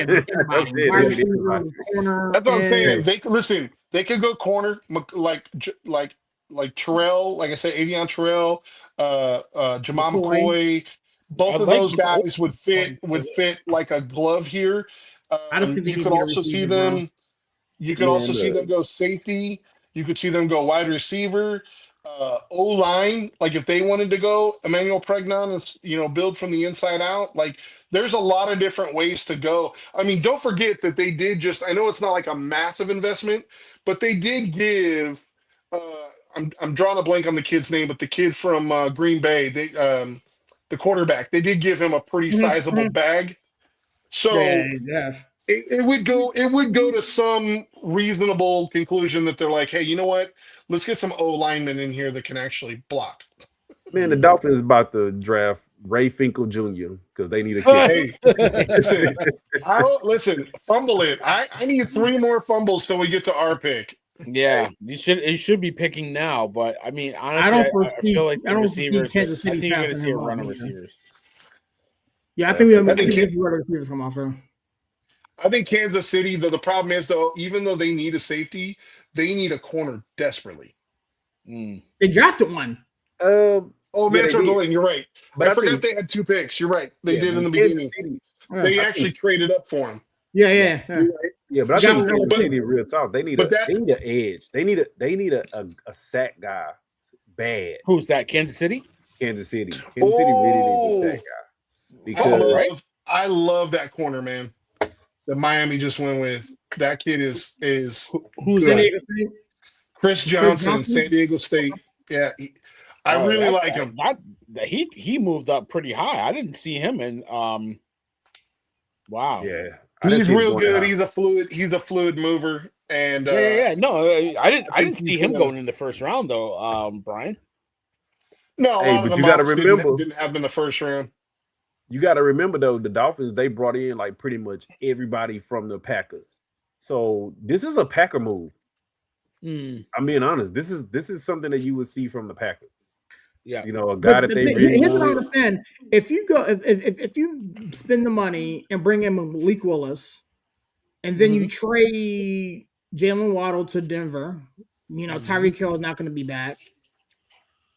That's everybody. it. Wide They need receiver, everybody. corner. That's what I'm saying. edge. They could listen. They could go corner like Terrell, like I said, Avion Terrell, Jamal McCoy. McCoy. I Both of like those McCoy. guys would fit like a glove here. I just think they You need could to get a also see receiver, bro. them. You could also Man, see them go safety. You could see them go wide receiver, O line. Like if they wanted to go Emmanuel Pregnon and build from the inside out. Like there's a lot of different ways to go. I mean, don't forget that they did just. I know it's not like a massive investment, but they did give. I'm drawing a blank on the kid's name, but the kid from Green Bay, the quarterback, they did give him a pretty sizable bag. So Yeah. it would go to some reasonable conclusion that they're like, hey, you know what? Let's get some O linemen in here that can actually block. man, the Dolphins about to draft Ray Finkel Jr. because they need a kicker. Listen, fumble it. I need 3 more fumbles till we get to our pick. Yeah, you should be picking now, but I mean, honestly, I don't foresee. I feel like I the don't receivers. foresee Kansas I City think you're going to passing see a him run off of either. receivers. Yeah, I think we're think going to receivers come off though. I think Kansas City, though, the problem is, though, even though they need a safety, they need a corner desperately. They drafted one. Mansell Delaney, you're right. But I forgot they had 2 picks. You're right. They did in the beginning. They actually traded up for him. Yeah, but I think Kansas City, real talk, they need an edge. They need a sack guy bad. Who's that? Kansas City? Kansas City really needs a sack guy. Because I love that corner, man. That Miami just went with. That kid is who's San Diego State? Chris Johnson, San Diego State. Yeah, I really like him. He moved up pretty high. I didn't see him in. Wow. Yeah, he's real good. He's a fluid mover. And no, I didn't see him going in the first round though, Brian. No, but you got to remember didn't have him in the first round. You got to remember though, the Dolphins, they brought in like pretty much everybody from the Packers. So this is a Packer move. I'm being honest. This is something that you would see from the Packers. Yeah, a guy that they really. Here's what I understand: if you go, if you spend the money and bring in Malik Willis, and then you trade Jalen Waddle to Denver, Tyreek Hill is not going to be back.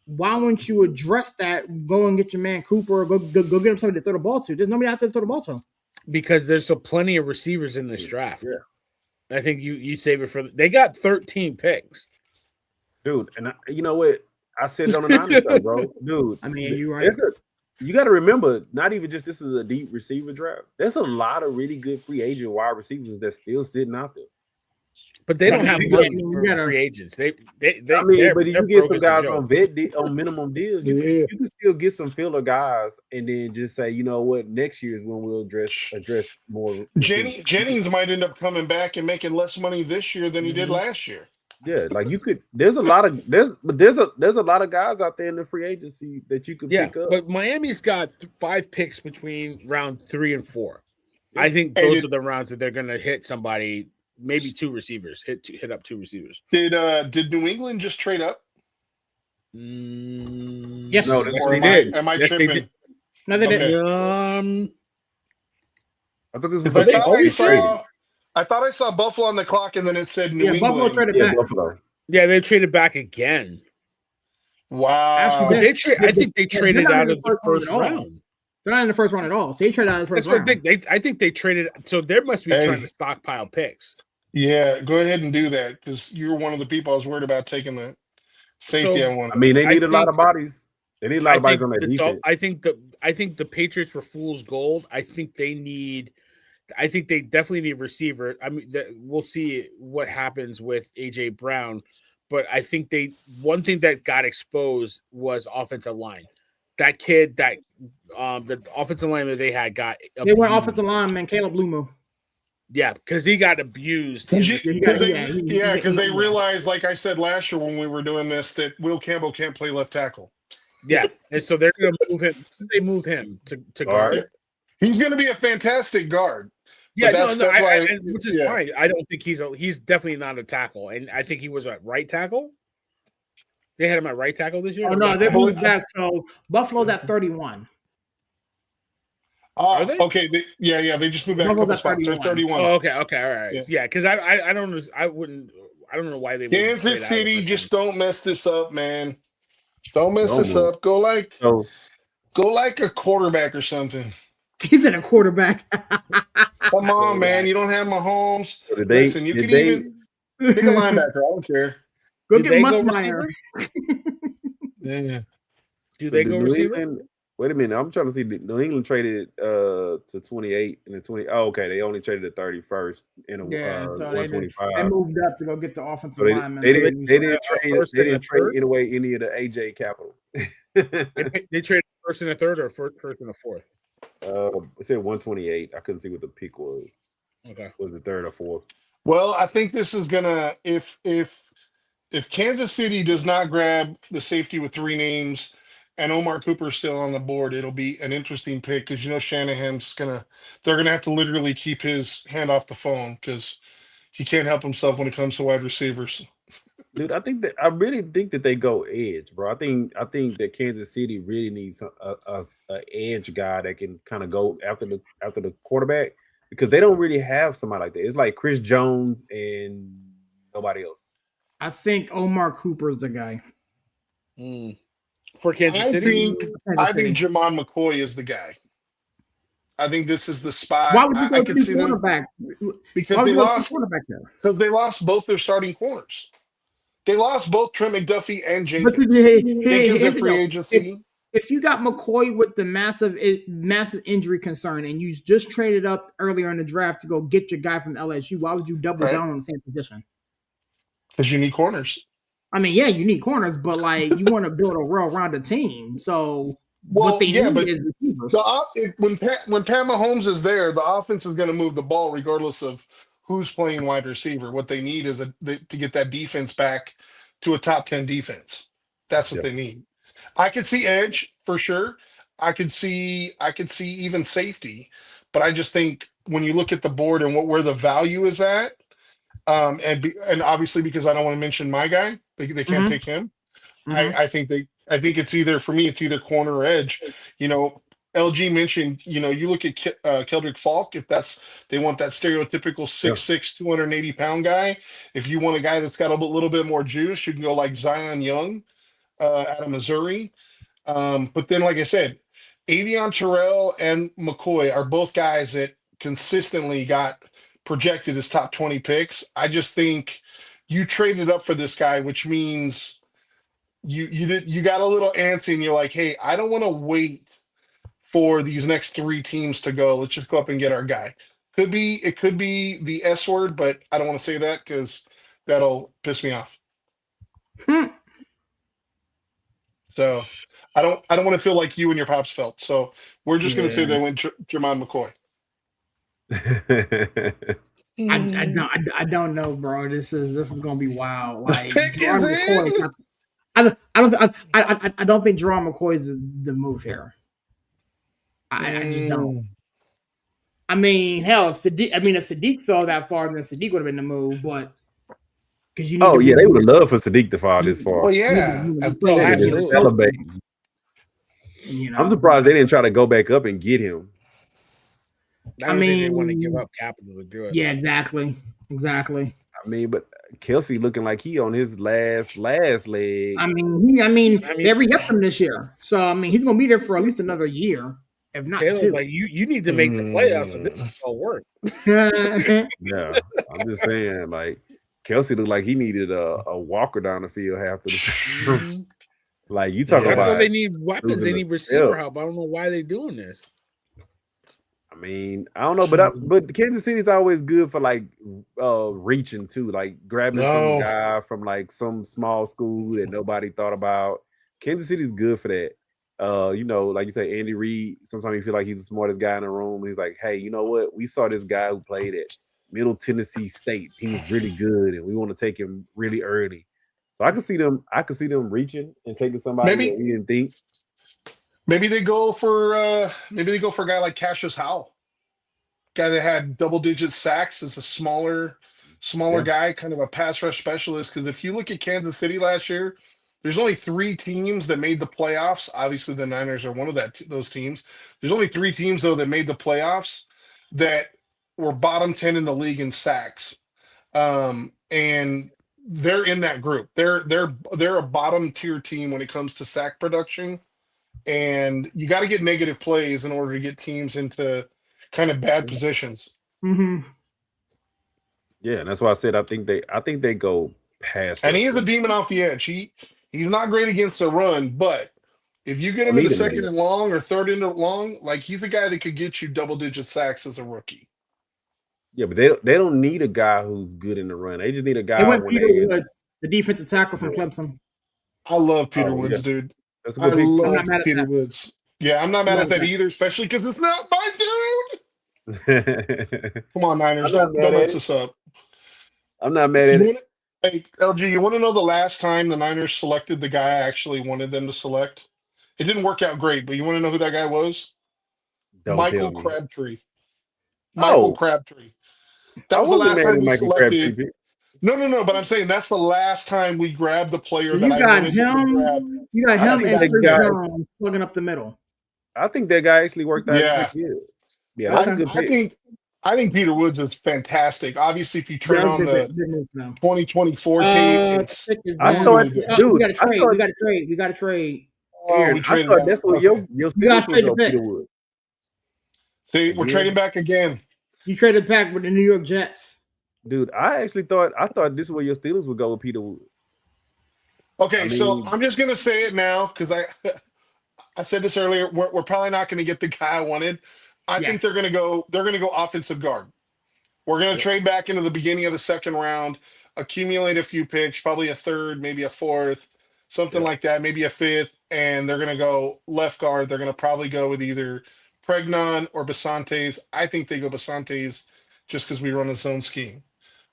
Why wouldn't you address that? Go and get your man Cooper. Go get him somebody to throw the ball to. There's nobody out there to throw the ball to. Because there's plenty of receivers in this draft. Yeah, I think you save it for. They got 13 picks, dude. And you know what? I said it on the Niners stuff, bro. Dude, I mean, you're right. You got to remember, not even just this is a deep receiver draft. There's a lot of really good free agent wide receivers that's still sitting out there. But they don't have money for free agents. They I mean, but you get some guys on minimum deals. You can still get some filler guys, and then just say, you know what, next year is when we'll address more. Jennings might end up coming back and making less money this year than he did last year. Yeah, like you could. There's a lot of there's a lot of guys out there in the free agency that you could pick up. But Miami's got 5 picks between round 3 and 4. I think those are the rounds that they're going to hit somebody. Maybe 2 receivers. Hit up 2 receivers. Did New England just trade up? Yes. No, they did. Am I tripping? No, they didn't. I thought this was I thought I saw Buffalo on the clock, and then it said New England. Buffalo traded back. Buffalo. Yeah, they traded back again. Wow. Actually, I think they traded out of the first round. They're not in the first round at all. So they traded out of the first round. I think they traded. So they must be trying to stockpile picks. Yeah, go ahead and do that because you're one of the people I was worried about taking the safety. I mean, they need a lot of bodies. They need a lot of bodies on that defense. I think the Patriots were fool's gold. I think they definitely need receiver. I mean, we'll see what happens with AJ Brown, but I think one thing that got exposed was offensive line. That kid, the offensive line that they had got abused. They went offensive lineman Caleb Lumo. Yeah, because he got abused. Because they realized, like I said last year when we were doing this, that Will Campbell can't play left tackle. Yeah, and so they're going to move him. They move him to guard. He's going to be a fantastic guard. Yeah, that's why, which is fine. I don't think he's definitely not a tackle, and I think he was a right tackle. They had him at right tackle this year. Oh no, they moved back. So Buffalo's at 31. Are they? Okay, they just moved back a couple spots. They're 31. Oh, okay, all right. Yeah, because I don't know why they Kansas City just don't mess this up, man. Don't mess this up. Go like a quarterback or something. He's in a quarterback. Come on, man. You don't have Mahomes. Listen, you can even pick a linebacker. I don't care. Go get Musmeyer. Yeah. Do they go receiver? Wait a minute. I'm trying to see. New England traded to 28 and the 20. Oh, okay. They only traded the 31st in a 125. They moved up to go get the offensive lineman. They didn't trade any of the AJ capital. they traded first and a third or first and a fourth. It said 128. I couldn't see what the pick was. Okay. Was it third or fourth? Well, I think this is gonna if Kansas City does not grab the safety with 3 names and Omar Cooper's still on the board, it'll be an interesting pick because Shanahan's they're gonna have to literally keep his hand off the phone because he can't help himself when it comes to wide receivers. Dude, I really think that they go edge, bro. I think that Kansas City really needs a edge guy that can kind of go after the quarterback because they don't really have somebody like that. It's like Chris Jones and nobody else. I think Omar Cooper's the guy. For Kansas City? I think Jamon McCoy is the guy. I think this is the spot. Why would you go to quarterback? Because they lost both their starting corners. They lost both Trent McDuffie and Jenkins. Jenkins in free agency. If you got McCoy with the massive injury concern and you just traded up earlier in the draft to go get your guy from LSU, why would you double down on the same position? Because you need corners. I mean, yeah, you need corners, but like you want to build a well-rounded team. So what they need is receivers. When Pat Mahomes is there, the offense is going to move the ball regardless of who's playing wide receiver. What they need is to get that defense back to a top 10 defense. That's what they need. I could see edge for sure. I could see even safety, but I just think when you look at the board and where the value is at, and obviously because I don't want to mention my guy, they can't take him. I think it's either corner or edge. LG mentioned, you look at Keldrick Falk, if they want that stereotypical 6'6", 280-pound guy. If you want a guy that's got a little bit more juice, you can go like Zion Young out of Missouri. But then, like I said, Avion Terrell and McCoy are both guys that consistently got projected as top 20 picks. I just think you traded up for this guy, which means you got a little antsy and you're like, hey, I don't want to wait for these next 3 teams to go. Let's just go up and get our guy. It could be the S word, but I don't want to say that because that'll piss me off. So I don't want to feel like you and your pops felt. So we're just going to say they went Jamon McCoy. I don't know, bro. This is going to be wild. Like McCoy, I don't think Jerome McCoy is the move here. I just don't. I mean, hell, if Sadiq fell that far, then Sadiq would have been the move. But because they would have loved for Sadiq to fall this far. Oh yeah, elevate. I'm surprised they didn't try to go back up and get him. I mean, they want to give up capital to do it. Yeah, exactly. I mean, but Kelsey looking like he on his last leg. I mean, they re-upped him this year, so I mean, he's gonna be there for at least another year, if not Taylor's 2. like, you need to make the playoffs, and this is gonna work. Yeah, I'm just saying, like Kelsey looked like he needed a walker down the field half of the season. Like you talk about, that's why they need weapons. They need receiver help. I don't know why they're doing this. I mean, I don't know, but Kansas City's always good for like reaching too, like grabbing some guy from like some small school that nobody thought about. Kansas City's good for that. Like you say, Andy Reid, sometimes you feel like he's the smartest guy in the room. He's like, hey, you know what? We saw this guy who played at Middle Tennessee State. He was really good, and we want to take him really early. So I could see them reaching and taking somebody that we didn't think. Maybe they go for a guy like Cassius Howell, guy that had double-digit sacks as a smaller guy, kind of a pass rush specialist. Because if you look at Kansas City last year, there's only 3 teams that made the playoffs. Obviously, the Niners are one of those teams. There's only 3 teams though that made the playoffs that were bottom 10 in the league in sacks, and they're in that group. They're a bottom tier team when it comes to sack production. And you got to get negative plays in order to get teams into kind of bad positions. Mm-hmm. Yeah, and that's why I said I think they go past. And he is a demon off the edge. He's not great against the run, but if you get him in the second and long or third and long, like he's a guy that could get you double-digit sacks as a rookie. Yeah, but they don't need a guy who's good in the run. They just need a guy. They went Peter Woods, the defensive tackle from Clemson. I love Peter Woods, dude. That's a good pick. I love Peter Woods. Yeah, I'm not mad at that either, especially because it's not my dude. Come on, Niners. Don't mess this up. I'm not mad at it. Hey, LG, you want to know the last time the Niners selected the guy I actually wanted them to select? It didn't work out great, but you want to know who that guy was? Michael Crabtree. Michael Crabtree. That was the last time we selected. No, but I'm saying that's the last time we grabbed the player that I wanted to grab. You got him and Chris Jones plugging up the middle. I think that guy actually worked out. Yeah, that's a good pick. I think Peter Woods is fantastic. Obviously, if you turn on the 2024 team, it's I thought, dude, we got to trade. We got to trade. Oh, we traded. That's what your Steelers was Peter Woods. See, we're trading back again. You traded back with the New York Jets. Dude, I thought this is where your Steelers would go with Peter Wood. Okay, so I'm just gonna say it now because I said this earlier. We're probably not gonna get the guy I wanted. I think they're gonna go offensive guard. We're gonna trade back into the beginning of the second round, accumulate a few picks, probably a third, maybe a fourth, something like that, maybe a fifth, and they're gonna go left guard. They're gonna probably go with either Pregnon or Basantes. I think they go Basantes just because we run a zone scheme.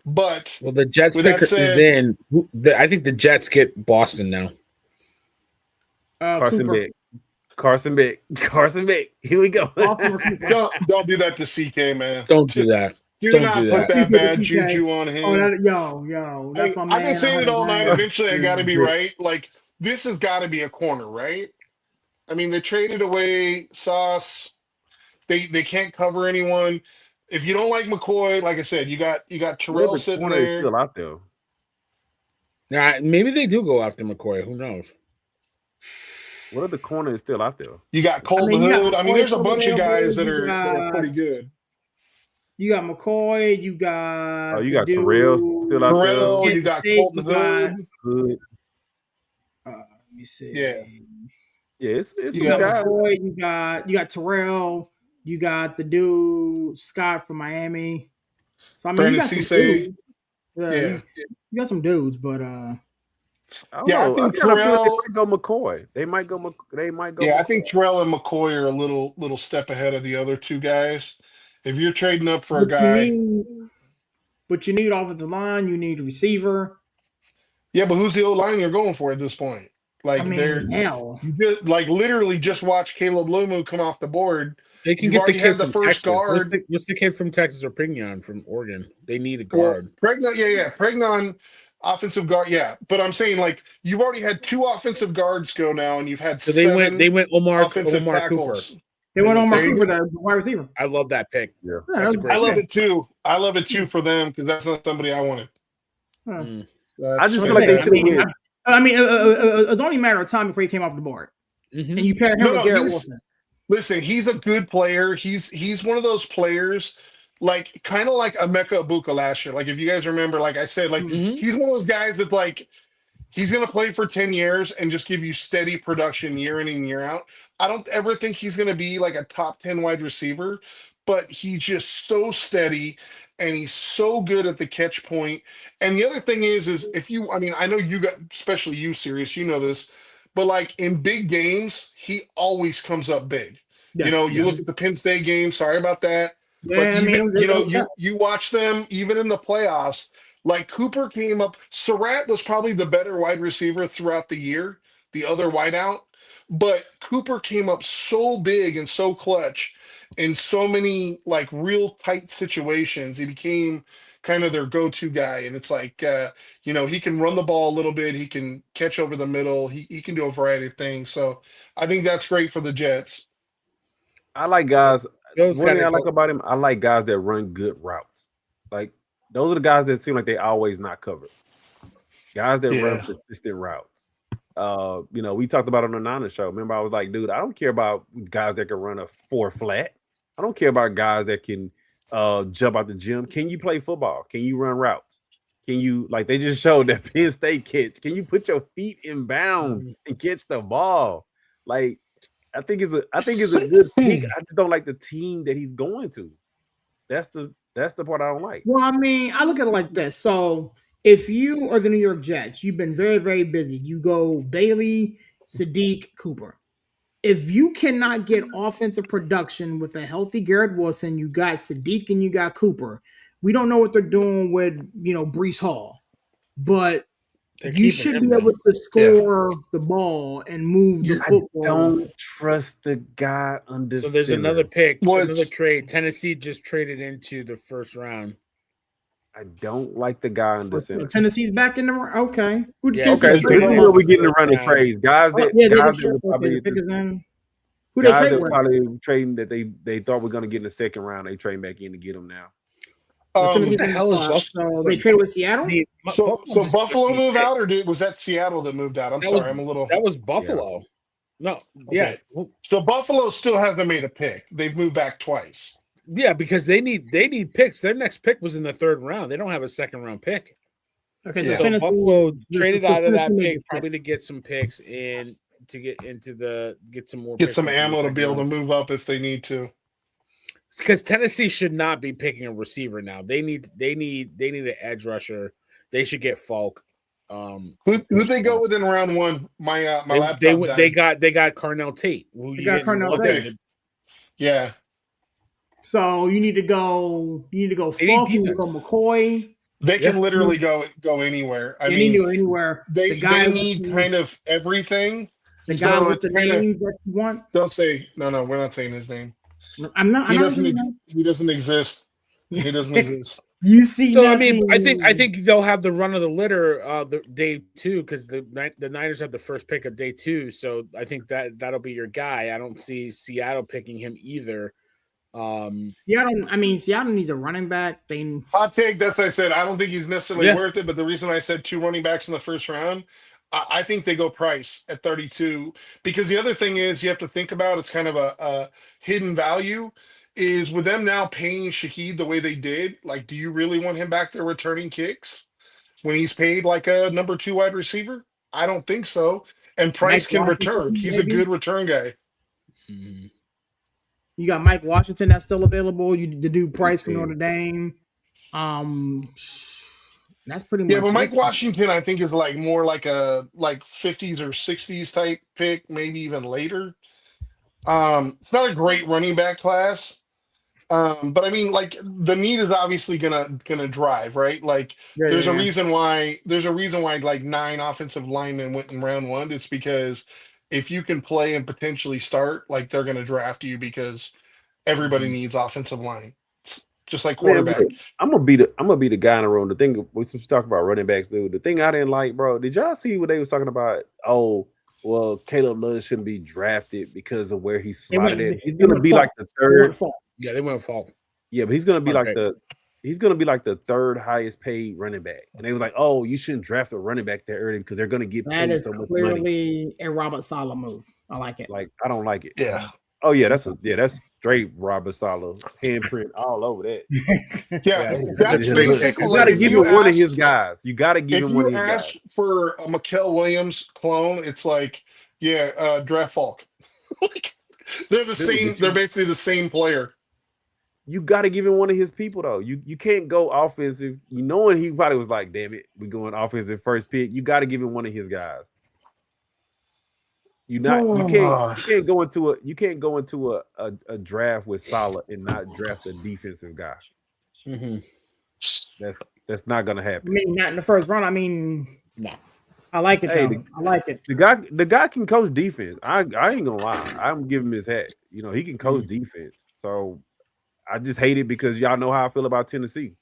But the Jets pick is in. I think the Jets get Boston now. Carson Beck. Here we go. don't do that to CK, man. Don't do that. Do not put that bad juju on him. Yo, that's my man. I've been saying it all night. Eventually, I got to be right. Like this has got to be a corner, right? I mean, they traded away Sauce. They can't cover anyone. If you don't like McCoy, like I said, you got Terrell sitting there. Still out there. Now, maybe they do go after McCoy. Who knows? What other corner is still out there? You got Colton Hood. I mean, there's a bunch of guys that are pretty good. You got McCoy. You got Terrell still out there. You got Colton Hood. Let me see. Yeah, it's you got McCoy. You got Terrell. You got the dude Scott from Miami. So I mean, you got some dudes. You got some dudes, but I think Terrell. They might go McCoy. They might go. Yeah, I think Terrell and McCoy are a little step ahead of the other two guys. If you're trading up for a guy, but you need offensive line. You need a receiver. Yeah, but who's the old line you're going for at this point? Like literally just watch Caleb Lumu come off the board. They can get the kid from Texas. What's the kid from Texas or Pregnon from Oregon? They need a guard. Pregnon, Pregnon, offensive guard. Yeah, but I'm saying like you've already had 2 offensive guards go now, and you've had so they went Omar Cooper. They went Omar Cooper, the wide receiver. I love that pick. Yeah, that's a great I love it too. I love it too for them because that's not somebody I wanted. I just feel like they should win. I mean, it's only a matter of time before he came off the board, and you pair him with Garrett Wilson. Listen, he's a good player. He's one of those players, like kind of like Emeka Ibuka last year. Like if you guys remember, like I said, like he's one of those guys that like he's gonna play for 10 years and just give you steady production year in and year out. I don't ever think he's gonna be like a top 10 wide receiver, but he's just so steady and he's so good at the catch point. And the other thing is I know you got, especially you, Sirius, you know this. But like in big games, he always comes up big. Yeah, you look at the Penn State game. Sorry about that. Yeah, but even, you watch them even in the playoffs. Like Cooper came up. Surratt was probably the better wide receiver throughout the year, the other wideout. But Cooper came up so big and so clutch in so many like real tight situations. He became kind of their go-to guy. And it's like, he can run the ball a little bit. He can catch over the middle. He can do a variety of things. So I think that's great for the Jets. I like guys. One thing I like about him, I like guys that run good routes. Like those are the guys that seem like they always not covered. Guys that run consistent routes. We talked about it on the Niners show. Remember, I was like, dude, I don't care about guys that can run a 4 flat. I don't care about guys that can jump out the gym. Can you play football? Can you run routes? Can you, like they just showed that Penn State kids, can you put your feet in bounds and catch the ball? Like, I think it's a good pick. I just don't like the team that he's going to. That's the part I don't like. Well, I mean, I look at it like this. So if you are the New York Jets, you've been very, very busy. You go Bailey, Sadiq, Cooper. If you cannot get offensive production with a healthy Garrett Wilson, you got Sadiq and you got Cooper. We don't know what they're doing with, Breece Hall, but you should be able to score the ball and move the football. I don't trust the guy under. So there's another pick, another trade. Tennessee just traded into the first round. I don't like the guy under center. Tennessee's back in the okay. Who did okay, so this is where we getting to run the trades. Guys that probably who they trade with? Probably trading that they thought we're going to get in the second round. They trade back in to get them now. Who the hell is Buffalo? They traded with Seattle. So Buffalo moved out, or was that Seattle that moved out? I'm a little. That was Buffalo. Yeah. No, okay. Yeah. So Buffalo still hasn't made a pick. They've moved back twice. Yeah, because they need picks. Their next pick was in the third round. They don't have a second round pick. Okay, so Buffalo traded out of that pick probably to get some picks and to get some more. Get some ammo to be able to move up if they need to. Because Tennessee should not be picking a receiver now. They need an edge rusher. They should get Falk. Who they go with in round one? My laptop. They got Carnell Tate. They got Carnell Tate. Yeah. So you need to go. Falk. You need to go McCoy. They can literally go anywhere. I mean, need to go anywhere. They need kind of everything. The guy with the name that you want. Don't say no. We're not saying his name. I'm not. He doesn't exist. He doesn't exist. You see, so nothing. I mean, I think they'll have the run of the litter the day 2 because the Niners have the first pick of day 2. So I think that'll be your guy. I don't see Seattle picking him either. Seattle needs a running back. Hot take. That's what I said. I don't think he's necessarily worth it. But the reason I said 2 running backs in the first round, I think they go Price at 32. Because the other thing is you have to think about, it's kind of a hidden value, is with them now paying Shaheed the way they did, like, do you really want him back there returning kicks when he's paid like a number 2 wide receiver? I don't think so. And Price can return. He's a good return guy. Mm-hmm. You got Mike Washington that's still available. You do Price for Notre Dame. That's pretty much. Yeah, but Mike Washington, I think, is like more like a 50s or 60s type pick, maybe even later. It's not a great running back class, but I mean, like the need is obviously gonna drive, right? Like there's a reason why like 9 offensive linemen went in round 1. It's because if you can play and potentially start, like they're gonna draft you because everybody needs offensive line. It's just like quarterback. Man, I'm gonna be the guy in the room. The thing we talk about running backs, dude. The thing I didn't like, bro. Did y'all see what they was talking about? Oh, well, Caleb Love shouldn't be drafted because of where he's slotted at. He's gonna be like the third. Yeah, they went Falk. Yeah, but he's gonna be like the third highest paid running back. And they was like, oh, you shouldn't draft a running back that early because they're gonna get paid so much money. That is clearly a Robert Saleh move. I like it. Like, I don't like it. Yeah. Oh yeah, that's straight Robert Saleh handprint all over that. That's basically. You gotta give him one of his guys. You gotta give him one of his guys. If you ask for a Mikael Williams clone, it's like, draft Falk. Like, they're the same. They're basically the same player. You got to give him one of his people though. You can't go offensive. You knowing he probably was like, damn it, we going offensive first pick. You got to give him one of his guys. You can't go into a draft with Saleh and not draft a defensive guy. Mm-hmm. That's not gonna I happen. mean, not in the first round. I mean, no. I like it. Hey, I like it. The guy can coach defense. I ain't gonna lie. I'm giving him his hat. You know, he can coach defense. So I just hate it because y'all know how I feel about Tennessee.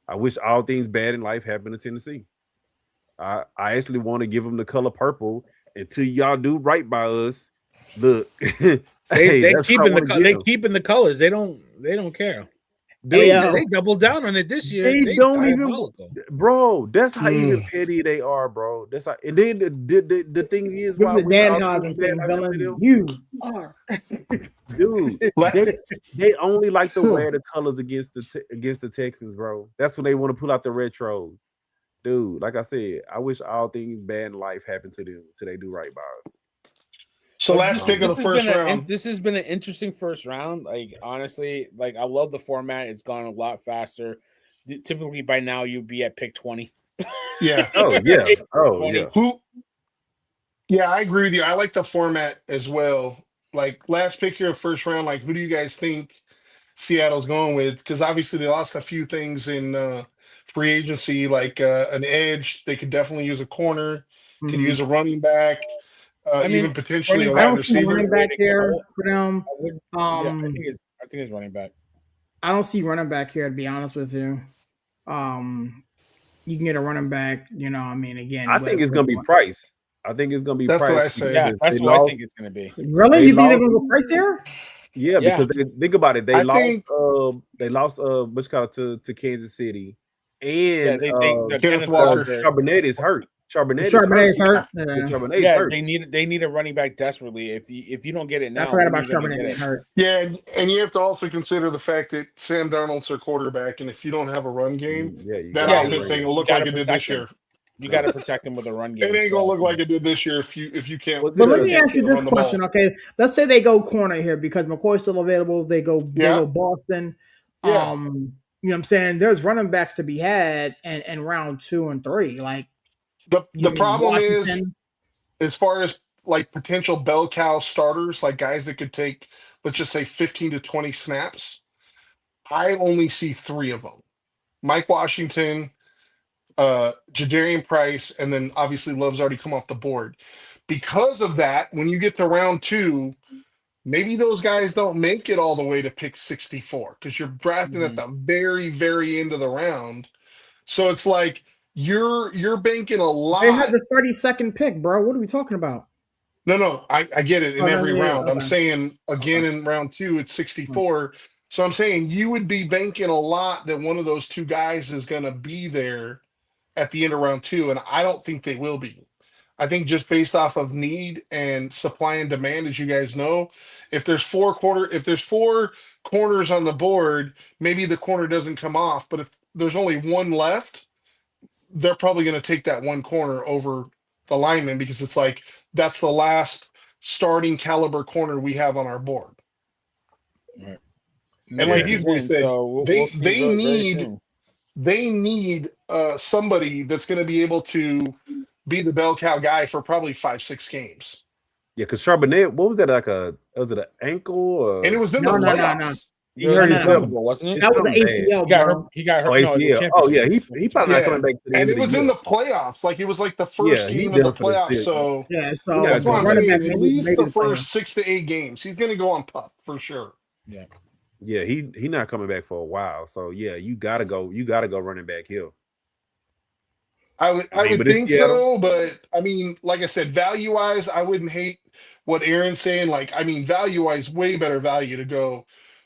I wish all things bad in life happened to Tennessee. I actually want to give them the color purple until y'all do right by us. Look, they keeping the colors. They don't care. Dude, they doubled down on it this year. They don't even, bro. That's how even petty they are, bro. That's how. And then the thing is, why the Danhausen thing, villain, you are, dude. They only like to wear the colors against the Texans, bro. That's when they want to pull out the retros, dude. Like I said, I wish all things bad in life happened to them till they do right by us. So last pick of the first round. This has been an interesting first round. Like honestly, like I love the format. It's gone a lot faster. Typically by now you'd be at pick 20. Yeah. Oh yeah. Oh yeah. Yeah, I agree with you. I like the format as well. Like last pick here of first round. Like who do you guys think Seattle's going with? Because obviously they lost a few things in free agency, like an edge. They could definitely use a corner. Could use a running back. Even potentially a wide receiver. Running back here for them. I think it's running back. I don't see running back here, to be honest with you. You can get a running back, you know. I mean, again, I think it's gonna be Price. I think it's gonna be Price. What I say. Yeah, that's what I think it's gonna be. Really? You think they're gonna go Price here? Yeah, because think about it. They lost what's called to Kansas City, and Kenneth Walker. Charbonnet is hurt. Charbonnet's hurt. Hurt. They need a running back desperately. If you don't get it now, I forgot about Charbonnet getting hurt. Yeah, and you have to also consider the fact that Sam Darnold's their quarterback, and if you don't have a run game, that offense ain't gonna look like it did this year. You got to protect him with a run game. It ain't gonna look like it did this year if you can't. But let me ask you this question, okay? Let's say they go corner here because McCoy's still available. They go Boston. Yeah. You know what I'm saying? There's running backs to be had in round 2 and 3. Like the problem is, as far as like potential bell cow starters, like guys that could take, let's just say 15 to 20 snaps, I only see 3 of them: Mike Washington, Jadarian Price, and then obviously Love's already come off the board. Because of that, when you get to round 2, maybe those guys don't make it all the way to pick 64 because you're drafting at the very, very end of the round. So it's like you're banking a lot. They had the 32nd pick, bro. What are we talking about? No, I get it in every round. I'm saying again in round 2 it's 64. So I'm saying you would be banking a lot that one of those 2 guys is going to be there at the end of round 2, and I don't think they will be. I think just based off of need and supply and demand, as you guys know, if there's 4 corners on the board, maybe the corner doesn't come off, but if there's only 1 left, they're probably going to take that 1 corner over the lineman because it's like that's the last starting caliber corner we have on our board. Right. And like he's said, they need somebody that's going to be able to be the bell cow guy for probably 5-6 games. Yeah, because Charbonnet, what was that, was it an ankle? Or? And it was in the playoffs. He hurt himself, wasn't it? That was the ACL. He got hurt. He probably not coming back to the end of the year. And it was in the playoffs. Like it was like the first game of the playoffs. So that's why I'm saying at least the first 6 to 8 games. He's going to go on pup for sure. Yeah. Yeah, he not coming back for a while. So yeah, you gotta go running back here. I would think so, but I mean, like I said, value wise, I wouldn't hate what Aaron's saying. Like, I mean, value wise, way better value to go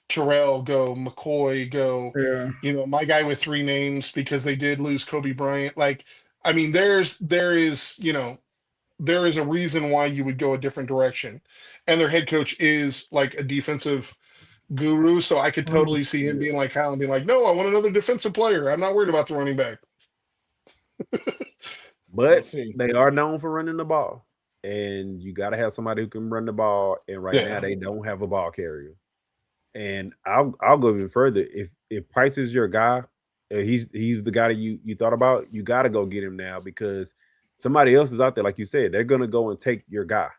Terrell, go McCoy, go my guy with 3 names because they did lose Kobe Bryant. Like, I mean, there is a reason why you would go a different direction, and their head coach is like a defensive guru, so I could totally see him being like Kyle and being like, no, I want another defensive player. I'm not worried about the running back. But they are known for running the ball, and you got to have somebody who can run the ball. And now they don't have a ball carrier. And I'll go even further. If Price is your guy, he's the guy that you thought about, you got to go get him now because somebody else is out there. Like you said, they're gonna go and take your guy.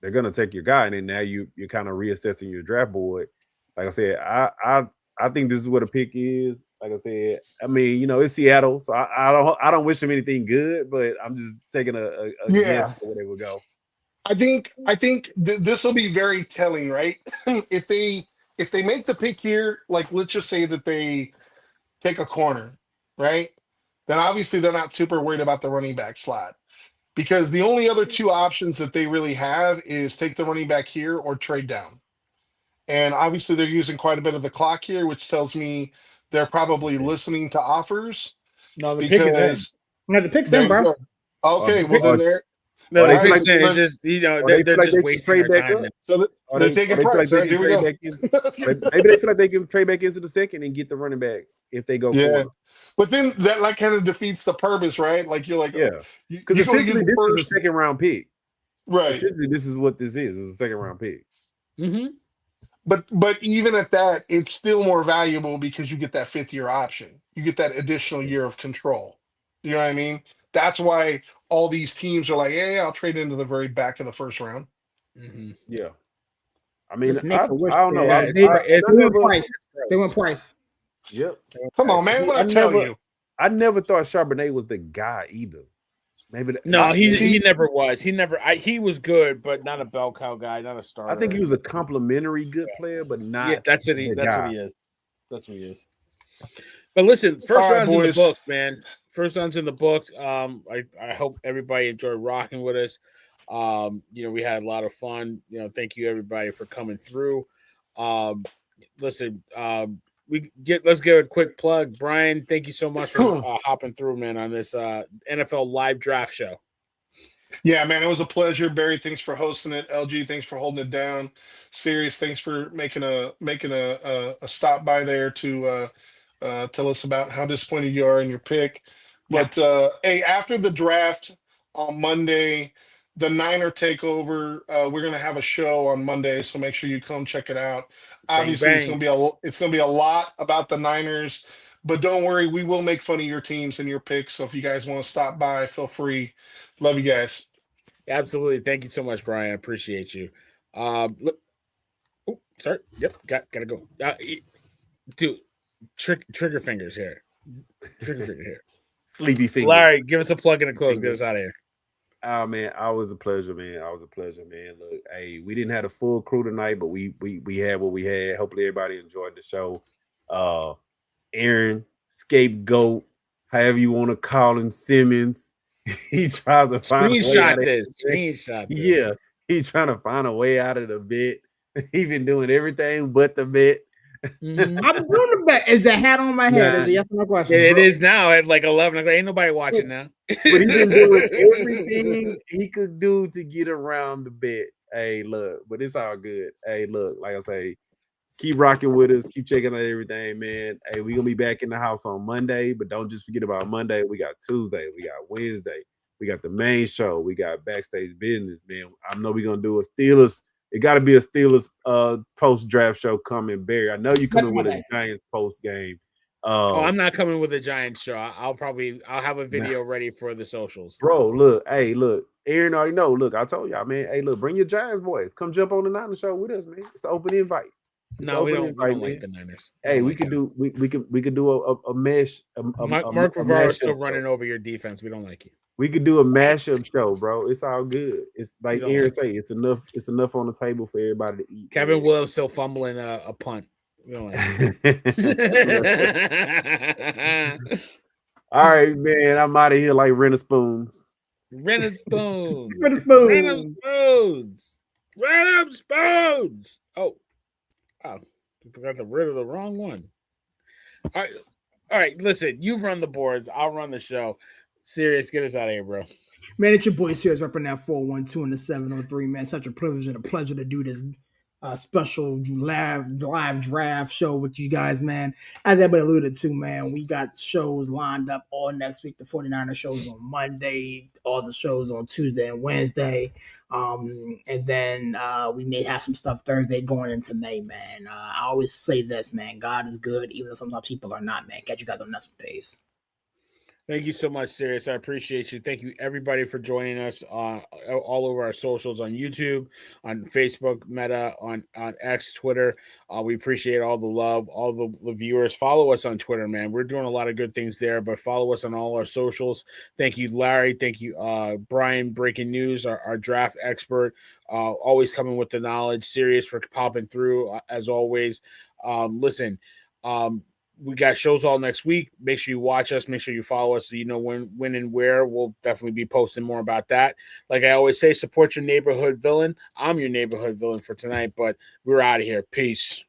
They're gonna take your guy, and then now you're kind of reassessing your draft board. Like I said, I think this is what a pick is. like I said, I mean, it's Seattle, so I don't wish them anything good, but I'm just taking a guess at where they would go. I think this will be very telling, right? if they make the pick here, like let's just say that they take a corner, right? Then obviously they're not super worried about the running back slot because the only other two options that they really have is take the running back here or trade down. And obviously they're using quite a bit of the clock here, which tells me they're probably listening to offers. No, the pick is in. No, the pick's in, bro. Okay, well then they're. No, they feel like it's just they're just wasting their time. So they're taking price. Right, here we go. Maybe they feel like they can trade back into the second and get the running back if they go. Yeah, but then that like kind of defeats the purpose, right? Like you're like, because essentially this is a second round pick, right? Essentially, this is what this is. It's a second round pick. Mm-hmm. But even at that, it's still more valuable because you get that 5th-year option. You get that additional year of control. You know what I mean? That's why all these teams are like, yeah, I'll trade into the very back of the first round. Mm-hmm. Yeah. I mean, I don't know. They went price. Yep. Come on, man. What I tell you? I never thought Charbonnet was the guy either. Maybe he never was. He was good, but not a bell cow guy, not a starter. I think he was a complimentary good player, but not. Yeah, that's what he is. That's what he is. But listen, first round's in the books, man. First round's in the books. I hope everybody enjoyed rocking with us. We had a lot of fun. Thank you everybody for coming through. Listen, let's give a quick plug. Brian, thank you so much for hopping through, man, on this NFL live draft show. Yeah, man, it was a pleasure. Barry, thanks for hosting it. LG, thanks for holding it down. Sirius, thanks for making a stop by there to tell us about how disappointed you are in your pick. But hey, after the draft on Monday, the Niner takeover, we're gonna have a show on Monday, so make sure you come check it out. Obviously, it's gonna be a lot about the Niners, but don't worry, we will make fun of your teams and your picks. So if you guys want to stop by, feel free. Love you guys. Absolutely, thank you so much, Brian. I appreciate you. Sorry. Yep, gotta go. Dude, trigger fingers here. Trigger finger here. Sleepy fingers. Larry, give us a plug and a close. Get us out of here. Oh man, always a pleasure, man. Look, hey, we didn't have a full crew tonight, but we had what we had. Hopefully everybody enjoyed the show. Aaron, scapegoat, however you want to call him, Simmons. He tries to find Screenshot this. Yeah, he's trying to find a way out of the bet. He's been doing everything but the bet. Mm-hmm. I'm doing the bet. Is the hat on my head? Is a yes or no question? It is now at like 11 o'clock. Ain't nobody watching now. But he's been doing everything he could do to get around the bet. Hey, look, but it's all good. Hey, look, like I say, keep rocking with us. Keep checking out everything, man. Hey, we're going to be back in the house on Monday, but don't just forget about Monday. We got Tuesday. We got Wednesday. We got the main show. We got backstage business, man. I know we're going to do a Steelers. It got to be a Steelers post-draft show coming, Barry. I know you're coming with a Giants post-game. I'm not coming with a Giants show. I'll have a video ready for the socials. Bro, look. Aaron already know. Look, I told y'all, man. Hey, look, bring your Giants boys. Come jump on the Niners show with us, man. It's an open invite. No, we don't like the Niners. Hey, we could do a mesh. Mark Rivera is still running over your defense. We don't like you. We could do a mashup show, bro. It's all good. It's like Aaron say, it's enough. It's enough on the table for everybody to eat. Kevin Williams still fumbling a punt. We don't like it. All right, man. I'm out of here like Renner-Spoons. Renner-Spoons. Oh, we forgot to rid of the wrong one. All right. Listen, you run the boards. I'll run the show. Serious, get us out of here, bro. Man, it's your boy Serious repping that 412 and the 703, man. Such a privilege and a pleasure to do this special live draft show with you guys, man. As everybody alluded to, man, we got shows lined up all next week. The 49er shows on Monday, all the shows on Tuesday and Wednesday. And then we may have some stuff Thursday going into May, man. I always say this, man. God is good, even though sometimes people are not, man. Catch you guys on next one, peace. Thank you so much, Sirius. I appreciate you. Thank you, everybody, for joining us all over our socials on YouTube, on Facebook, Meta, on X, Twitter. We appreciate all the love, all the viewers. Follow us on Twitter, man. We're doing a lot of good things there, but follow us on all our socials. Thank you, Larry. Thank you, Brian, Breaking News, our draft expert, always coming with the knowledge. Sirius for popping through, as always. Listen, we got shows all next week. Make sure you watch us. Make sure you follow us so you know when and where. We'll definitely be posting more about that. Like I always say, support your neighborhood villain. I'm your neighborhood villain for tonight, but we're out of here. Peace.